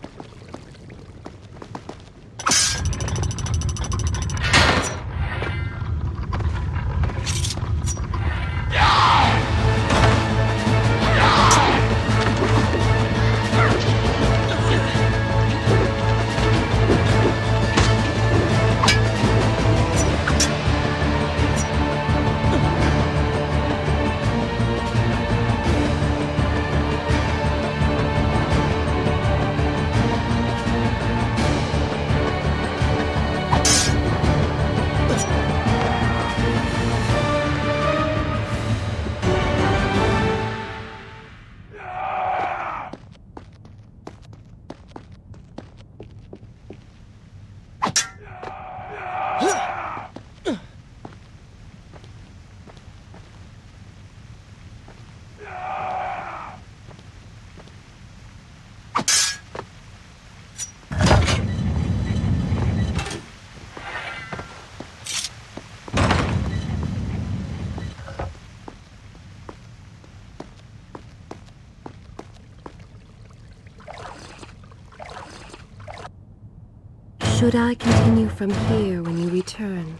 Should I continue from here when you return?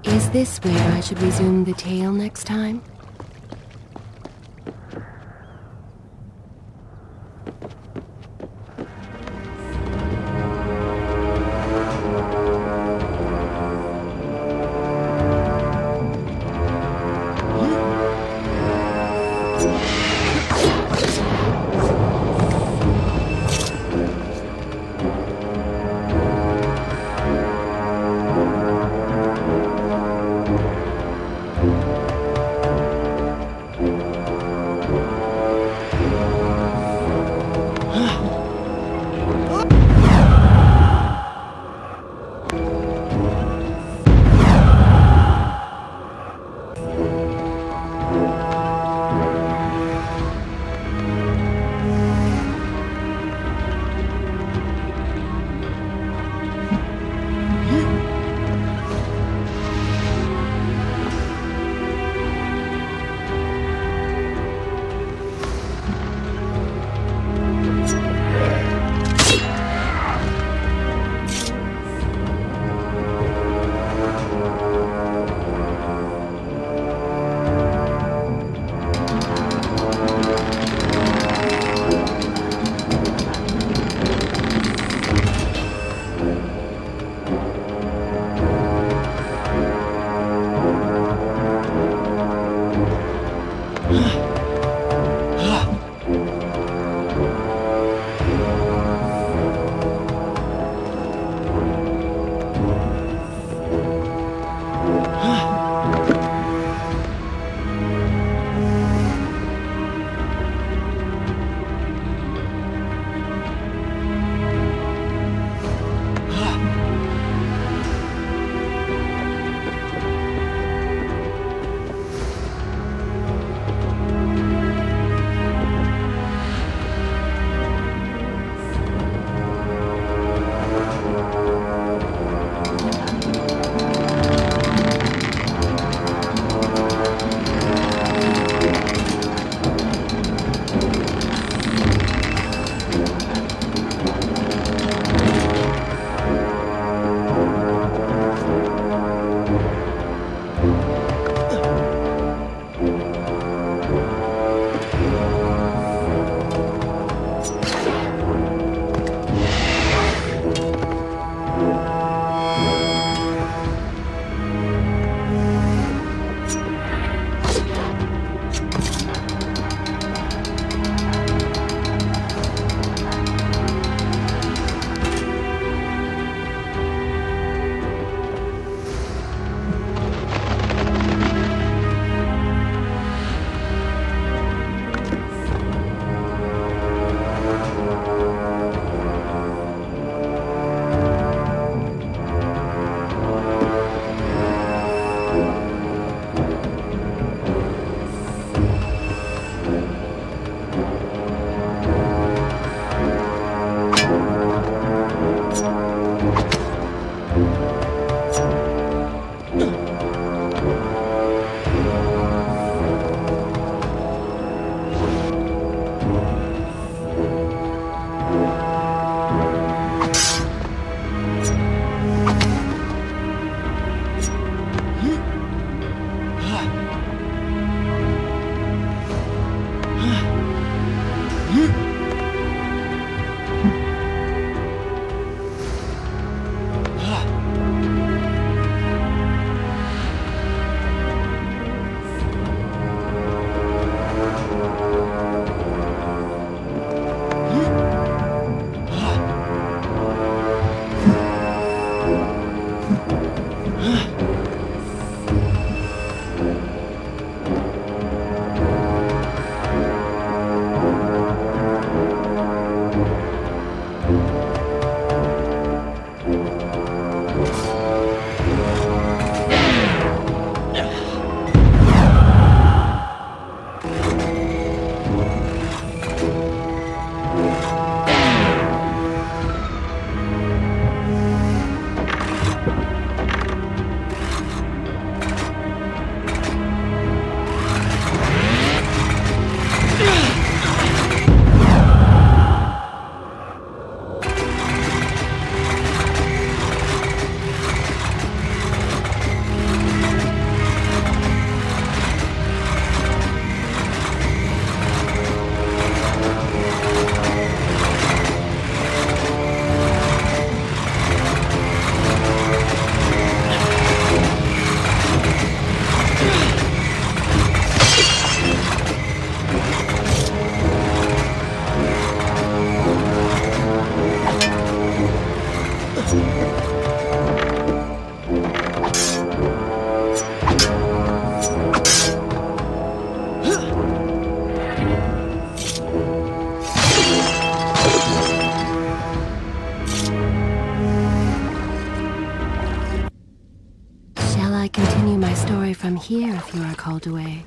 Is this where I should resume the tale next time? Shall I continue my story from here if you are called away?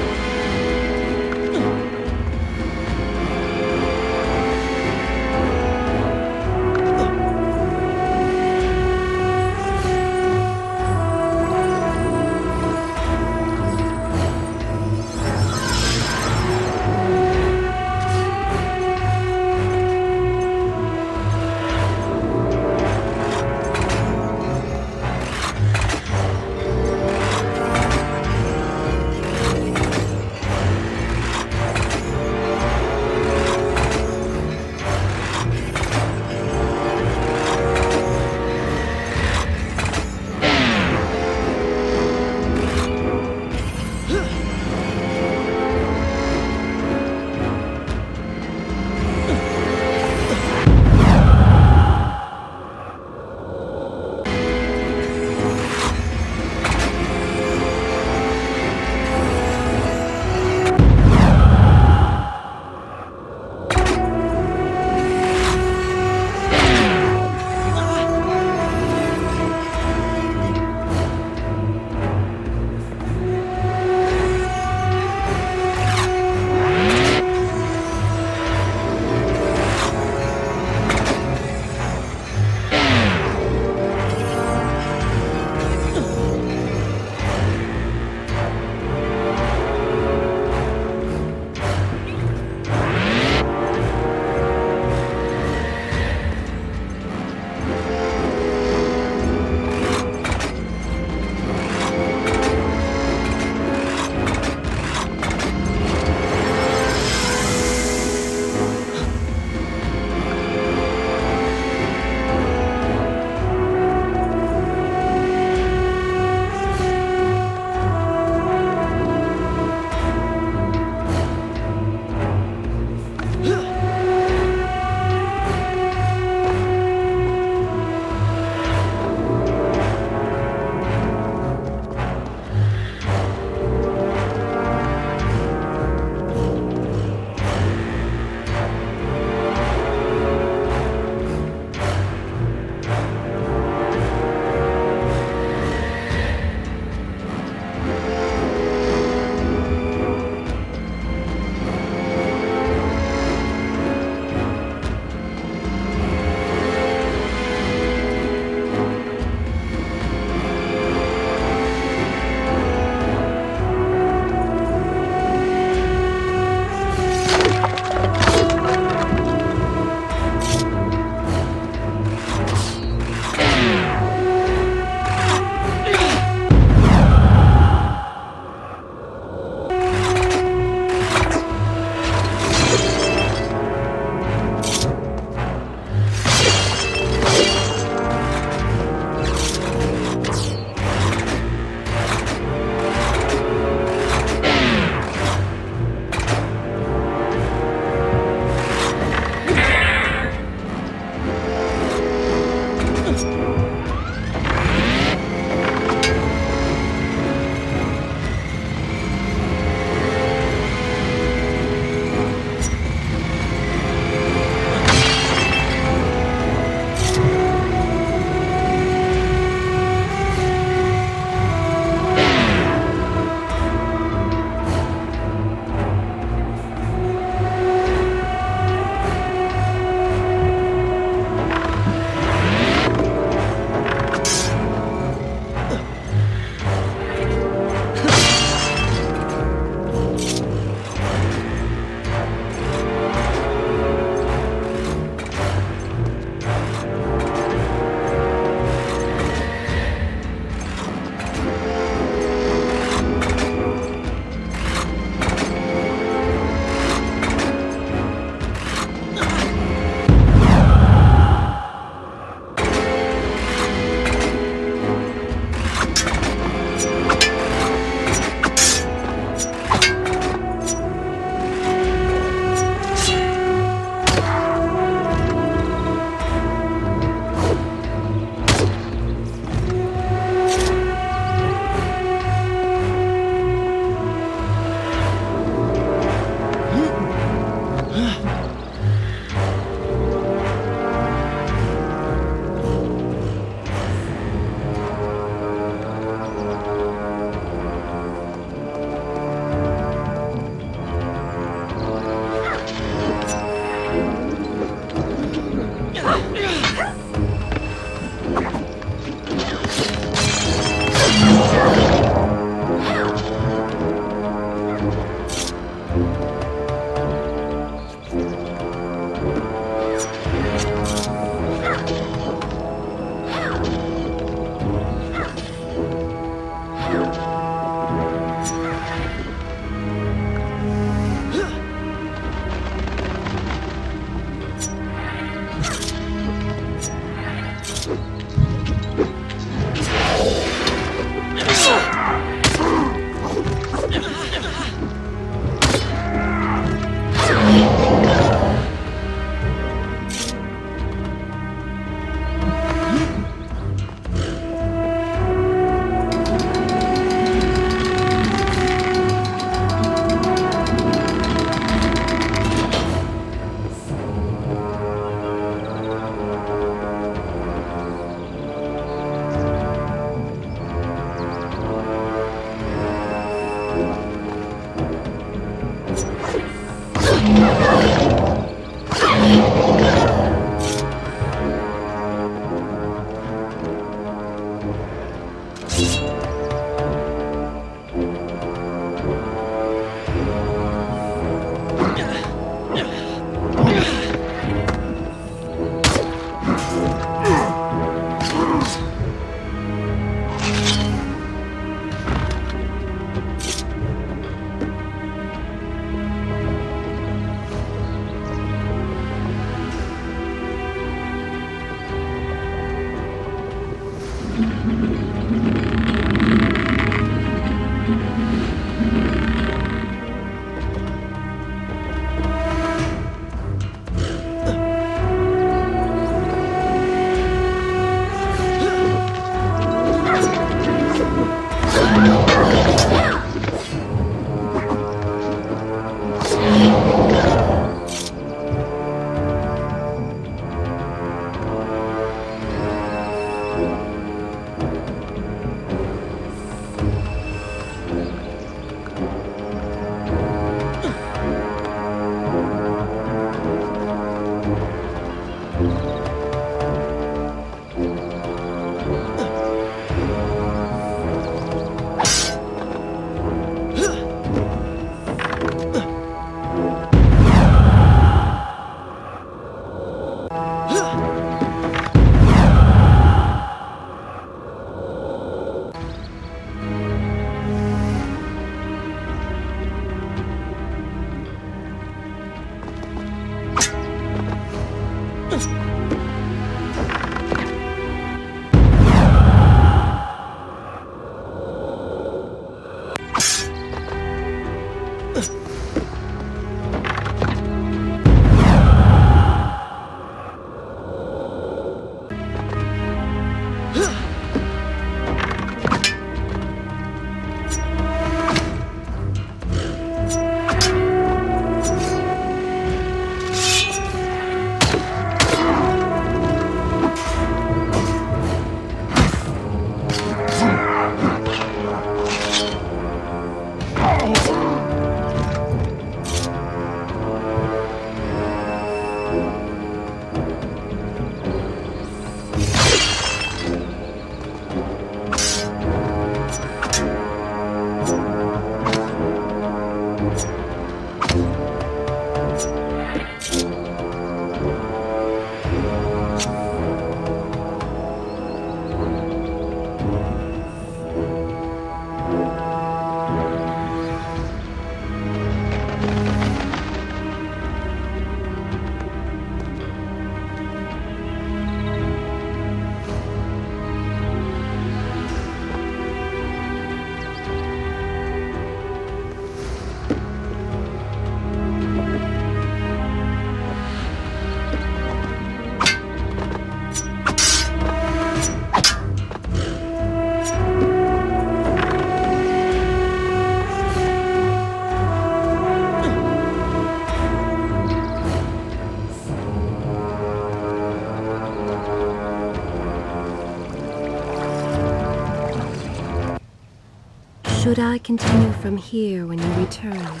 Should I continue from here when you return?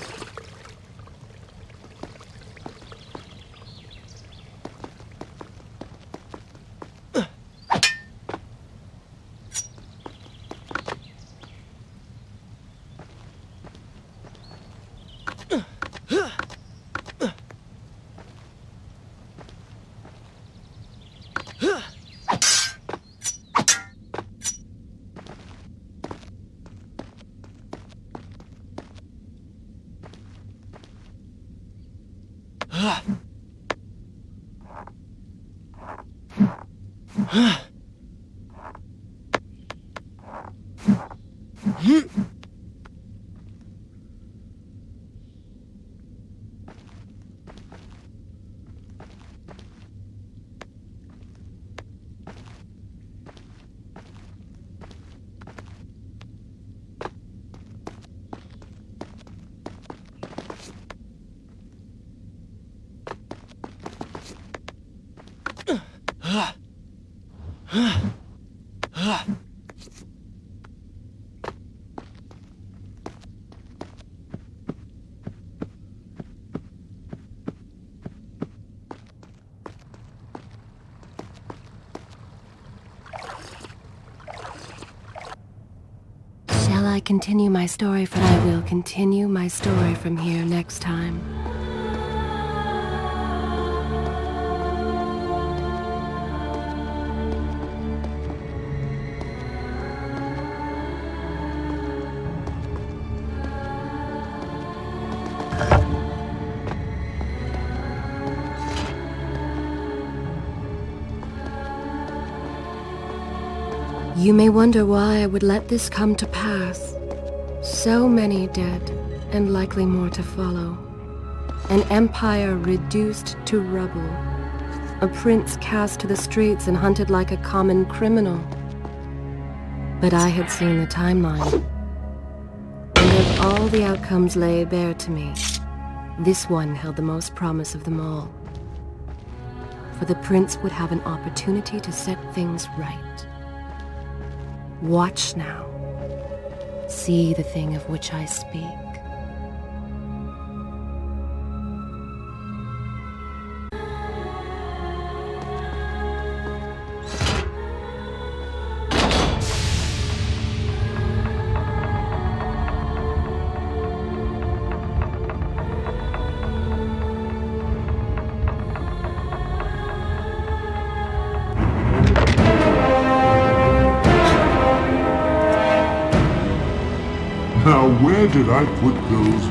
Shall I continue my story from I will continue my story from here next time. You may wonder why I would let this come to pass. So many dead, and likely more to follow. An empire reduced to rubble. A prince cast to the streets and hunted like a common criminal. But I had seen the timeline. And of all the outcomes laid bare to me, this one held the most promise of them all. For the prince would have an opportunity to set things right. Watch now. See the thing of which I speak. Now, where did I put those?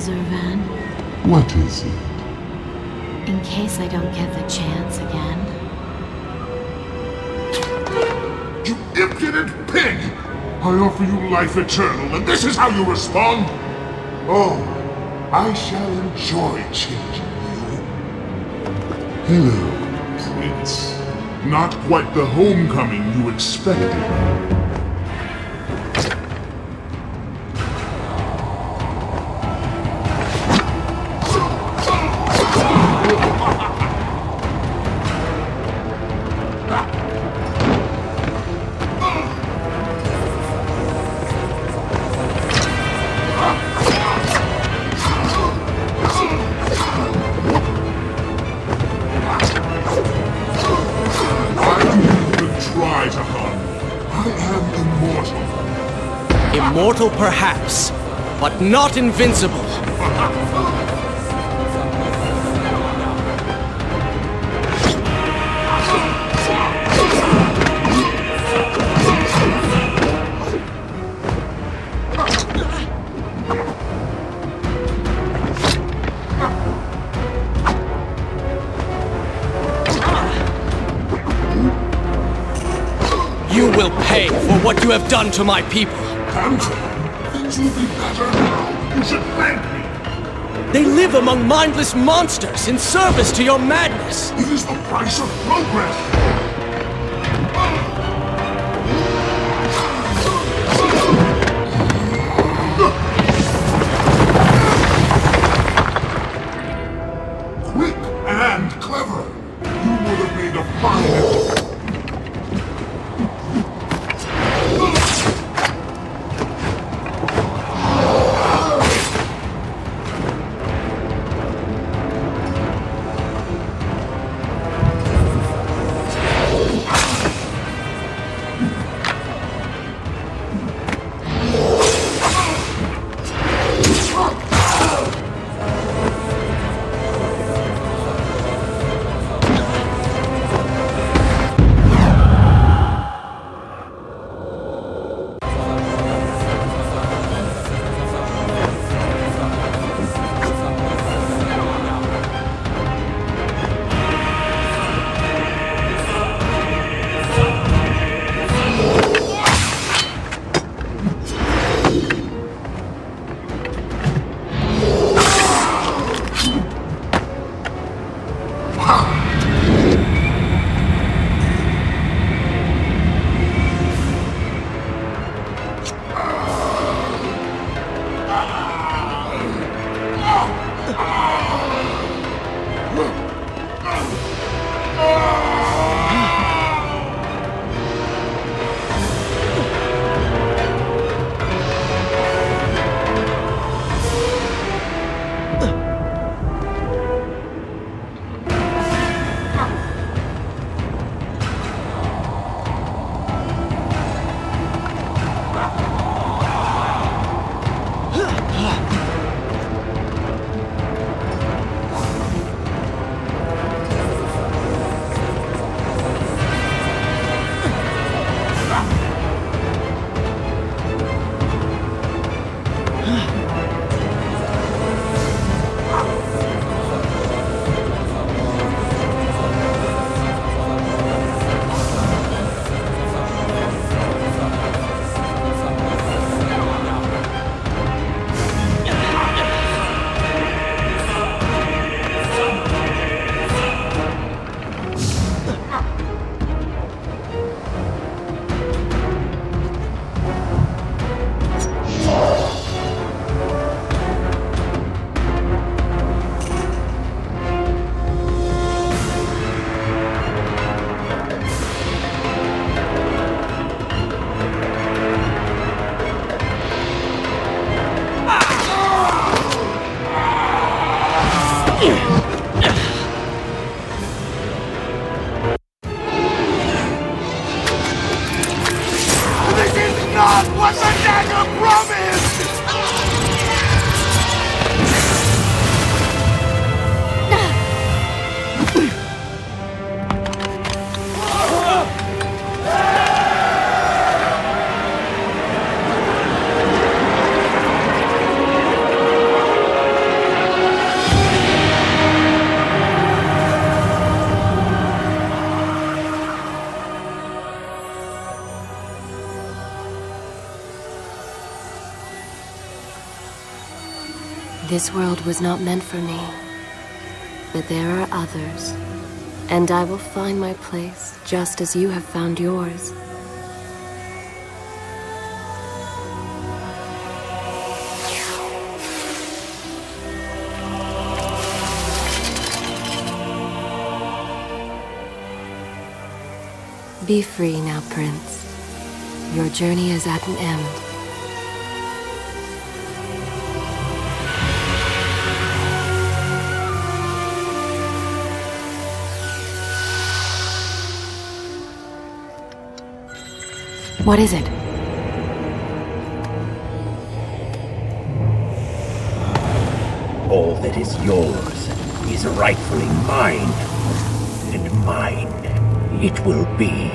Zurvan, What is it? in case I don't get the chance again. You impudent pig! I offer you life eternal, and this is how you respond? Oh, I shall enjoy changing you. Hello, Prince. Not quite the homecoming you expected. Immortal perhaps, but not invincible. You will pay for what you have done to my people. Things will be better now. You should thank me. They live among mindless monsters in service to your madness. It is the price of progress. Quick and clever. You would have made a fine. This is not what the dagger promised! This world was not meant for me, but there are others, and I will find my place just as you have found yours. Be free now, Prince. Your journey is at an end. What is it? All that is yours is rightfully mine, and mine it will be.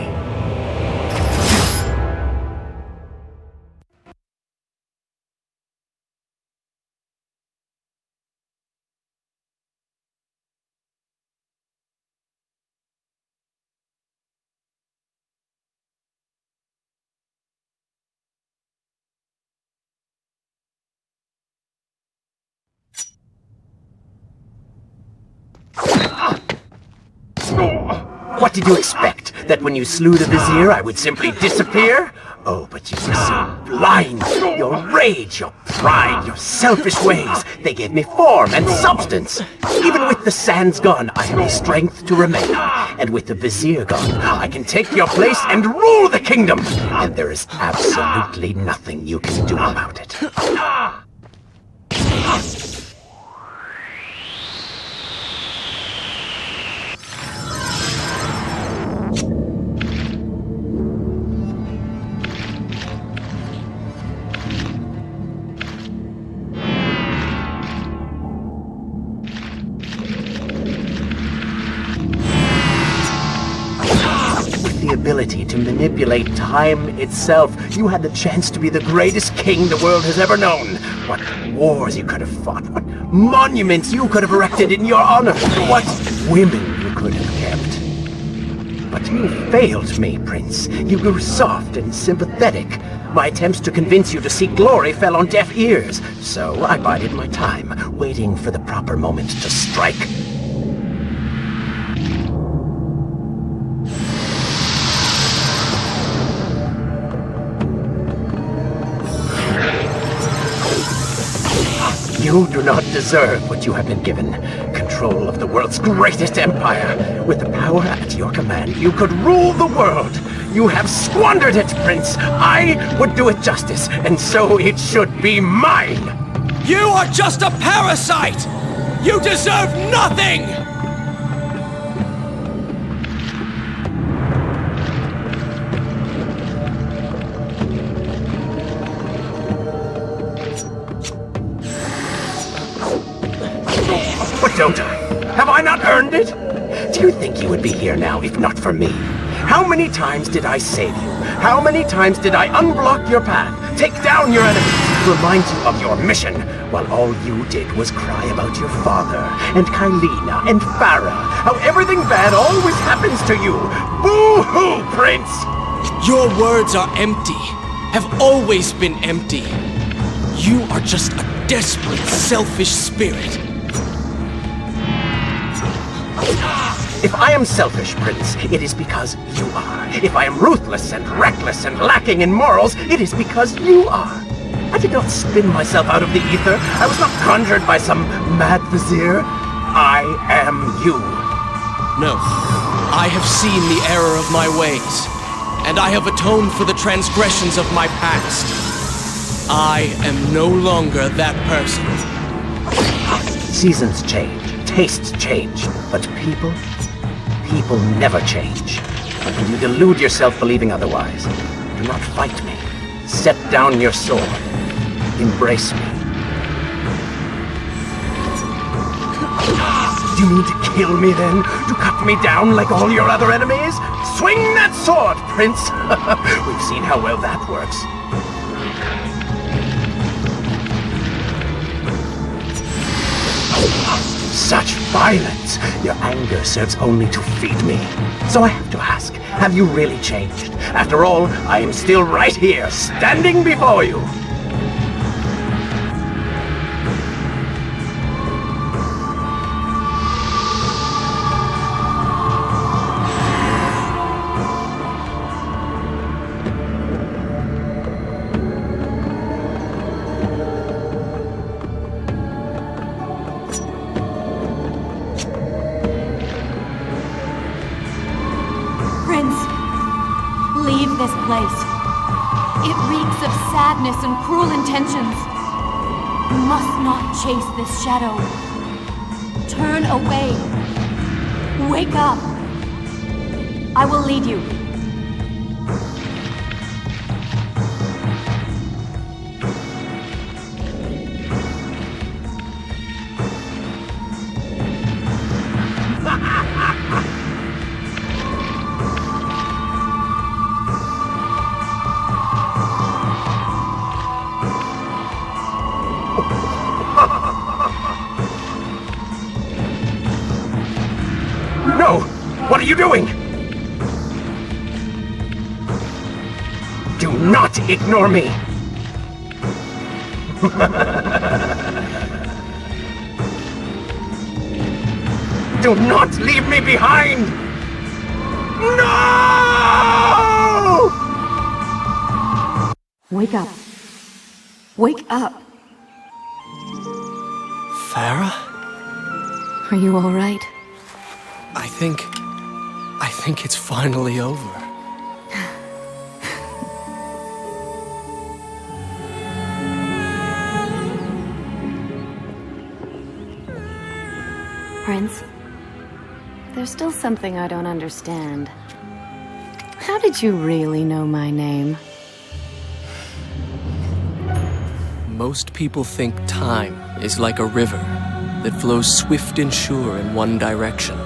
What did you expect? That when you slew the Vizier, I would simply disappear? Oh, but you were so blind. Your rage, your pride, your selfish ways, they gave me form and substance. Even with the sands gone, I have the strength to remain. And with the Vizier gone, I can take your place and rule the kingdom. And there is absolutely nothing you can do about it. The ability to manipulate time itself. You had the chance to be the greatest king the world has ever known. What wars you could have fought. What monuments you could have erected in your honor. What women you could have kept. But you failed me, Prince. You grew soft and sympathetic. My attempts to convince you to seek glory fell on deaf ears. So I bided my time, waiting for the proper moment to strike. You do not deserve what you have been given. Control of the world's greatest empire. With the power at your command, you could rule the world. You have squandered it, Prince. I would do it justice, and so it should be mine. You are just a parasite! You deserve nothing! Don't I? Have I not earned it? Do you think you would be here now if not for me? How many times did I save you? How many times did I unblock your path, take down your enemies, remind you of your mission, while all you did was cry about your father, and Kaileena, and Farah, how everything bad always happens to you? Boo-hoo, Prince! Your words are empty, have always been empty. You are just a desperate, selfish spirit. If I am selfish, Prince, it is because you are. If I am ruthless and reckless and lacking in morals, it is because you are. I did not spin myself out of the ether. I was not conjured by some mad Vizier. I am you. No, I have seen the error of my ways, and I have atoned for the transgressions of my past. I am no longer that person. Seasons change, tastes change, but people never change. And you delude yourself believing otherwise. Do not fight me. Set down your sword. Embrace me. Do you mean to kill me then? To cut me down like all your other enemies? Swing that sword, Prince! We've seen how well that works. Such violence! Your anger serves only to feed me. So I have to ask, have you really changed? After all, I am still right here, standing before you. Leave this place. It reeks of sadness and cruel intentions. You must not chase this shadow. Turn away. Wake up. I will lead you. No! What are you doing? Do not ignore me! Do not leave me behind! No! Wake up. Wake up. Farah? Are you all right? I think it's finally over. Prince, there's still something I don't understand. How did you really know my name? Most people think time is like a river that flows swift and sure in one direction.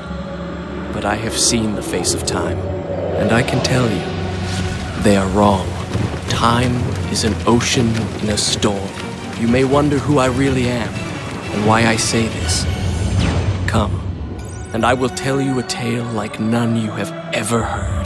But I have seen the face of time, and I can tell you, they are wrong. Time is an ocean in a storm. You may wonder who I really am, and why I say this. Come, and I will tell you a tale like none you have ever heard.